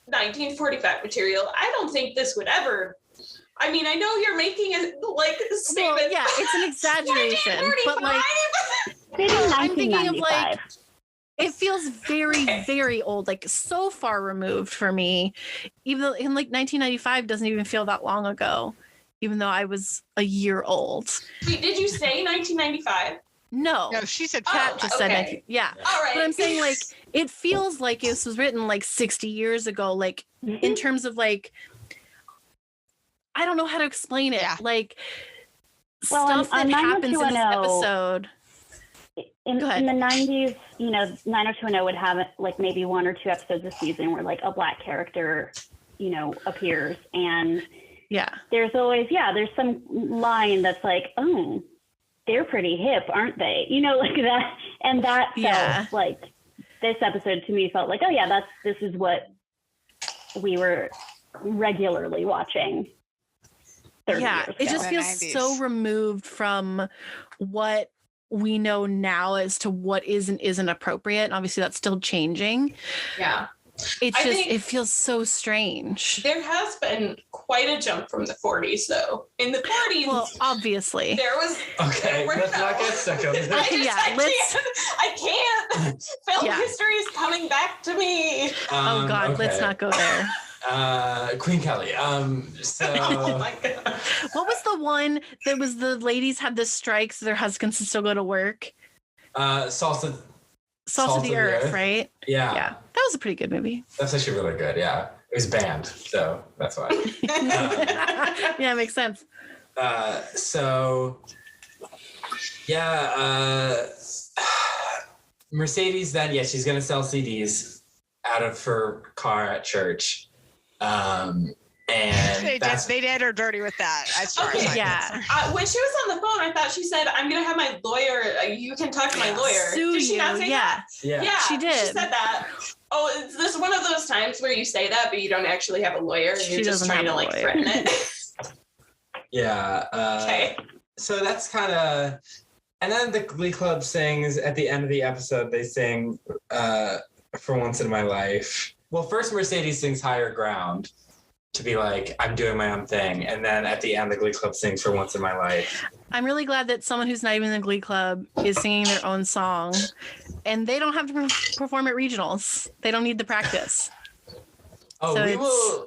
1945 material. I don't think this would ever. I mean, I know you're making it like statement. Well, yeah, it's an exaggeration, but like I'm thinking of like it feels very, very old, like so far removed for me. Even though in like 1995 doesn't even feel that long ago, even though I was a year old. Wait, did you say 1995? No, she said Kat just said yeah. All right. But I'm saying like it feels like this was written like 60 years ago, like in terms of like I don't know how to explain it. Like stuff that happens in this episode. In the 90s, you know, 90210 would have like maybe 1 or 2 episodes a season where like a Black character, you know, appears, and there's always there's some line that's like, oh, they're pretty hip, aren't they? You know, like that. And that felt like this episode to me felt like, oh yeah, this is what we were regularly watching 30 years ago. It just feels so removed from what we know now as to what is and isn't appropriate. And obviously that's still changing. Yeah. It's just, it feels so strange. There has been quite a jump from the 40s, though. In the 40s, well, obviously, there was. Okay, let's not get stuck on this. I can't. Film history is coming back to me. Oh God, okay. let's not go there. Queen Kelly. So. Oh my God. What was the one that was the ladies had the strikes? Their husbands could still go to work. Salt of the Earth, right? Yeah. Yeah, that was a pretty good movie. That's actually really good. Yeah, it was banned, so that's why. Yeah, it makes sense. Mercedes then, she's gonna sell CDs out of her car at church. And they did her dirty with that. As far as when she was on the phone, I thought she said, "I'm gonna have my lawyer. You can talk to my lawyer." Did she not say that? Yeah, she did. She said that. Oh, is this one of those times where you say that, but you don't actually have a lawyer, and you're just trying to like threaten it? Yeah. Okay. So that's kind of, and then the Glee Club sings at the end of the episode. They sing "For Once in My Life." Well, first Mercedes sings "Higher Ground" to be like, I'm doing my own thing, and then at the end, the Glee Club sings "For Once in My Life." I'm really glad that someone who's not even in the Glee Club is singing their own song, and they don't have to perform at regionals. They don't need the practice. Oh, so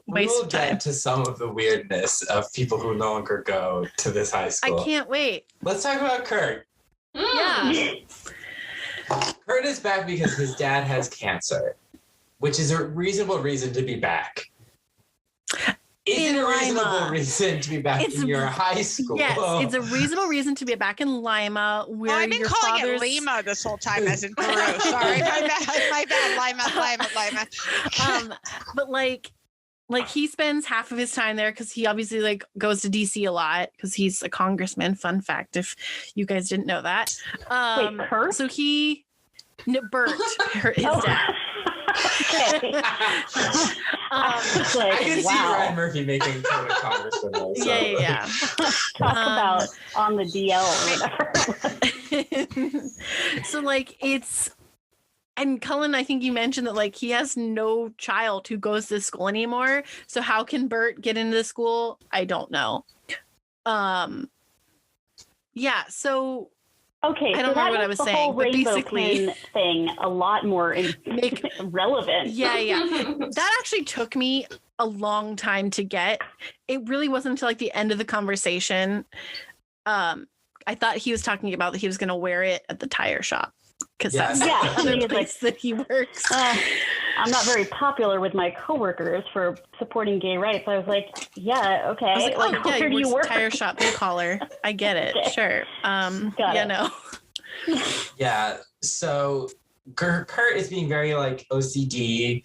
we will get to some of the weirdness of people who no longer go to this high school. I can't wait. Let's talk about Kurt. Yeah. Kurt is back because his dad has cancer, which is a reasonable reason to be back. Is it a reasonable reason to be back in your high school? Yes, it's a reasonable reason to be back in Lima, where I've been calling it Lima this whole time, as in Peru. Sorry, my bad. Lima. But like he spends half of his time there because he obviously like goes to DC a lot because he's a congressman. Fun fact, if you guys didn't know that. Wait, Kurt? So Bert, his dad. Okay. I can see Ryan Murphy making fun of congressman. Though, so. Yeah. Talk about on the DL or whatever. So like and Cullen, I think you mentioned that like he has no child who goes to school anymore. So how can Bert get into the school? I don't know. Yeah. So. Okay, I don't remember what I was saying, but basically thing a lot more relevant. Yeah. That actually took me a long time to get. It really wasn't until like the end of the conversation. I thought he was talking about that he was going to wear it at the tire shop because that's the other place that he works. I'm not very popular with my coworkers for supporting gay rights. I was like, yeah, okay. I was like, where do you work? Tire shop, blue collar. I get it. Okay. Sure. No. Yeah. So Kurt is being very like OCD.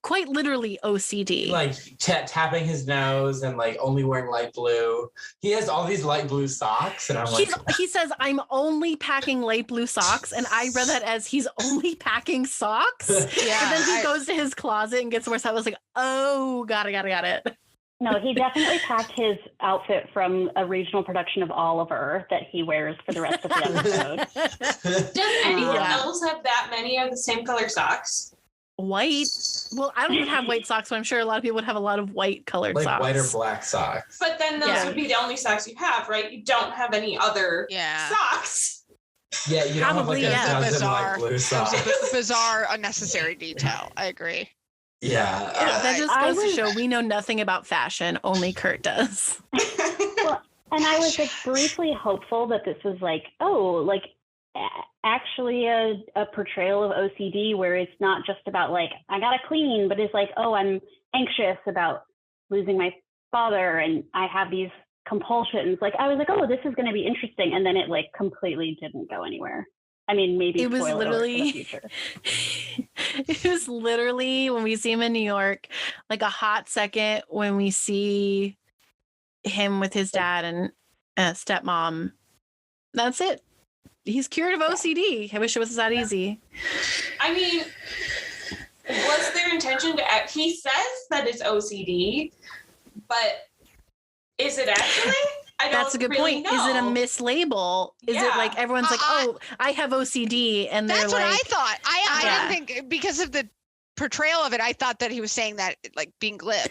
Quite literally OCD. Like tapping his nose and like only wearing light blue. He has all these light blue socks, and I'm like, he says, "I'm only packing light blue socks," and I read that as he's only packing socks. Yeah. And then he goes to his closet and gets more stuff. I was like, "Oh, got it." No, he definitely packed his outfit from a regional production of Oliver that he wears for the rest of the episode. Does anyone else have that many of the same color socks? White. Well, I don't even have white socks, but I'm sure a lot of people would have a lot of white colored like socks. White or black socks. But then those would be the only socks you have, right? You don't have any other socks. Yeah, you don't have like a dozen light blue socks. Bizarre, unnecessary detail. I agree. Yeah. That just goes to show we know nothing about fashion. Only Kurt does. Well, and I was like briefly hopeful that this was like, actually a portrayal of OCD where it's not just about like, I gotta clean, but it's like, oh, I'm anxious about losing my father and I have these compulsions. Like, I was like, oh, this is going to be interesting. And then it like completely didn't go anywhere. I mean, maybe it was literally, it was literally when we see him in New York, like a hot second when we see him with his dad and stepmom. That's it. He's cured of OCD. I wish it was that easy. I mean, was their intention to act? He says that it's OCD, but is it actually? That's a good point. Know. Is it a mislabel? Is it like everyone's like, oh, I have OCD, and they're that's like, what I thought. I didn't think because of the portrayal of it. I thought that he was saying that like being glib.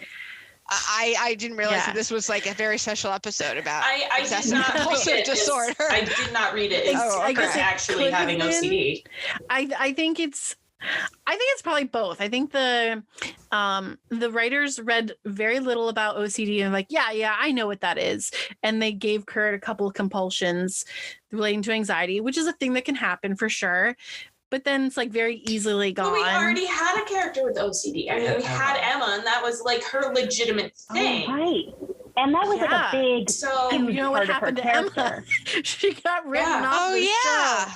I didn't realize that this was like a very special episode about I did not compulsive disorder. I did not read it. I guess actually having OCD. I think it's probably both. I think the writers read very little about OCD and like, yeah, I know what that is. And they gave Kurt a couple of compulsions relating to anxiety, which is a thing that can happen for sure. But then it's like very easily gone. But we already had a character with OCD. I mean, we had Emma, and that was like her legitimate thing. Oh, right. And that was like a big, you know what happened to Emma? She got written off the show.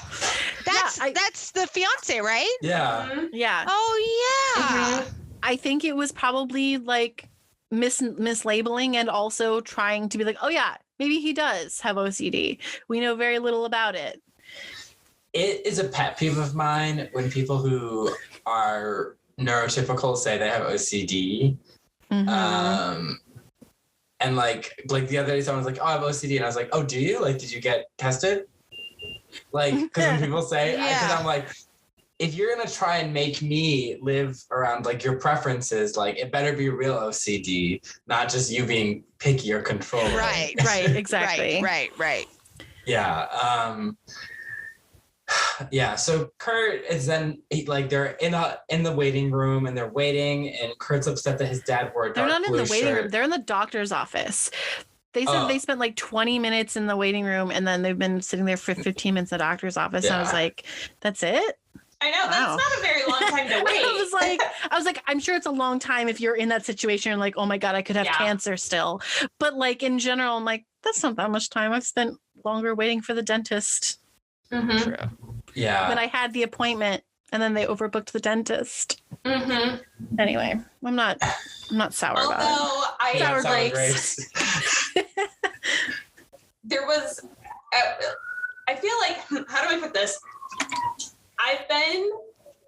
That's the fiance, right? Yeah. Mm-hmm. Yeah. Oh yeah. Mm-hmm. I think it was probably like mislabeling and also trying to be like, oh yeah, maybe he does have OCD. We know very little about it. It is a pet peeve of mine when people who are neurotypical say they have OCD. Mm-hmm. And like the other day, someone was like, "Oh, I have OCD," and I was like, "Oh, do you? Like, did you get tested?" Like, because when people say, because I'm like, if you're gonna try and make me live around like your preferences, like it better be real OCD, not just you being picky or controlling. Right. Exactly. Right. Yeah. Yeah, so Kurt is then they're in the waiting room and they're waiting, and Kurt's upset that his dad wore a dark blue shirt. They're not in the waiting room; they're in the doctor's office. They said they spent like 20 minutes in the waiting room, and then they've been sitting there for 15 minutes in the doctor's office. Yeah. And I was like, "That's it." I know that's not a very long time to wait. I was like, I'm sure it's a long time if you're in that situation. Like, oh my god, I could have cancer still. But like in general, I'm like, that's not that much time. I've spent longer waiting for the dentist. Mm-hmm. True. Yeah. But I had the appointment, and then they overbooked the dentist. Mm-hmm. Anyway, I'm not sour about it. Although sour grapes. There was, I feel like, how do I put this? I've been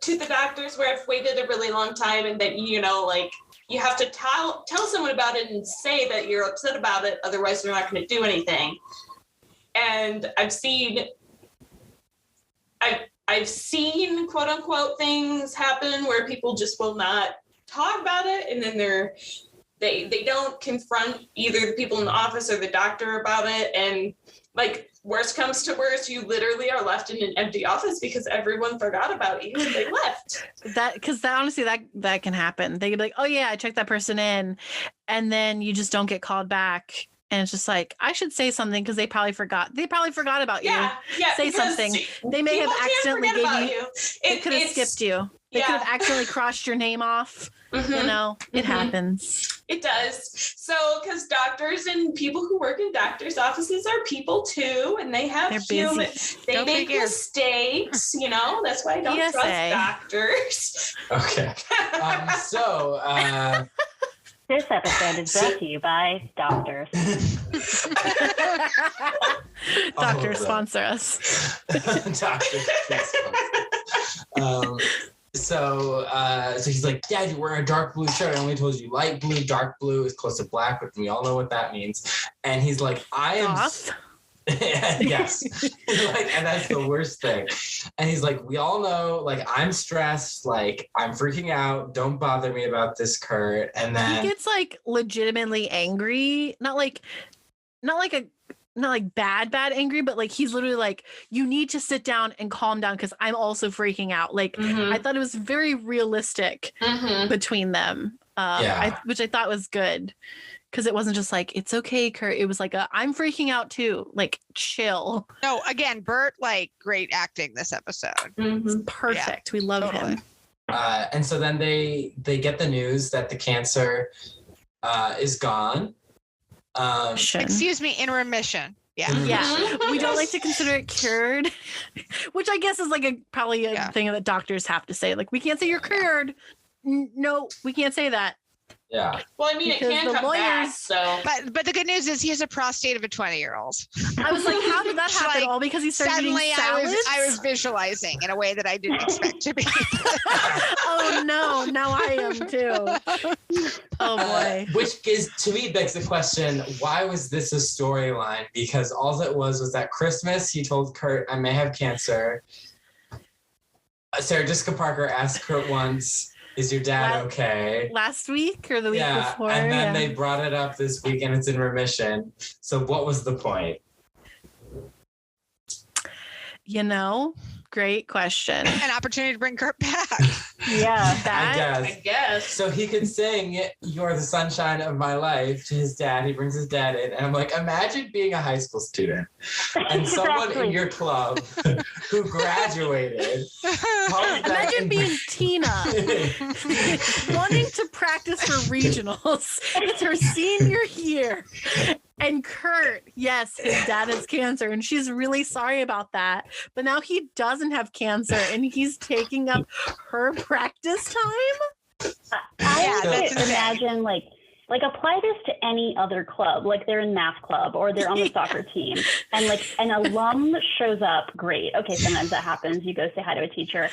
to the doctors where I've waited a really long time, and that you have to tell someone about it and say that you're upset about it, otherwise they're not going to do anything. And I've seen quote unquote things happen where people just will not talk about it, and then they don't confront either the people in the office or the doctor about it, and like worst comes to worst, you literally are left in an empty office because everyone forgot about you and they left. Honestly that can happen. They could be like, oh yeah, I checked that person in, and then you just don't get called back. And it's just like, I should say something because they probably forgot. They probably forgot about you. Yeah. Say something. They may have accidentally gave you. They could have skipped you. They could have accidentally crossed your name off. Mm-hmm. It happens. It does. So, because doctors and people who work in doctors' offices are people too, and they have human. They make mistakes. That's why I don't trust doctors. Okay. This episode is brought to you by doctors. Doctors sponsor us. Doctors So he's like, Dad, you're wearing a dark blue shirt. I only told you light blue. Dark blue is close to black, but we all know what that means. And he's like, I am... Yes. And that's the worst thing. And he's like, we all know, like, I'm stressed, like, I'm freaking out, don't bother me about this, Kurt. And then he gets like legitimately angry, not like bad angry, but like he's literally like, you need to sit down and calm down because I'm also freaking out. Like I thought it was very realistic between them, which I thought was good. Because it wasn't just like, it's okay, Kurt. It was like, I'm freaking out too. Like, chill. No, again, Bert, like, great acting this episode. Mm-hmm. Perfect. We love him. And so then they get the news that the cancer is gone. Excuse me, in remission. Yeah. Yeah. We don't like to consider it cured, which I guess is like probably a thing that doctors have to say. Like, we can't say you're cured. No, we can't say that. Yeah. Well, I mean, because it can come back, so. But the good news is he has a prostate of a 20-year-old. I was like, how did that happen? All because he started eating salads? I was visualizing in a way that I didn't expect to be. Oh, no. Now I am, too. Oh, boy. Which to me begs the question, why was this a storyline? Because all it was that Christmas, he told Kurt, I may have cancer. Sarah Jessica Parker asked Kurt once, Is your dad okay? Last week or the week before? And then they brought it up this week and it's in remission. So what was the point? Great question. An opportunity to bring Kurt back. Yeah. I guess. So he could sing "You're the Sunshine of My Life" to his dad. He brings his dad in. And I'm like, imagine being a high school student and someone in your club who graduated. Imagine being Tina wanting to practice for regionals. It's her senior year. And Kurt, yes, his dad has cancer, and she's really sorry about that. But now he doesn't have cancer, and he's taking up her practice time. I imagine like apply this to any other club, like they're in math club or they're on the soccer team, and like an alum shows up. Great, okay, sometimes that happens. You go say hi to a teacher.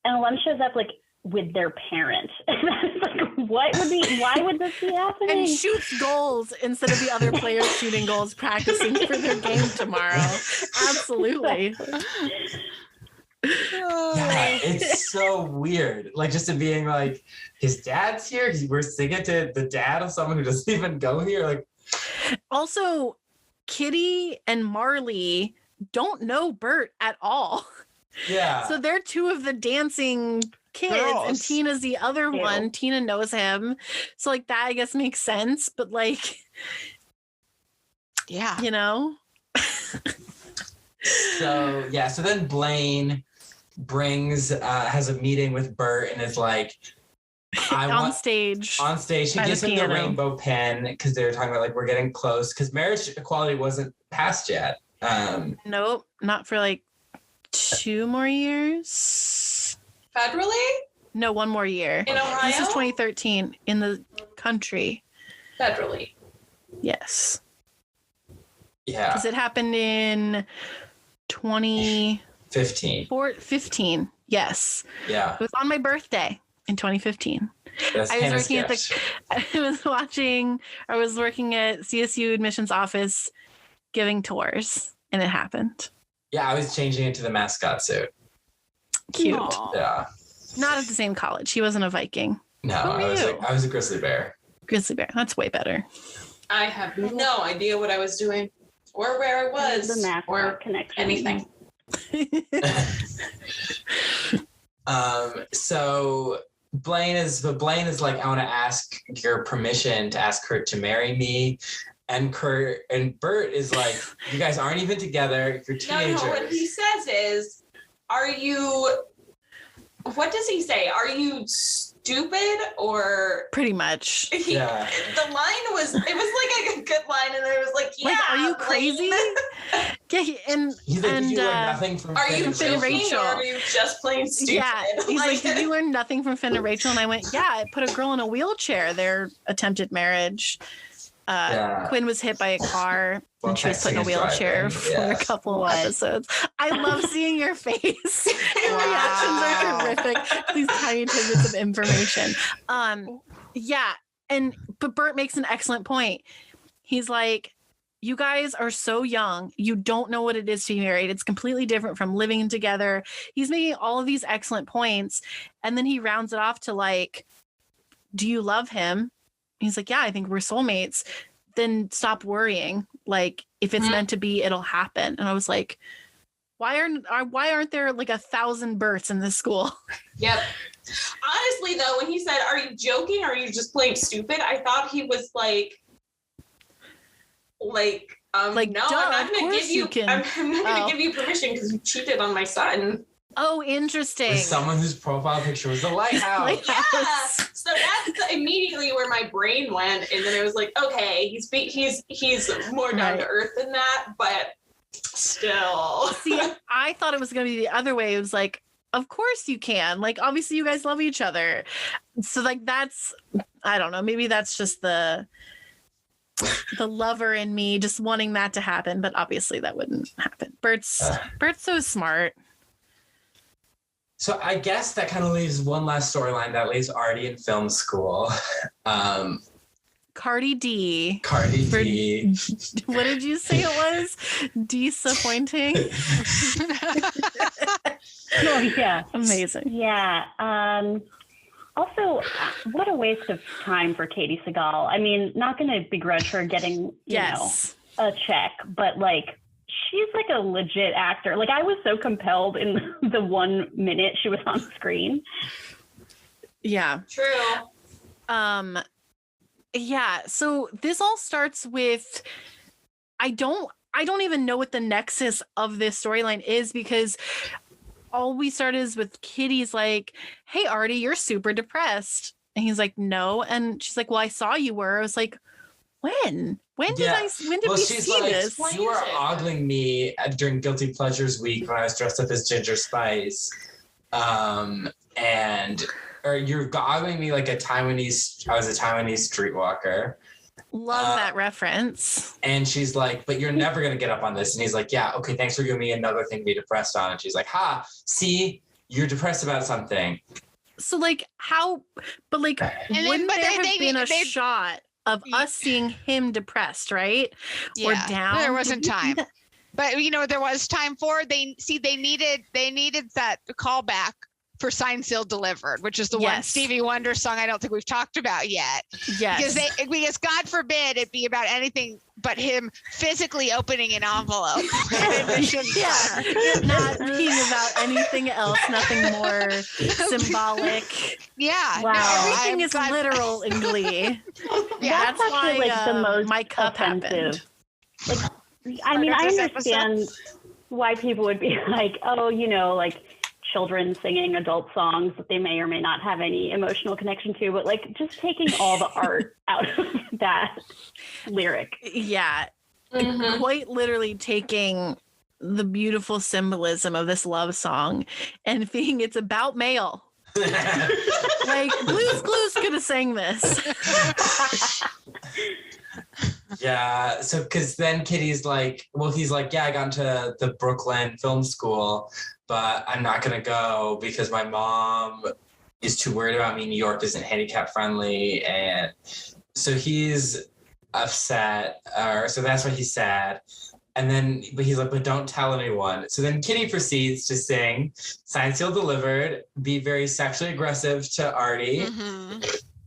An alum shows up like with their parent. Like, why would this be happening? And shoots goals instead of the other players shooting goals, practicing for their game tomorrow. Absolutely. Yeah, it's so weird. Like, just to being like, his dad's here. We're singing to the dad of someone who doesn't even go here. Like, also, Kitty and Marley don't know Bert at all. Yeah. So they're two of the dancing kids, and Tina's the other one. Tina knows him, so like that I guess makes sense. But like, yeah, So then Blaine has a meeting with Bert and is like, on stage he gives him the rainbow pen because they were talking about like we're getting close because marriage equality wasn't passed yet. Nope, not for like 2 more years. Federally? No, 1 more year. In Ohio? This is 2013 in the country. Federally. Yes. Yeah. Because it happened in 2015. Yes. Yeah. It was on my birthday in 2015. That's I was working at CSU admissions office giving tours, and it happened. Yeah, I was changing it to the mascot suit. Cute. Aww. Yeah. Not at the same college. He wasn't a Viking. No, I was a grizzly bear. Grizzly bear. That's way better. I have no idea what I was doing or where I was the mascot or connection. anything. So Blaine is like, I want to ask your permission to ask Kurt to marry me. And Bert is like, you guys aren't even together. You're teenagers. No, what he says is, what does he say? Are you stupid or? Pretty much. Yeah. The line was like a good line, and it was like, yeah. Like, are you crazy? Yeah, and he's like, did you learn nothing from Are you Finn and Rachel? Or are you just plain stupid? Yeah, he's like, did you learn nothing from Finn and Rachel? And I went, yeah, it put a girl in a wheelchair. Their attempted marriage. Quinn was hit by a car and she was put in a wheelchair for a couple of episodes. I love seeing your face. Your reactions are terrific. These tiny tidbits of information. But Bert makes an excellent point. He's like, you guys are so young. You don't know what it is to be married. It's completely different from living together. He's making all of these excellent points. And then he rounds it off to like, do you love him? He's like, yeah, I think we're soulmates. Then stop worrying. Like, if it's meant to be, it'll happen. And I was like, why aren't there like 1,000 Berts in this school? Yep. Honestly, though, when he said, "Are you joking? Or are you just plain stupid?" I thought he was like, no, I'm not going to give you. I'm not going to give you permission because you cheated on my son. Oh, interesting. With someone whose profile picture was the lighthouse. Yeah. So that's immediately where my brain went, and then it was like, okay, he's more down to earth than that, but still. See, I thought it was going to be the other way. It was like, of course you can. Like, obviously you guys love each other. So like that's, I don't know, maybe that's just the lover in me just wanting that to happen, but obviously that wouldn't happen. Bert's so smart. So I guess that kind of leaves one last storyline that leaves Artie in film school. Cardi D. What did you say it was? Disappointing? Oh, yeah. Amazing. Yeah. Also, what a waste of time for Katie Seagal. I mean, not going to begrudge her getting, you know, a check, but like, she's like a legit actor. Like, I was so compelled in the 1 minute she was on screen. Yeah. True. Yeah. So this all starts with, I don't even know what the nexus of this storyline is, because all we start is with Kitty's like, hey, Artie, you're super depressed. And he's like, no. And she's like, well, I saw you were. I was like, when? When did we see this? You were ogling me during Guilty Pleasures week when I was dressed up as Ginger Spice. Or you're ogling me like I was a Taiwanese streetwalker. Love that reference. And she's like, but you're never going to get up on this. And he's like, yeah, okay, thanks for giving me another thing to be depressed on. And she's like, see, you're depressed about something. So like wouldn't there have been a shot of us seeing him depressed, right? Yeah, or down? there wasn't time. But you know, there was time for they needed that callback for Signed, Sealed, Delivered, which is the one Stevie Wonder song I don't think we've talked about yet. Yes. Because God forbid it be about anything but him physically opening an envelope. Not being about anything else, nothing more symbolic. Yeah. Wow. No, everything is literal in Glee. Yeah, that's why like the most my cup happened. Like, I mean, I understand why people would be like, oh, you know, like children singing adult songs that they may or may not have any emotional connection to, but like just taking all the art out of that lyric. Yeah. Quite literally taking the beautiful symbolism of this love song and thinking it's about mail. Like Blue's Clues could have sang this. Yeah, so because then Kitty's like, he's like, yeah, I got into the Brooklyn Film School, but I'm not gonna go because my mom is too worried about me. New York isn't handicap friendly, and so he's upset, so that's why he's sad. And then, but he's like, but don't tell anyone. So then Kitty proceeds to sing Signed, Sealed, Delivered, be very sexually aggressive to Artie.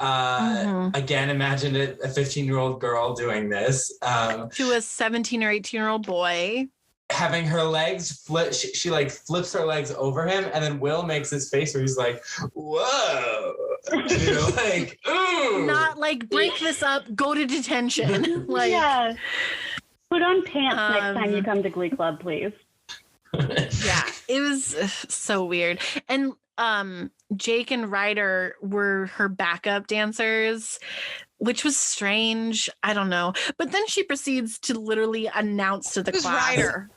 Again, imagine a 15-year-old girl doing this. To a 17 or 18-year-old boy. Having her legs flip, she like flips her legs over him, and then Will makes his face where he's like, whoa. You know, like, ooh. Not like, break this up, go to detention. Like, yeah. Put on pants next time you come to Glee Club, please. Yeah, it was so weird. And Jake and Ryder were her backup dancers, which was strange. I don't know. But then she proceeds to literally announce to the Who's class. Ryder?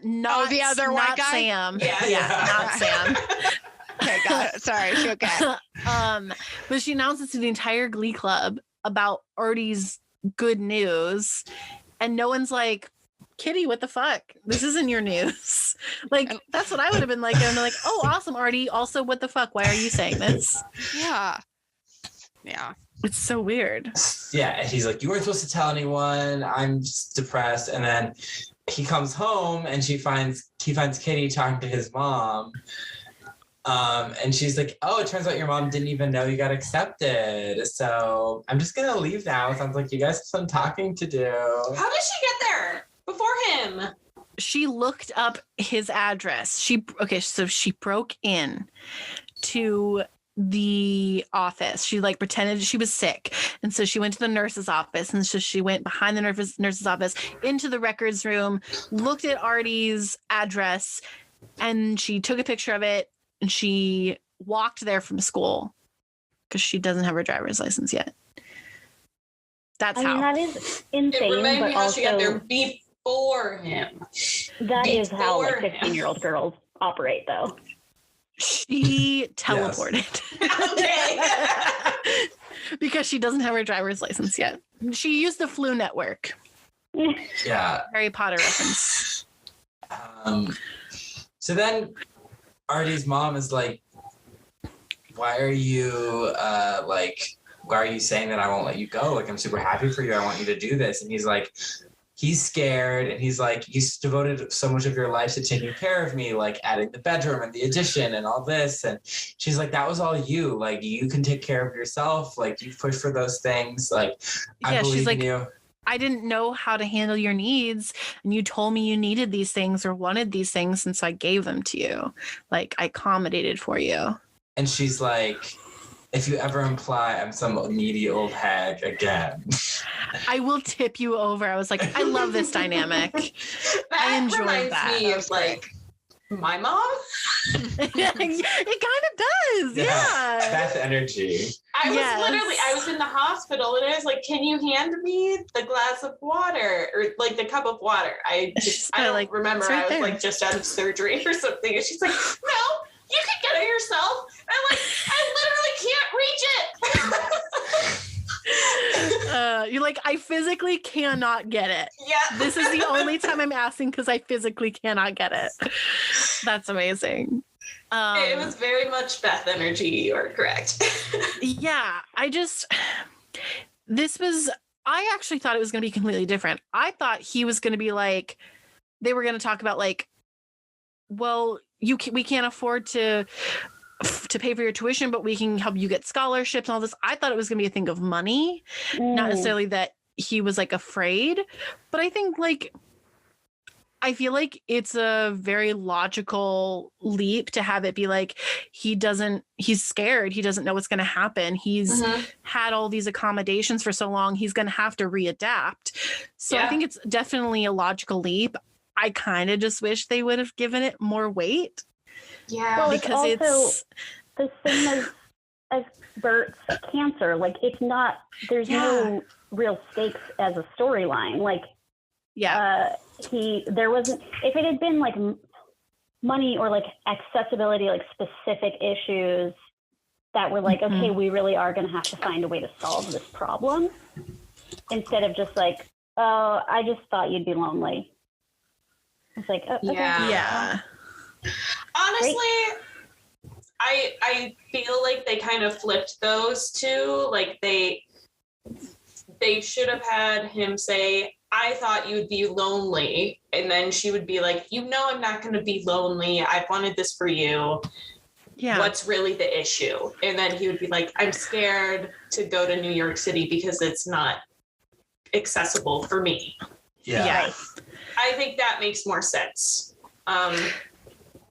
Not the other white guy? Sam. Yeah, not Sam. Okay, got it. Sorry, okay. But she announces to the entire Glee Club about Artie's good news, and no one's like, Kitty, what the fuck? This isn't your news. Like, that's what I would have been like. And they're like, oh, awesome, Artie. Also, what the fuck? Why are you saying this? Yeah. It's so weird. Yeah, and he's like, you weren't supposed to tell anyone. I'm just depressed. And then he comes home and he finds Kitty talking to his mom. And she's like, oh, it turns out your mom didn't even know you got accepted. So I'm just going to leave now. Sounds like you guys have some talking to do. How did she get there before him? She looked up his address. So she broke in to the office. She like pretended she was sick. And so she went to the nurse's office. And so she went behind the nurse's office into the records room, looked at Artie's address, and she took a picture of it. And she walked there from school because she doesn't have her driver's license yet. That's how. That is insane. It reminds but me how also, she got there before him. That is how like 15-year-old girls operate, though. She teleported. Okay. Because she doesn't have her driver's license yet. She used the Flu Network. Yeah. Harry Potter reference. So then Artie's mom is like, why are you saying that I won't let you go? Like, I'm super happy for you. I want you to do this. And he's scared, and he's like, you devoted so much of your life to taking care of me, like adding the bedroom and the addition and all this. And she's like, that was all you. Like, you can take care of yourself. Like, you push for those things. Like, I believe in you. I didn't know how to handle your needs, and you told me you needed these things or wanted these things, and so I gave them to you. Like, I accommodated for you. And she's like, if you ever imply I'm some needy old hag again, I will tip you over. I was like, I love this dynamic. I enjoyed that. Me of like my mom. It kind of does. Yeah. That's energy. I was in the hospital, and I was like, can you hand me the glass of water, or like the cup of water? I don't remember. I was like just out of surgery or something. And she's like, no, you can get it yourself. And I'm like, I literally can't reach it. You're like, I physically cannot get it. Yeah. This is the only time I'm asking because I physically cannot get it. That's amazing. It was very much Beth energy. You're correct. Yeah. I actually thought it was going to be completely different. I thought he was going to be like, they were going to talk about like, well, we can't afford to pay for your tuition, but we can help you get scholarships and all this. I thought it was going to be a thing of money, not necessarily that he was like afraid, but I think like, I feel like it's a very logical leap to have it be like, he's scared. He doesn't know what's going to happen. He's had all these accommodations for so long. He's going to have to readapt. So I think it's definitely a logical leap. I kind of just wish they would have given it more weight. Yeah. Well, because it's the same as Bert's cancer. Like, it's not, there's no real stakes as a storyline. Like, there wasn't, if it had been like money or like accessibility, like specific issues that were like, okay, we really are going to have to find a way to solve this problem, instead of just like, oh, I just thought you'd be lonely. It's like, oh, okay. Yeah. Honestly, I feel like they kind of flipped those two. Like they should have had him say, I thought you'd be lonely. And then she would be like, I'm not going to be lonely. I wanted this for you. Yeah. What's really the issue? And then he would be like, I'm scared to go to New York City because it's not accessible for me. Yeah. I think that makes more sense.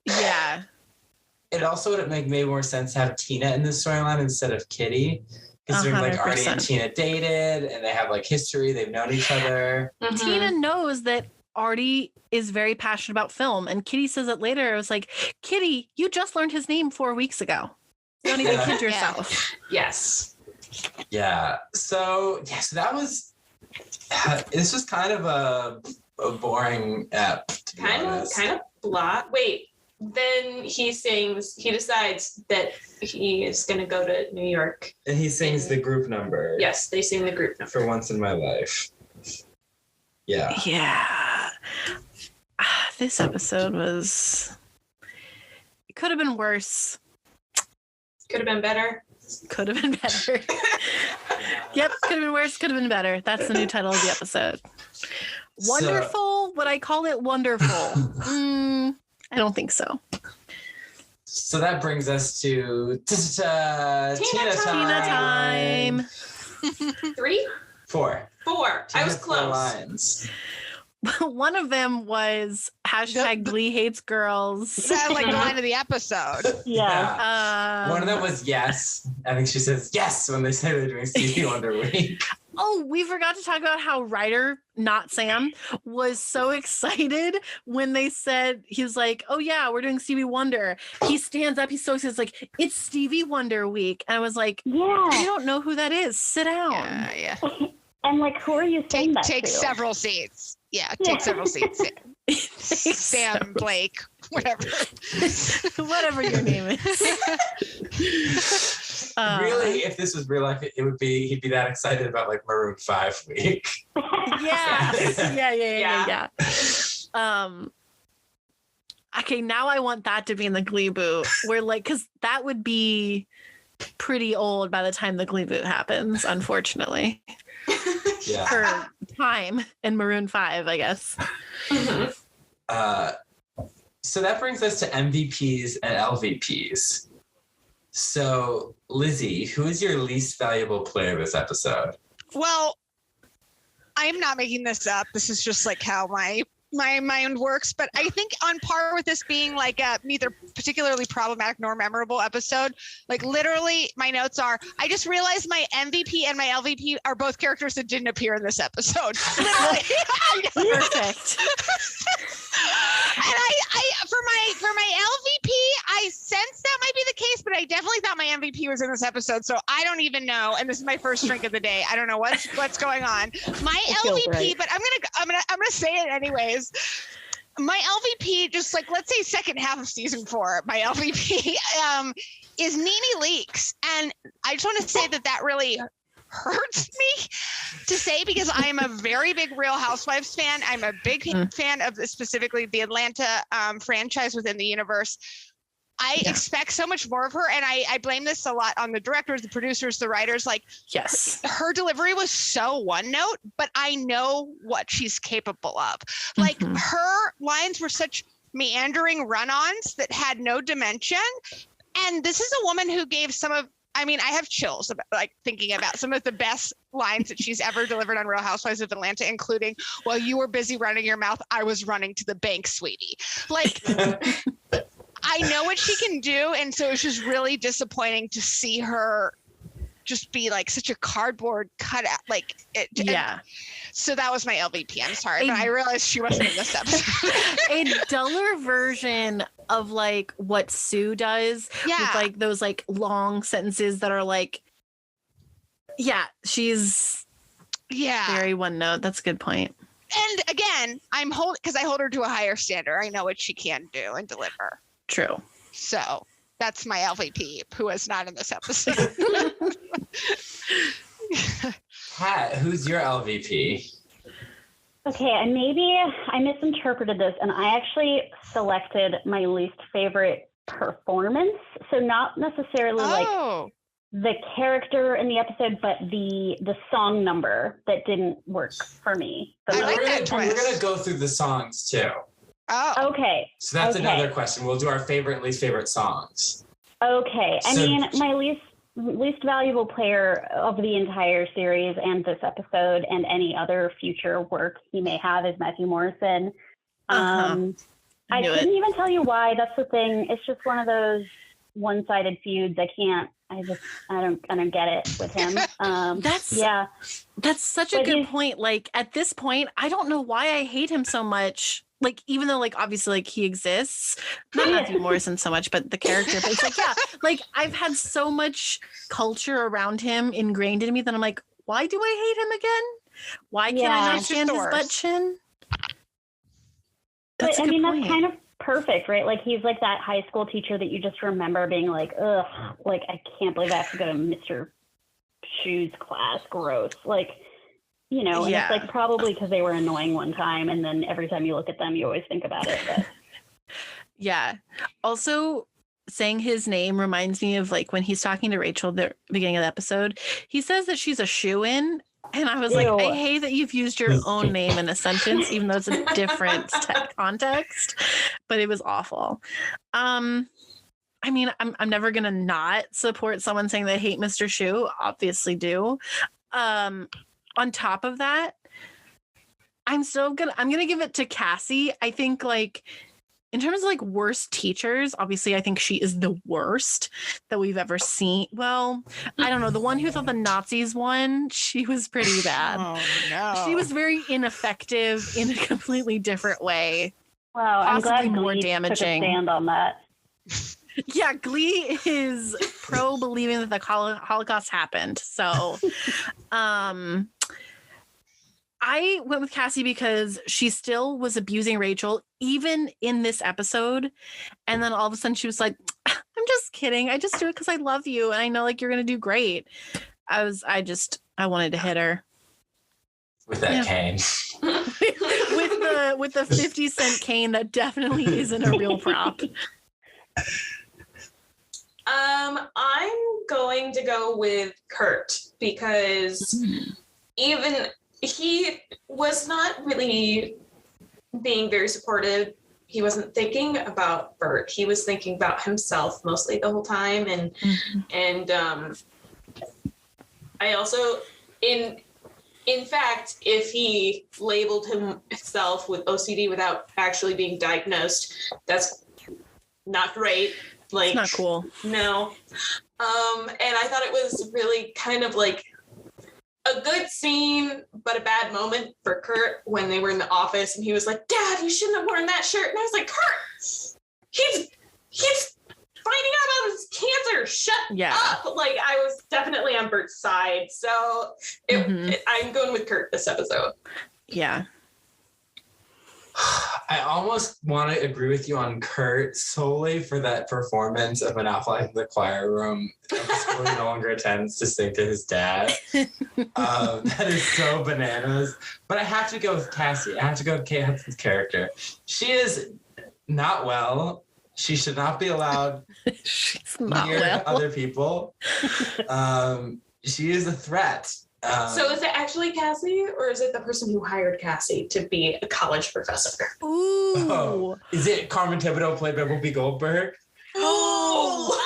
Yeah. It also would make way more sense to have Tina in this storyline instead of Kitty. Because they're like Artie and Tina dated, and they have like history. They've known each other. Tina knows that Artie is very passionate about film, and Kitty says it later. It was like, Kitty, you just learned his name 4 weeks ago. Don't even kid yourself. Yes. Yeah. So that was. This was kind of a boring ep. Kind of blah. Wait. Then he decides that he is going to go to New York. And he sings the group number. Yes, they sing the group number. For Once in My Life. Yeah. Yeah. This episode it could have been worse. Could have been better. Could have been better. Yep, could have been worse, could have been better. That's the new title of the episode. Wonder-ful? Would I call it wonderful? I don't think so. So that brings us to Tina time. 3? 4. I was close. 4 lines. One of them was #Glee hates girls. That's like the line of the episode. Yeah. One of them was yes. I think she says yes when they say they're doing Stevie Wonder week. Oh, we forgot to talk about how Ryder, not Sam, was so excited when they said, he was like, oh yeah, we're doing Stevie Wonder. He stands up, he's so excited, like, it's Stevie Wonder week. And I was like, you don't know who that is. Sit down. Yeah. And like, who are you saying that Take to? several seats. Yeah, take several seats. Sam, Blake, whatever. Whatever your name is. Really, if this was real life, he'd be that excited about like Maroon 5 week. Yeah. Okay, now I want that to be in the Gleeboot, where like, because that would be pretty old by the time the Gleeboot happens, unfortunately. for time in Maroon 5, I guess. So that brings us to MVPs and LVPs. So, Lizzie, who is your least valuable player this episode? Well, I'm not making this up. This is just like how my mind works. But I think on par with this being like a neither particularly problematic nor memorable episode, like literally my notes are, I just realized my MVP and my LVP are both characters that didn't appear in this episode. Literally. Perfect. And I for my LVP, I sense that might be the case, but I definitely thought my MVP was in this episode. So I don't even know. And this is my first drink of the day. I don't know what's going on. My LVP, right. But I'm gonna say it anyways. My LVP, just like let's say second half of season 4, my LVP is Nene Leakes, and I just want to say that really hurts me to say because I am a very big Real Housewives fan. I'm a big fan of specifically the Atlanta franchise within the universe. I expect so much more of her, and I blame this a lot on the directors, the producers, the writers. Like, yes, her delivery was so one note, but I know what she's capable of. Like, her lines were such meandering run-ons that had no dimension. And this is a woman who gave I have chills about, like, thinking about some of the best lines that she's ever delivered on Real Housewives of Atlanta, including, "While you were busy running your mouth, I was running to the bank, sweetie." Like, I know what she can do, and so it's just really disappointing to see her just be like such a cardboard cutout. Like, so that was my LVP. I'm sorry, but I realized she wasn't in this episode. A duller version of like what Sue does with like those like long sentences that are like, she's very one note. That's a good point. And again, because I hold her to a higher standard. I know what she can do and deliver. True. So that's my LVP, who is not in this episode. Pat, who's your LVP? Okay, and maybe I misinterpreted this, and I actually selected my least favorite performance. So not necessarily like the character in the episode, but the song number that didn't work for me. We're gonna go through the songs too. Oh, okay. So that's another question. We'll do our favorite and least favorite songs. Okay, I mean, my least valuable player of the entire series and this episode and any other future work he may have is Matthew Morrison. I couldn't even tell you why. That's the thing. It's just one of those one-sided feuds. I don't get it with him. That's such a good point. Like, at this point, I don't know why I hate him so much. Like, even though, like, obviously, like, he exists, not Matthew Morrison so much, but the character. But it's like, like, I've had so much culture around him ingrained in me that I'm like, why do I hate him again? Why can't I not stand his butt chin? That's kind of perfect, right? Like, he's like that high school teacher that you just remember being like, ugh, like, I can't believe I have to go to Mr. Shoe's class. Gross. Like, and it's like probably because they were annoying one time, and then every time you look at them, you always think about it. But. Yeah. Also, saying his name reminds me of like when he's talking to Rachel at the beginning of the episode. He says that she's a shoo-in, and I was like, I hate that you've used your own name in a sentence, even though it's a different context. But it was awful. I mean, I'm never gonna not support someone saying they hate Mr. Shoe. Obviously, do. On top of that, I'm gonna give it to Cassie. I think, like, in terms of like worst teachers, obviously I think she is the worst that we've ever seen. Well, I don't know. The one who thought the Nazis won, she was pretty bad. Oh no. She was very ineffective in a completely different way. Wow, I'm glad more Glee damaging. took a stand on that. Yeah, Glee is pro believing that the Holocaust happened. So, I went with Cassie because she still was abusing Rachel, even in this episode. And then all of a sudden she was like, I'm just kidding. I just do it because I love you. And I know like you're going to do great. I wanted to hit her. With that cane. with the 50-cent cane that definitely isn't a real prop. I'm going to go with Kurt because even he was not really being very supportive. He wasn't thinking about Bert. He was thinking about himself mostly the whole time. And I also, in fact, if he labeled himself with OCD without actually being diagnosed, that's not great. Like, it's not cool. No. And I thought it was really kind of like a good scene, but a bad moment for Kurt when they were in the office and he was like, Dad, you shouldn't have worn that shirt. And I was like, Kurt, he's finding out about his cancer. Shut up. Like, I was definitely on Bert's side. So I'm going with Kurt this episode. Yeah. I almost want to agree with you on Kurt solely for that performance of Monopolizes in the choir room. School he no longer attends to sing to his dad. That is so bananas. But I have to go with Cassie. I have to go with Kate Hudson's character. She is not well. She should not be allowed near other people. She is a threat. So is it actually Cassie, or is it the person who hired Cassie to be a college professor? Ooh. Oh, is it Carmen Thibodeau played by Whoopi Goldberg? Oh!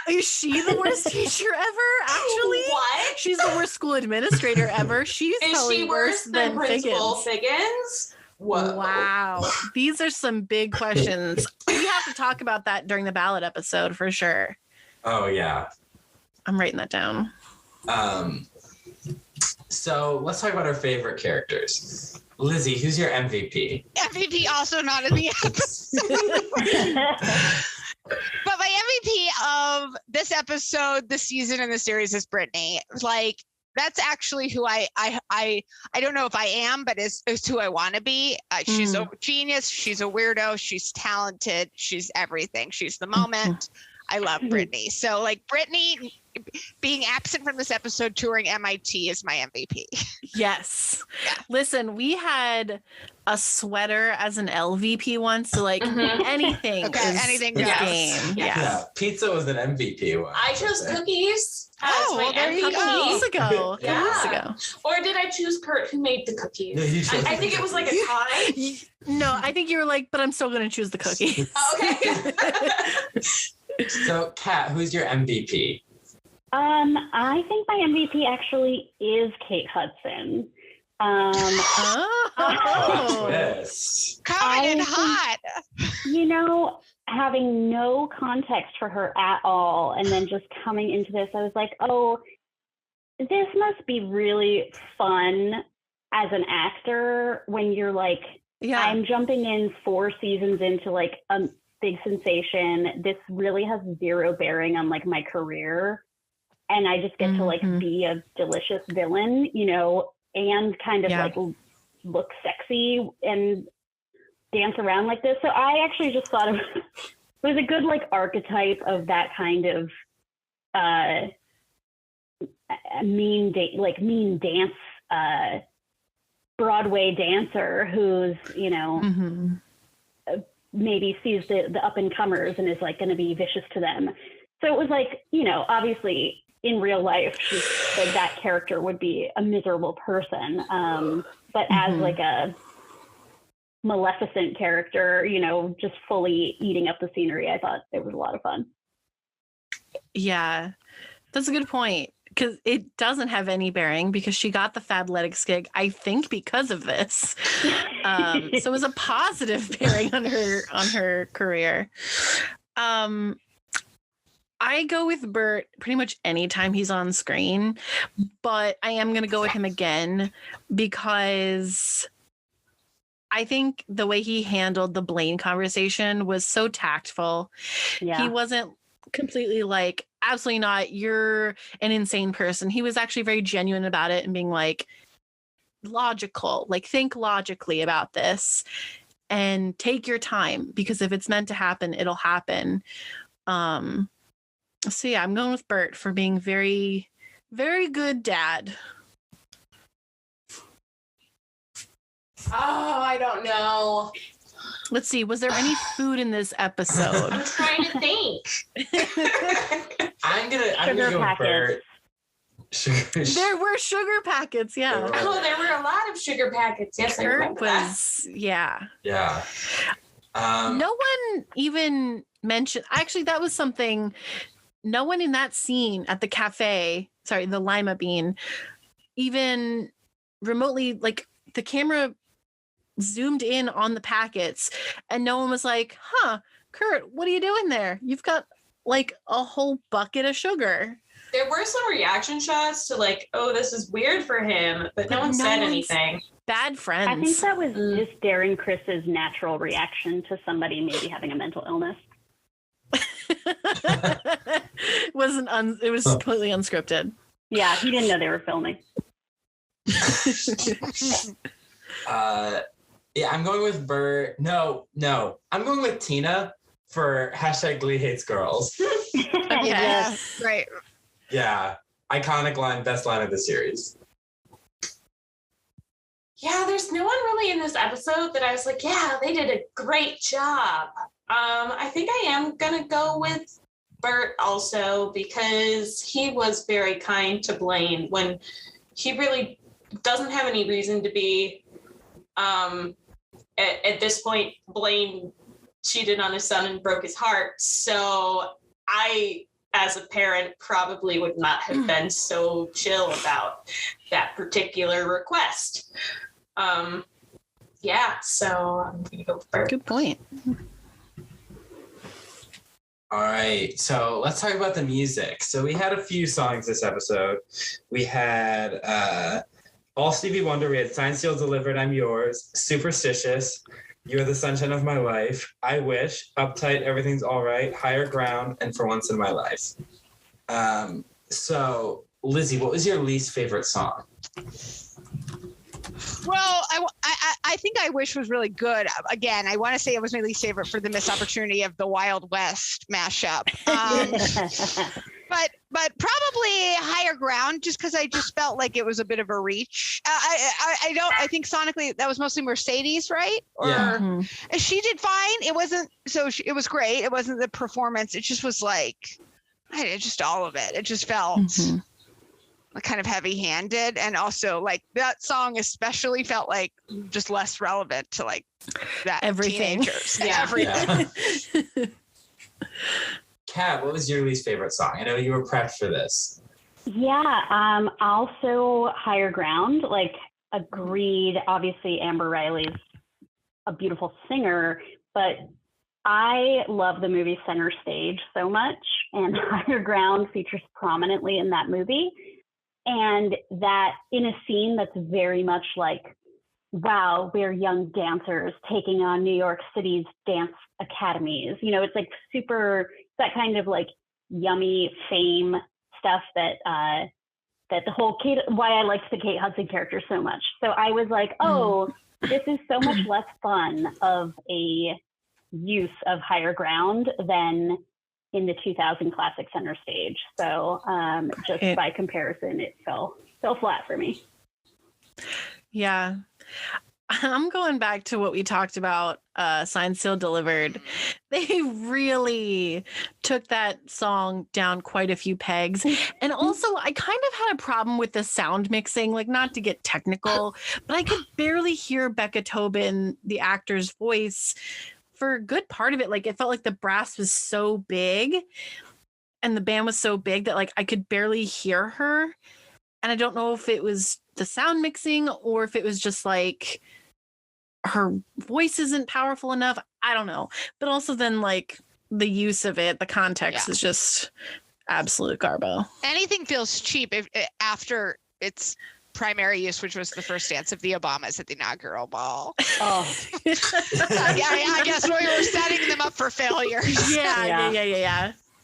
Is she the worst teacher ever, actually? What? She's the worst school administrator ever. She's probably worse than Principal Figgins. Figgins? Whoa. Wow. These are some big questions. We have to talk about that during the ballot episode for sure. Oh, yeah. I'm writing that down. So let's talk about our favorite characters. Lizzie, who's your MVP? MVP also not in the episode. But my MVP of this episode, this season, and the series is Brittany. Like, that's actually who I don't know if I am, but is who I want to be. She's a genius. She's a weirdo. She's talented. She's everything. She's the moment. I love Brittany. So, like, Brittany being absent from this episode touring MIT is my MVP. Yes. Yeah. Listen, we had a sweater as an LVP once, so like anything is anything the goes. game. Yeah. Pizza was an MVP one. I chose cookies as my there you MVP. go. Weeks ago. Yeah. Weeks ago. Or did I choose Kurt, who made the cookies? No, you chose I think it was like a tie. No, I think you were like, but I'm still going to choose the cookies. Okay. So, Kat, who's your MVP? I think my MVP actually is Kate Hudson. Twist. Coming in hot. You know, having no context for her at all, and then just coming into this, I was like, oh, this must be really fun as an actor when you're like, I'm jumping in 4 seasons into like a big sensation. This really has zero bearing on like my career. And I just get to like be a delicious villain, you know, and kind of like look sexy and dance around like this. So I actually just thought it was a good like archetype of that kind of mean dance Broadway dancer who's, you know, maybe sees the up and comers and is like going to be vicious to them. So it was like, you know, obviously in real life, she's like that character would be a miserable person. But as like a Maleficent character, you know, just fully eating up the scenery, I thought it was a lot of fun. Yeah, that's a good point. Because it doesn't have any bearing because she got the Fabletics gig, I think, because of this. So it was a positive bearing on her career. I go with Bert pretty much anytime he's on screen, but I am going to go with him again because I think the way he handled the Blaine conversation was so tactful. Yeah. He wasn't completely like, absolutely not, you're an insane person. He was actually very genuine about it and being like, logical, like think logically about this and take your time because if it's meant to happen, it'll happen. So yeah, I'm going with Bert for being very, very good dad. Oh, I don't know. Let's see. Was there any food in this episode? I'm trying to think. I'm gonna go with Bert. There were sugar packets, yeah. There were a lot of sugar packets. Yes, I remember that. Yeah. Yeah. No one even mentioned, actually, that was something, no one in that scene at the cafe, sorry, the Lima Bean, even remotely, like, the camera zoomed in on the packets and no one was like, Kurt, what are you doing there? You've got like a whole bucket of sugar. There were some reaction shots to like, oh, this is weird for him, but no one said anything. Bad friends. I think that was just Darren Chris's natural reaction to somebody maybe having a mental illness. It was completely unscripted. Yeah, he didn't know they were filming. Yeah, I'm going with Bert. No, I'm going with Tina for #Glee hates girls. Yeah, right. Yeah, iconic line, best line of the series. Yeah, there's no one really in this episode that I was like, yeah, they did a great job. I think I am gonna go with Bert also because he was very kind to Blaine when he really doesn't have any reason to be. At this point, Blaine cheated on his son and broke his heart. So I, as a parent, probably would not have been so chill about that particular request. Yeah, so I'm gonna go with Bert. Good point. All right, so let's talk about the music. So we had a few songs this episode. We had all Stevie Wonder. We had Signed, Sealed, Delivered, I'm Yours, Superstitious, You're the Sunshine of My Life, I Wish, Uptight, Everything's All Right, Higher Ground, and For Once in My Life. So, Lizzie, what was your least favorite song? Well, I think I Wish was really good. Again, I want to say it was my least favorite for the missed opportunity of the Wild West mashup. But probably Higher Ground, just because I just felt like it was a bit of a reach. I think sonically that was mostly Mercedes, right? Or she did fine. It wasn't it was great. It wasn't the performance. It just was like, just all of it. It just felt kind of heavy-handed, and also like that song especially felt like just less relevant to like that everything. Teenagers. Everything. Yeah. Kat, what was your least favorite song? I know you were prepped for this. Yeah, also Higher Ground, like agreed. Obviously, Amber Riley's a beautiful singer, but I love the movie Center Stage so much, and Higher Ground features prominently in that movie. And that in a scene that's very much like, wow, we're young dancers taking on New York City's dance academies. You know, it's like super, that kind of like yummy fame stuff that the whole why I liked the Kate Hudson character so much. So I was like, oh, this is so much less fun of a use of Higher Ground than in the 2000 classic Center Stage. So just by comparison, it fell flat for me. Yeah. I'm going back to what we talked about, Signed, Sealed, Delivered. They really took that song down quite a few pegs. And also, I kind of had a problem with the sound mixing, like not to get technical, but I could barely hear Becca Tobin, the actor's voice, for a good part of it. Like it felt like the brass was so big and the band was so big that like I could barely hear her. And I don't know if it was the sound mixing or if it was just like her voice isn't powerful enough. I don't know. But also then like the use of it, the context is just absolute garbo. Anything feels cheap after its primary use, which was the first dance of the Obamas at the inaugural ball. Oh, I guess we were setting them up for failure.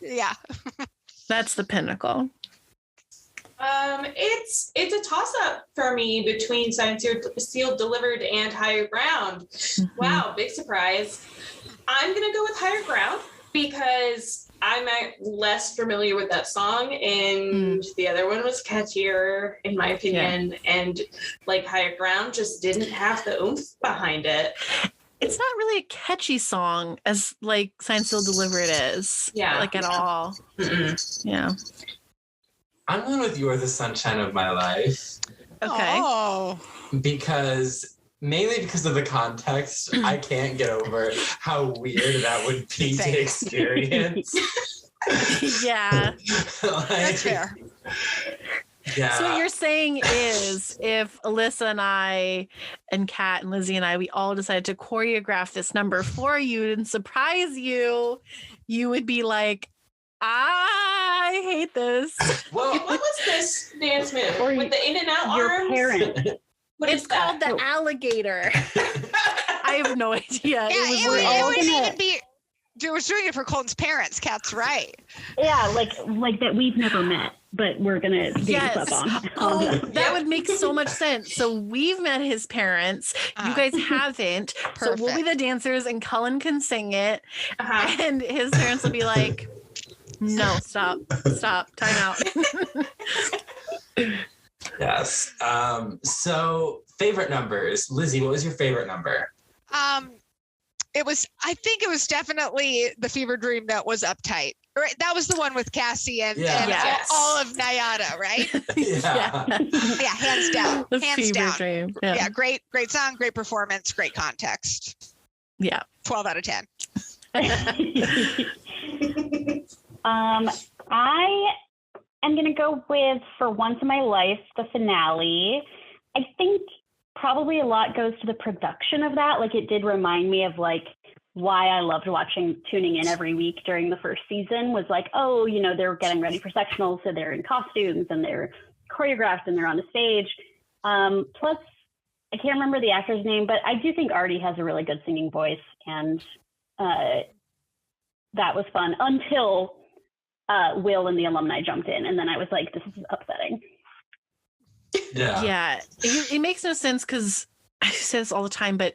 Yeah. That's the pinnacle. It's a toss-up for me between Signed, Sealed, Delivered, and Higher Ground. Wow, big surprise. I'm gonna go with Higher Ground because I'm less familiar with that song, and the other one was catchier, in my opinion. And like Higher Ground just didn't have the oomph behind it. It's not really a catchy song as like Signed, Sealed, Delivered is. Yeah, like at all. Yeah. I'm going with You're the Sunshine of My Life. Okay. Oh. Mainly because of the context, I can't get over how weird that would be to experience. Yeah. That's fair. Yeah. So what you're saying is if Alyssa and I and Kat and Lizzie and I, we all decided to choreograph this number for you and surprise you, you would be like, I hate this. Well, what was this dance move? Or with the in and out your arms? parent. What It's is called that? the alligator. I have no idea. Yeah, It was it weird. wouldn't even be. It was doing it for Colton's parents. Kat's right. Yeah, like that we've never met, but we're gonna dance Yes. up on. Oh, that would make so much sense. So we've met his parents. You guys haven't. So we'll be the dancers and Cullen can sing it. Uh-huh. And his parents will be like, no, stop, time out. Yes. So favorite numbers. Lizzie, what was your favorite number? I think it was definitely the Fever Dream that was uptight. Right, that was the one with Cassie and Yes. all of Nyada, right? Yeah. Yeah, hands down. The Hands fever down. dream. Yeah, great song, great performance, great context. Yeah. 12 out of 10. I am gonna go with For Once in My Life, the finale. I think probably a lot goes to the production of that. Like it did remind me of like why I loved tuning in every week during the first season was like, oh, you know, they're getting ready for sectionals, so they're in costumes and they're choreographed and they're on the stage. Plus, I can't remember the actor's name, but I do think Artie has a really good singing voice, and that was fun until Will and the alumni jumped in, and then I was like, this is upsetting. Yeah. It makes no sense because I say this all the time, but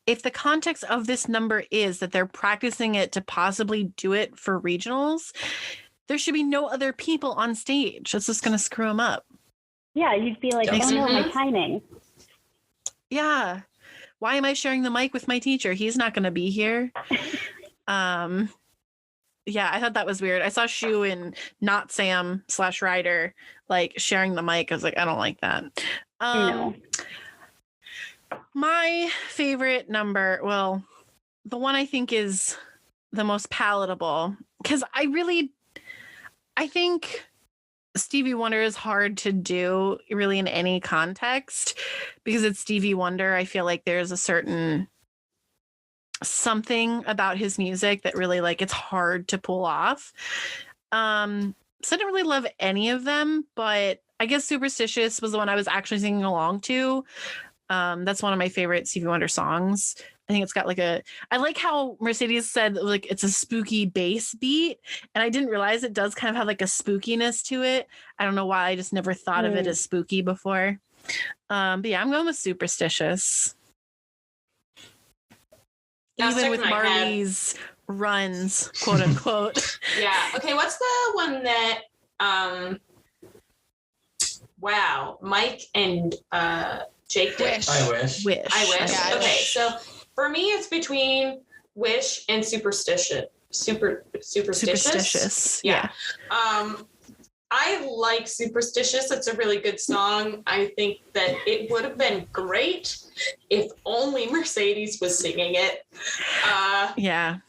if the context of this number is that they're practicing it to possibly do it for regionals, there should be no other people on stage. That's just going to screw them up. Yeah, you'd be like, oh no, my timing. Yeah. Why am I sharing the mic with my teacher? He's not going to be here. Yeah, I thought that was weird. I saw Shu and Not Sam / Ryder like sharing the mic. I was like, I don't like that. No. My favorite number, well, the one I think is the most palatable, because I think Stevie Wonder is hard to do really in any context because it's Stevie Wonder. I feel like there's a certain something about his music that really like it's hard to pull off. So I didn't really love any of them, but I guess Superstitious was the one I was actually singing along to. That's one of my favorite Stevie Wonder songs. I think it's got like I like how Mercedes said like it's a spooky bass beat, and I didn't realize it does kind of have like a spookiness to it. I don't know why, I just never thought of it as spooky before. But yeah, I'm going with Superstitious. Even with Marley's runs, quote unquote. Yeah. Okay, what's the one that Mike and Jake did? I wish. Yeah, okay, so for me it's between Wish and Superstitious. Superstitious. Yeah. I like Superstitious. It's a really good song. I think that it would have been great if only Mercedes was singing it. Yeah.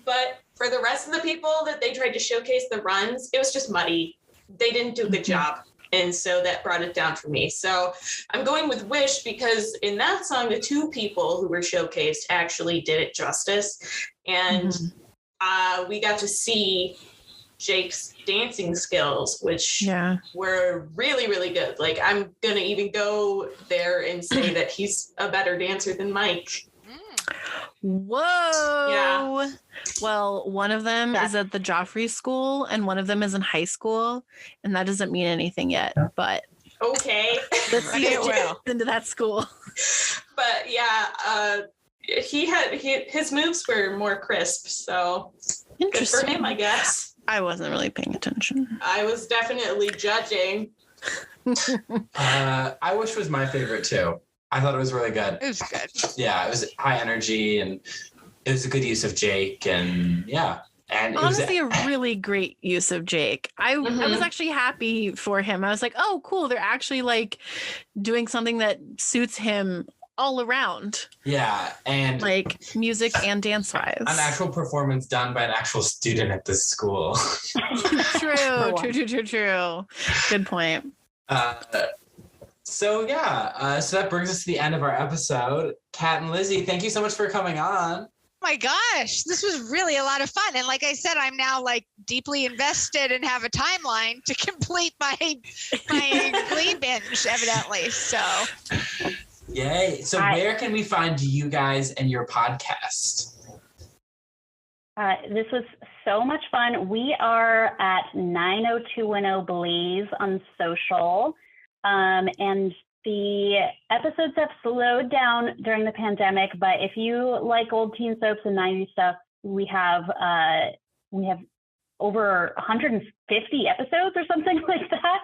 But for the rest of the people that they tried to showcase the runs, it was just muddy. They didn't do a good job. And so that brought it down for me. So I'm going with Wish because in that song, the two people who were showcased actually did it justice. And we got to see Jake's dancing skills, which were really, really good. Like, I'm going to even go there and say that he's a better dancer than Mike. Whoa. Yeah. Well, one of them is at the Joffrey School and one of them is in high school. And that doesn't mean anything yet, but okay. Let's see it into that school. But yeah, his moves were more crisp, so good for him, I guess. I wasn't really paying attention. I was definitely judging. I Wish was my favorite too. I thought it was really good. It was good. Yeah, it was high energy and it was a good use of Jake, and yeah. And honestly, a really great use of Jake. I was actually happy for him. I was like, oh, cool. They're actually like doing something that suits him all around. Yeah. And like music and dance wise. An actual performance done by an actual student at this school. True. Good point. So that brings us to the end of our episode. Kat and Lizzie, thank you so much for coming on. My gosh, this was really a lot of fun. And like I said, I'm now like deeply invested and have a timeline to complete my Glee binge, evidently. So yay. So where can we find you guys and your podcast? This was so much fun. We are at 90210 Blaze on social. And the episodes have slowed down during the pandemic, but if you like old teen soaps and 90s stuff, we have over 150 episodes or something like that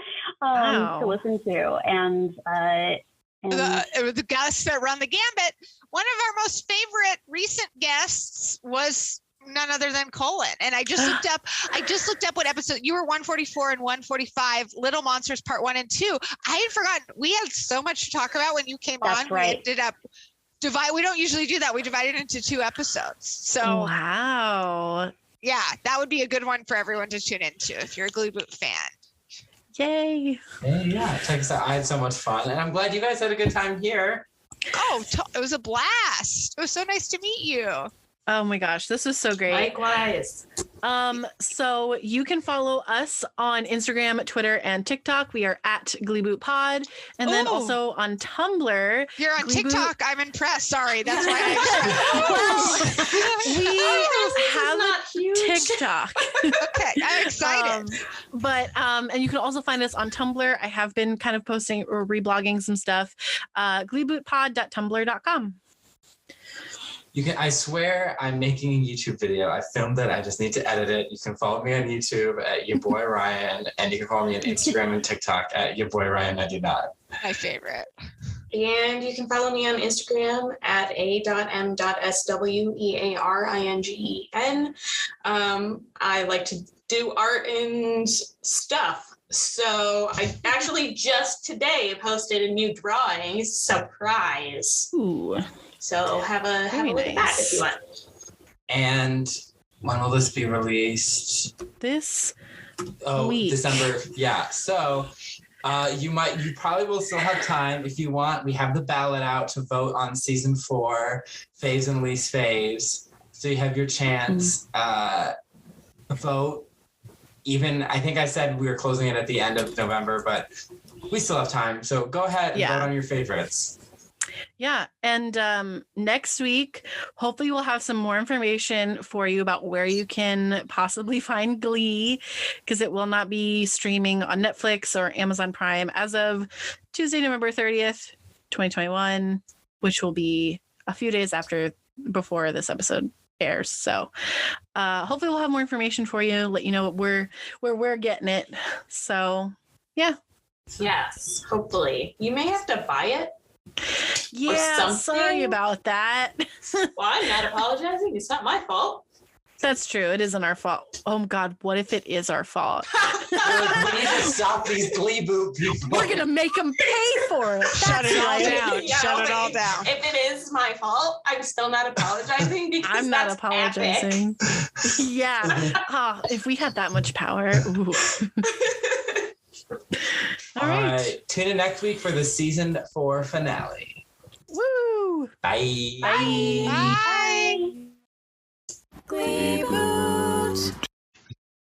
to listen to. And the guests that run the gambit, one of our most favorite recent guests was none other than Cullen. And I just looked up what episode you were. 144 and 145, Little Monsters Part 1 and 2. I had forgotten we had so much to talk about when you came on. Right. We ended up we don't usually do that. We divided it into 2 episodes. So wow. Yeah, that would be a good one for everyone to tune into if you're a Gleeboot fan. Yay. Yeah, check us out. I had so much fun, and I'm glad you guys had a good time here. Oh, it was a blast. It was so nice to meet you. Oh my gosh, this was so great. Likewise. So you can follow us on Instagram, Twitter, and TikTok. We are at Gleeboot Pod. And then also on Tumblr. You're on TikTok. I'm impressed. Sorry. That's why we have TikTok. Okay. I'm excited. And you can also find us on Tumblr. I have been kind of posting or reblogging some stuff. Gleebootpod.tumblr.com. I swear I'm making a YouTube video. I filmed it. I just need to edit it. You can follow me on YouTube at your boy Ryan, and you can follow me on Instagram and TikTok at your boy Ryan99. My favorite. And you can follow me on Instagram at a.m.swearingen. I like to do art and stuff. So I actually just today posted a new drawing. Surprise. Ooh. So have a look at that if you want. And when will this be released? This week. December. Yeah. So you probably will still have time if you want. We have the ballot out to vote on season 4, faves and least faves. So you have your chance. Vote. Even I think I said we were closing it at the end of November, but we still have time. So go ahead and vote on your favorites. Yeah. And next week, hopefully we'll have some more information for you about where you can possibly find Glee, because it will not be streaming on Netflix or Amazon Prime as of Tuesday, November 30th, 2021, which will be a few days before this episode airs. So hopefully we'll have more information for you, let you know where we're getting it. So yeah. Yes, hopefully. You may have to buy it. Yeah, sorry about that. Well, I'm not apologizing. It's not my fault. That's true. It isn't our fault. Oh God, what if it is our fault? We need to stop these Gleeboot people. We're gonna make them pay for it. Shut it all down. Yeah, Shut it all down. If it is my fault, I'm still not apologizing because I'm not apologizing. Epic. Yeah. If we had that much power. Ooh. All right. Tune in next week for the season 4 finale. Woo! Bye. Bye. Bye.